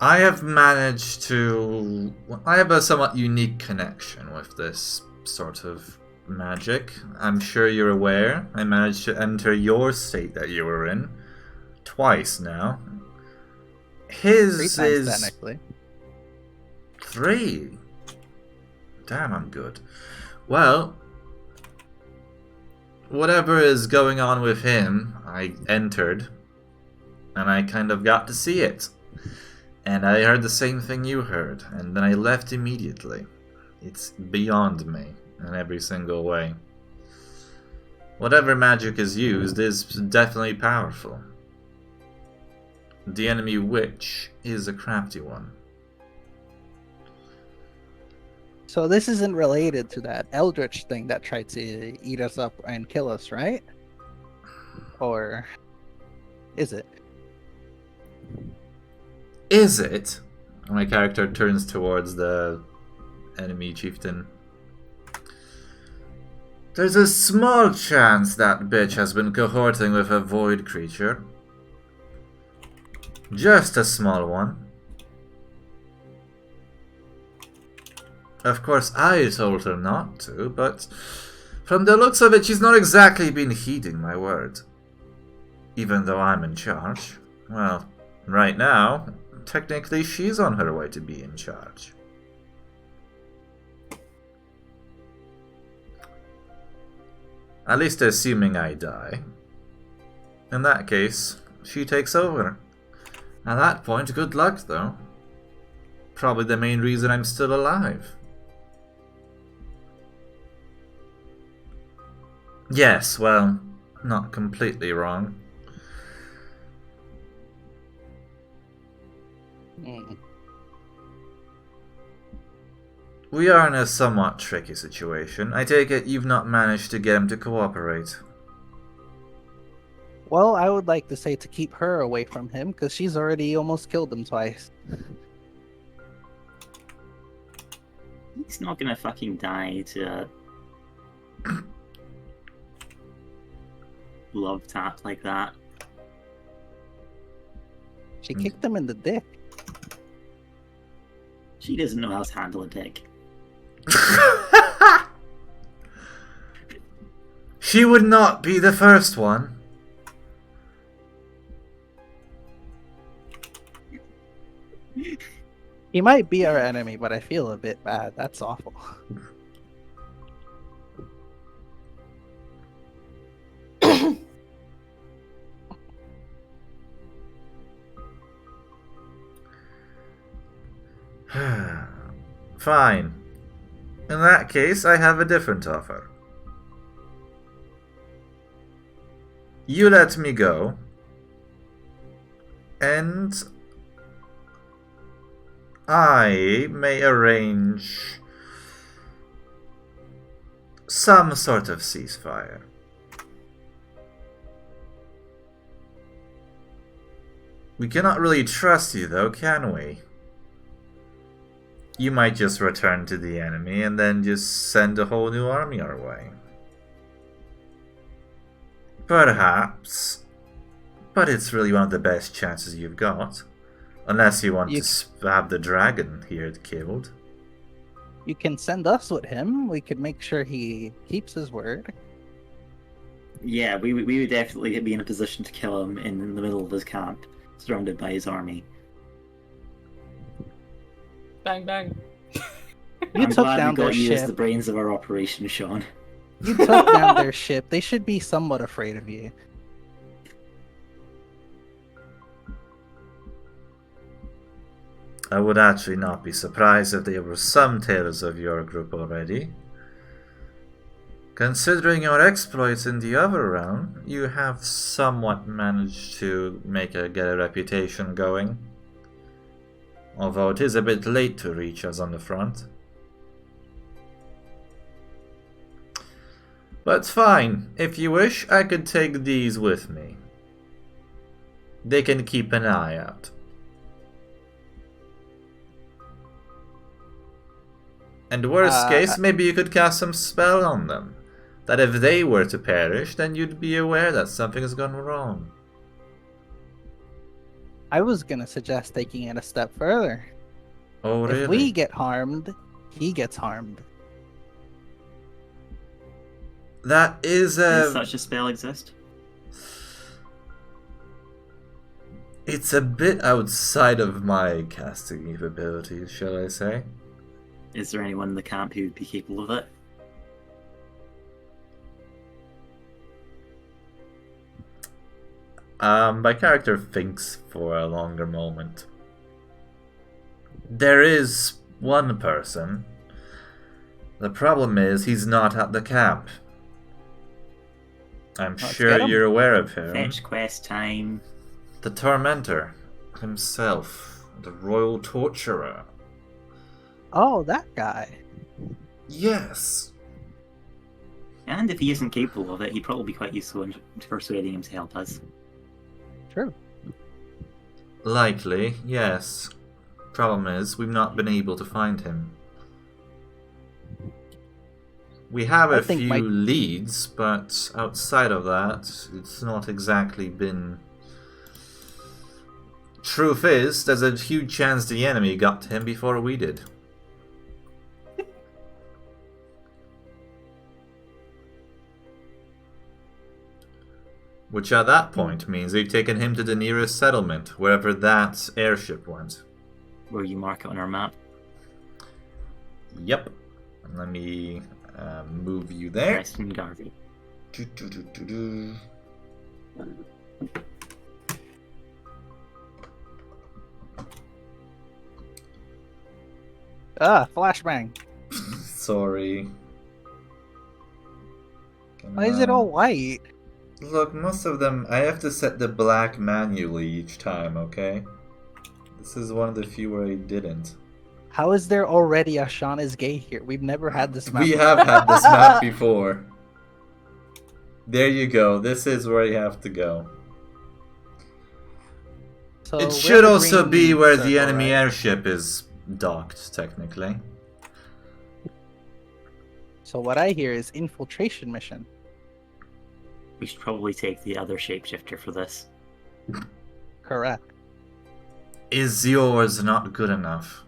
I have managed to... I have a somewhat unique connection with this sort of magic. I'm sure you're aware. I managed to enter your state that you were in twice now. His 3 times is... technically. 3? Damn, I'm good. Well, whatever is going on with him, I entered, and I kind of got to see it. And I heard the same thing you heard, and then I left immediately. It's beyond me, in every single way. Whatever magic is used is definitely powerful. The enemy witch is a crafty one. So this isn't related to that eldritch thing that tried to eat us up and kill us, right? Or is it? Is it? My character turns towards the enemy chieftain. There's a small chance that bitch has been cohorting with a void creature. Just a small one. Of course, I told her not to, but from the looks of it, she's not exactly been heeding my word. Even though I'm in charge. Well, right now, technically she's on her way to be in charge. At least assuming I die. In that case, she takes over. At that point, good luck though. Probably the main reason I'm still alive. Yes, well, not completely wrong. We are in a somewhat tricky situation. I take it you've not managed to get him to cooperate. Well, I would like to say to keep her away from him, because she's already almost killed him twice. He's not gonna fucking die to a love tap like that. She kicked him in the dick. She doesn't know how to handle a dick. She would not be the first one. He might be our enemy, but I feel a bit bad. That's awful. Fine. In that case, I have a different offer. You let me go, and I may arrange some sort of ceasefire. We cannot really trust you though, can we? You might just return to the enemy and then just send a whole new army our way. Perhaps. But it's really one of the best chances you've got. Unless you want to have the dragon here killed. You can send us with him. We could make sure he keeps his word. Yeah, we would definitely be in a position to kill him in the middle of his camp, surrounded by his army. Bang, bang. You I'm took glad down we got their you as the ship. brains of our operation, Sean. You took down their ship. They should be somewhat afraid of you. I would actually not be surprised if there were some tales of your group already. Considering your exploits in the other realm, you have somewhat managed to get a reputation going. Although it is a bit late to reach us on the front. But fine, if you wish, I could take these with me. They can keep an eye out. And worst Uh, case, maybe you could cast some spell on them. That if they were to perish, then you'd be aware that something has gone wrong. I was gonna suggest taking it a step further. Oh, really? If we get harmed, he gets harmed. That is Does such a spell exist? It's a bit outside of my casting capabilities, shall I say. Is there anyone in the camp who would be capable of it? My character thinks for a longer moment. There is one person. The problem is he's not at the camp. I'm Let's sure get him. you're aware of him. Fetch quest time. The Tormentor himself, the Royal Torturer. Oh, that guy. Yes. And if he isn't capable of it, he'd probably be quite useful in persuading him to help us. True. Likely, yes. Problem is, we've not been able to find him. We have I a think few my- leads, but outside of that, it's not exactly been... Truth is, there's a huge chance the enemy got to him before we did. Which at that point means we've taken him to the nearest settlement, wherever that airship went. Where you mark it on our map. Yep. Let me move you there. Preston Garvey. Do-do-do-do-do. Flashbang. Sorry. Come Why is it all on. white? Look, most of them, I have to set the black manually each time, okay? This is one of the few where I didn't. How is there already a Sean is gay here? We've never had this map. We have had this map before. There you go. This is where you have to go. So It we're should the also green be where the circle, enemy right? airship is docked, technically. So what I hear is infiltration mission. We should probably take the other shapeshifter for this. Correct. Is yours not good enough?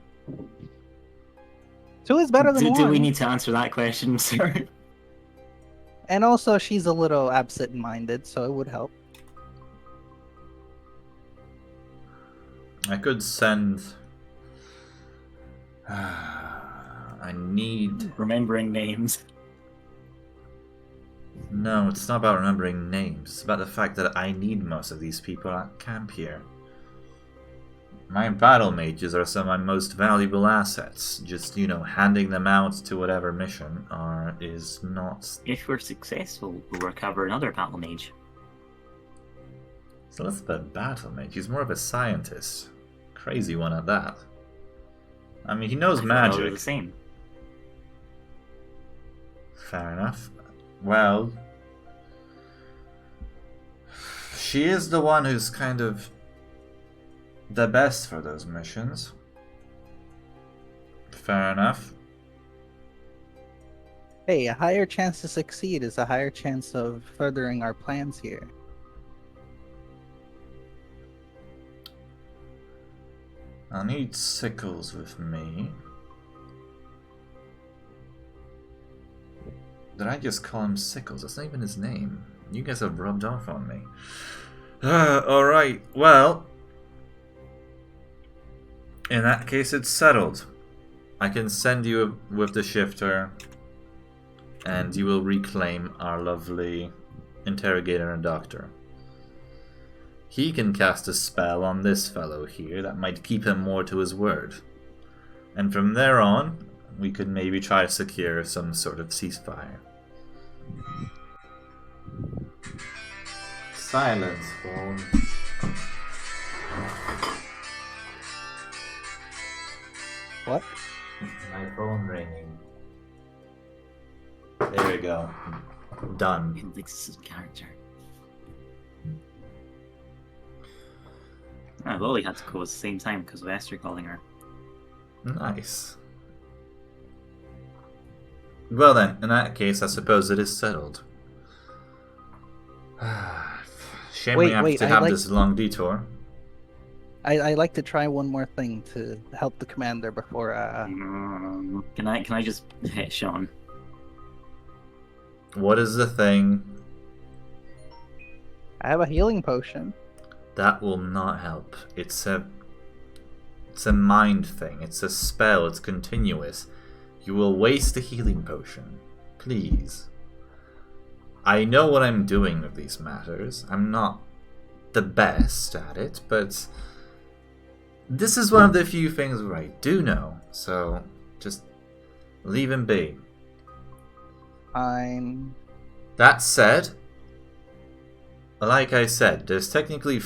Two is better than Do one. we need to answer that question, sir? And also, she's a little absent-minded, so it would help. I could send... I need... Remembering names. No, it's not about remembering names. It's about the fact that I need most of these people at camp here. My battle mages are some of my most valuable assets. Just, you know, handing them out to whatever mission is not... If we're successful, we'll recover another battle mage. So that's about battle mage. He's more of a scientist. Crazy one at that. I mean, he knows I thought they were magic. the same. Fair enough. Well... She is the one who's kind of... the best for those missions. Fair enough. Hey, a higher chance to succeed is a higher chance of furthering our plans here. I'll need Sickles with me. Did I just call him Sickles? That's not even his name. You guys have rubbed off on me. Alright, well... In that case, it's settled. I can send you with the shifter, and you will reclaim our lovely interrogator and doctor. He can cast a spell on this fellow here that might keep him more to his word. And from there on, we could maybe try to secure some sort of ceasefire. Silence, phone. What? My phone ringing. There we go. Done. Index character. Ah, Lolly had to go at the same time because of Esther calling her. Nice. Well then, in that case, I suppose it is settled. Shame we have to have this long detour. I like to try one more thing to help the commander before. Can I just hit Sean? What is the thing? I have a healing potion. That will not help. It's a mind thing. It's a spell. It's continuous. You will waste a healing potion. Please. I know what I'm doing with these matters. I'm not the best at it, but this is one of the few things where I do know. So just leave him be. Fine. That said, like I said, there's technically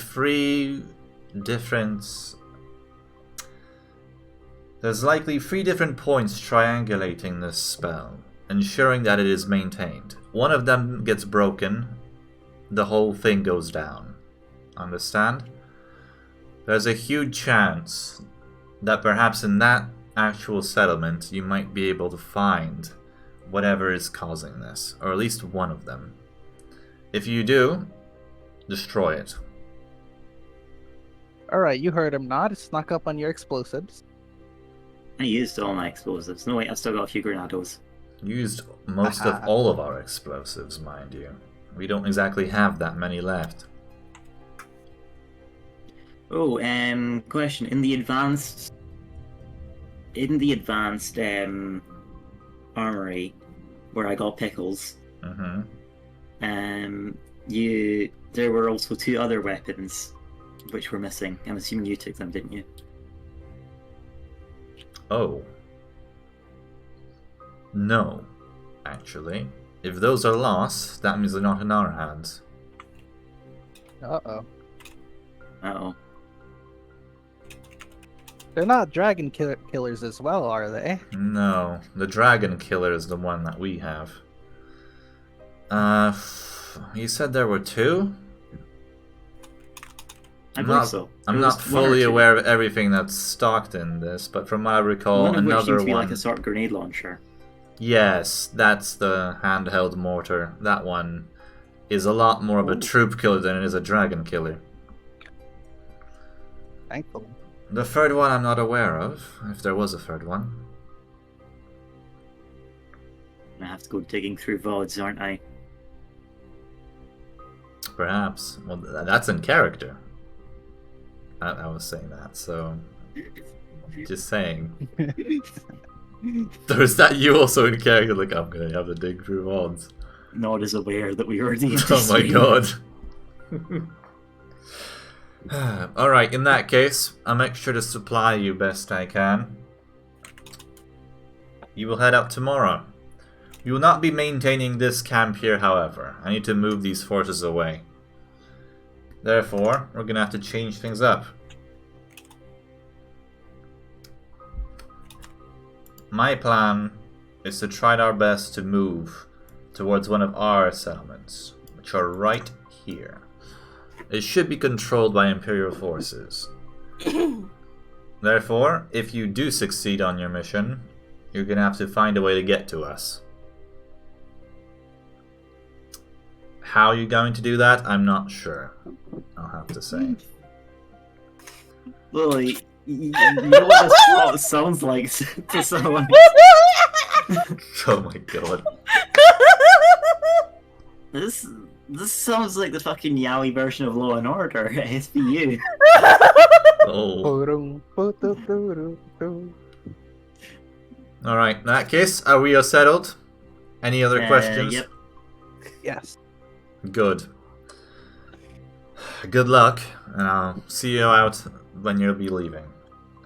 There's likely 3 different points triangulating this spell, ensuring that it is maintained. One of them gets broken, the whole thing goes down. Understand? There's a huge chance that perhaps in that actual settlement you might be able to find whatever is causing this, or at least one of them. If you do, destroy it. Alright, you heard him nod. Snuck up on your explosives. I used all my explosives. No wait, I've still got a few granados. Used most of all of our explosives, mind you. We don't exactly have that many left. Oh, question. In the advanced armory where I got pickles, there were also 2 other weapons which were missing. I'm assuming you took them, didn't you? Oh. No, actually. If those are lost, that means they're not in our hands. Uh-oh. Uh-oh. They're not dragon killers as well, are they? No, the dragon killer is the one that we have. You said there were 2? I believe so. I'm not fully aware of everything that's stocked in this, but from what I recall, one of another which seems to be one. like a sort of grenade launcher. Yes, that's the handheld mortar. That one is a lot more of a troop killer than it is a dragon killer. Thankfully. The 3rd one I'm not aware of, if there was a 3rd one. I have to go digging through VODs, aren't I? Perhaps. Well, that's in character. I was saying that, so... Just saying. There's that you also in character, like, I'm gonna have to dig through VODs. Nod is aware that we were the Oh my god. Alright, in that case, I'll make sure to supply you best I can. You will head out tomorrow. You will not be maintaining this camp here, however. I need to move these forces away. Therefore, we're gonna have to change things up. My plan is to try our best to move towards one of our settlements, which are right here. It should be controlled by Imperial forces. Therefore, if you do succeed on your mission, you're gonna have to find a way to get to us. How you're going to do that, I'm not sure. I'll have to say. Lily, you know what this plot sounds like to someone? Oh my god. This sounds like the fucking yaoi version of Law and Order. SVU. Oh. Alright, in that case, are we all settled? Any other questions? Yep. Yes. Good. Good luck, and I'll see you out when you'll be leaving.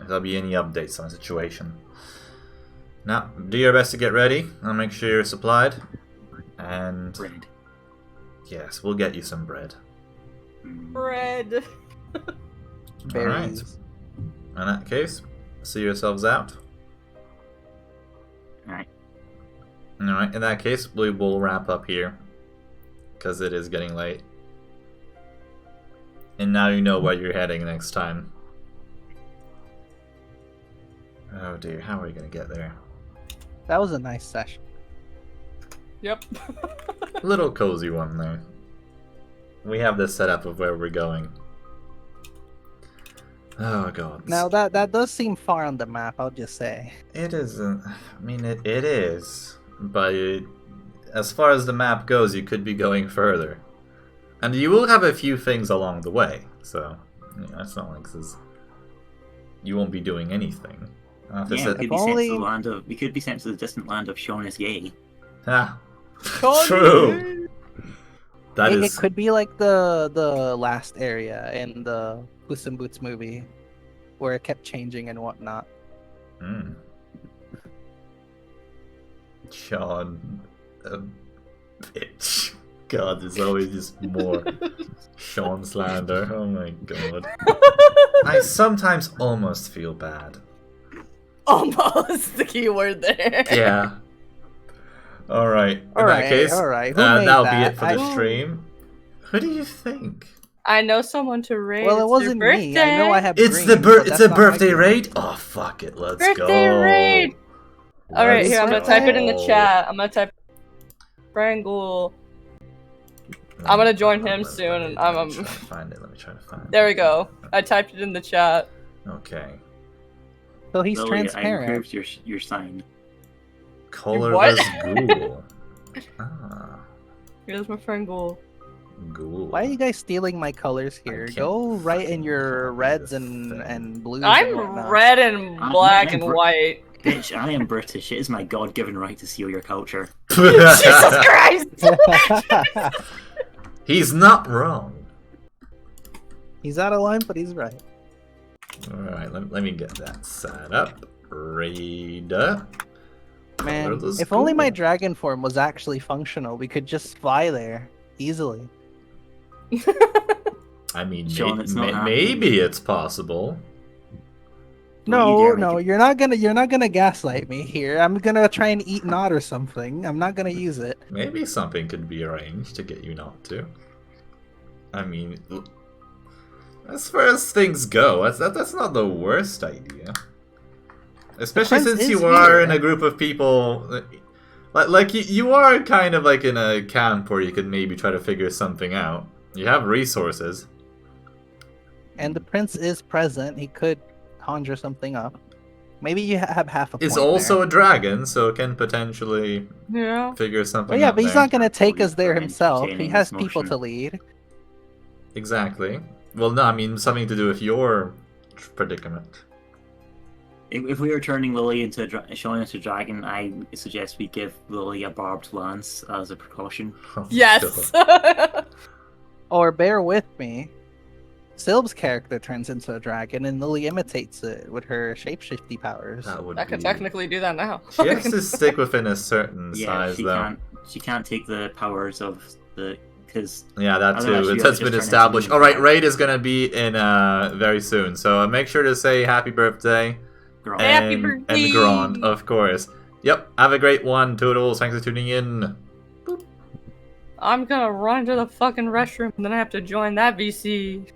If there'll be any updates on the situation. Now, do your best to get ready. I'll make sure you're supplied. And Bread. yes, we'll get you some bread. Bread. Alright. In that case, see yourselves out. Alright. Alright, in that case, we will wrap up here. Because it is getting late. And now you know where you're heading next time. Oh dear, how are we going to get there? That was a nice session. Yep. Little cozy one there. We have the setup of where we're going. Oh god. Now that does seem far on the map, I'll just say. It isn't. I mean, it is. But as far as the map goes, you could be going further. And you will have a few things along the way. So, it's not like this is... You won't be doing anything. Yeah, After we set... could be sent to the land of. We could be sent to the distant land of Sean is gay. Ah, true! That It is... could be like the last area in the Puss in Boots movie, where it kept changing and whatnot. Mm. Sean, a bitch. God, there's always just more Sean slander. Oh my god. I sometimes almost feel bad. Almost the key word there. Yeah. Alright, in that case, alright. that'll be it for the stream. Who do you think? I know someone to raid. Well, it It's wasn't your me. I know I have. It's green, the but it's that's a not my birthday green. raid? Oh fuck it, let's Birthday go. raid! Alright, Let's here, I'm gonna go. type it in the chat. I'm gonna type Brangle. I'm gonna join him soon, and I'm Let me try to find it. Let me try to find it. there we go. I typed it in the chat. Okay. So he's Lily, transparent. I improved your sign. Colorless ghoul. Ah, Here's my friend Ghoul. ghoul. Why are you guys stealing my colors here? can't Go right in fucking your copy reds this and thing. blues. and I'm whatnot. red and black and white. Bitch, I am British. It is my God-given right to steal your culture. Jesus Christ! He's not wrong. He's out of line, but he's right. Alright, let me get that set up. Raid. Man, Colorless if only my ghoul. dragon form was actually functional, we could just fly there easily. I mean, Sean, it's not happening. maybe it's possible. Don't you No, dare make you're not gonna gaslight me here. I'm gonna try and eat not or something. I'm not gonna use it. Maybe something could be arranged to get you not to. I mean, as far as things go, that's not the worst idea. Especially prince since you is are here. in a group of people, like you are kind of like in a camp where you could maybe try to figure something out. You have resources. And the prince is present. He could conjure something up. Maybe you have half a point. It's also there. a dragon, so can potentially Yeah. figure something Well, yeah, out but he's there. not gonna take Well, us there for himself. He entertaining has this people notion. to lead. Exactly. Well, no, I mean something to do with your predicament. If we were turning Lily into Sean into a dragon, I suggest we give Lily a barbed lance as a precaution. Oh my Yes. God. Or bear with me. Sylv's character turns into a dragon, and Lily imitates it with her shapeshifty powers. That would I could be... technically do that now. She has to stick within a certain Yeah, size, she though. can't. She can't take the powers of the because Yeah, that Otherwise too. she It would has just been turn into established. a All right, dog. Raid is gonna be in very soon, so make sure to say happy birthday Happy and birthday! Grand, of course. Yep. Have a great one, Toodles. Thanks for tuning in. I'm gonna run to the fucking restroom and then I have to join that VC.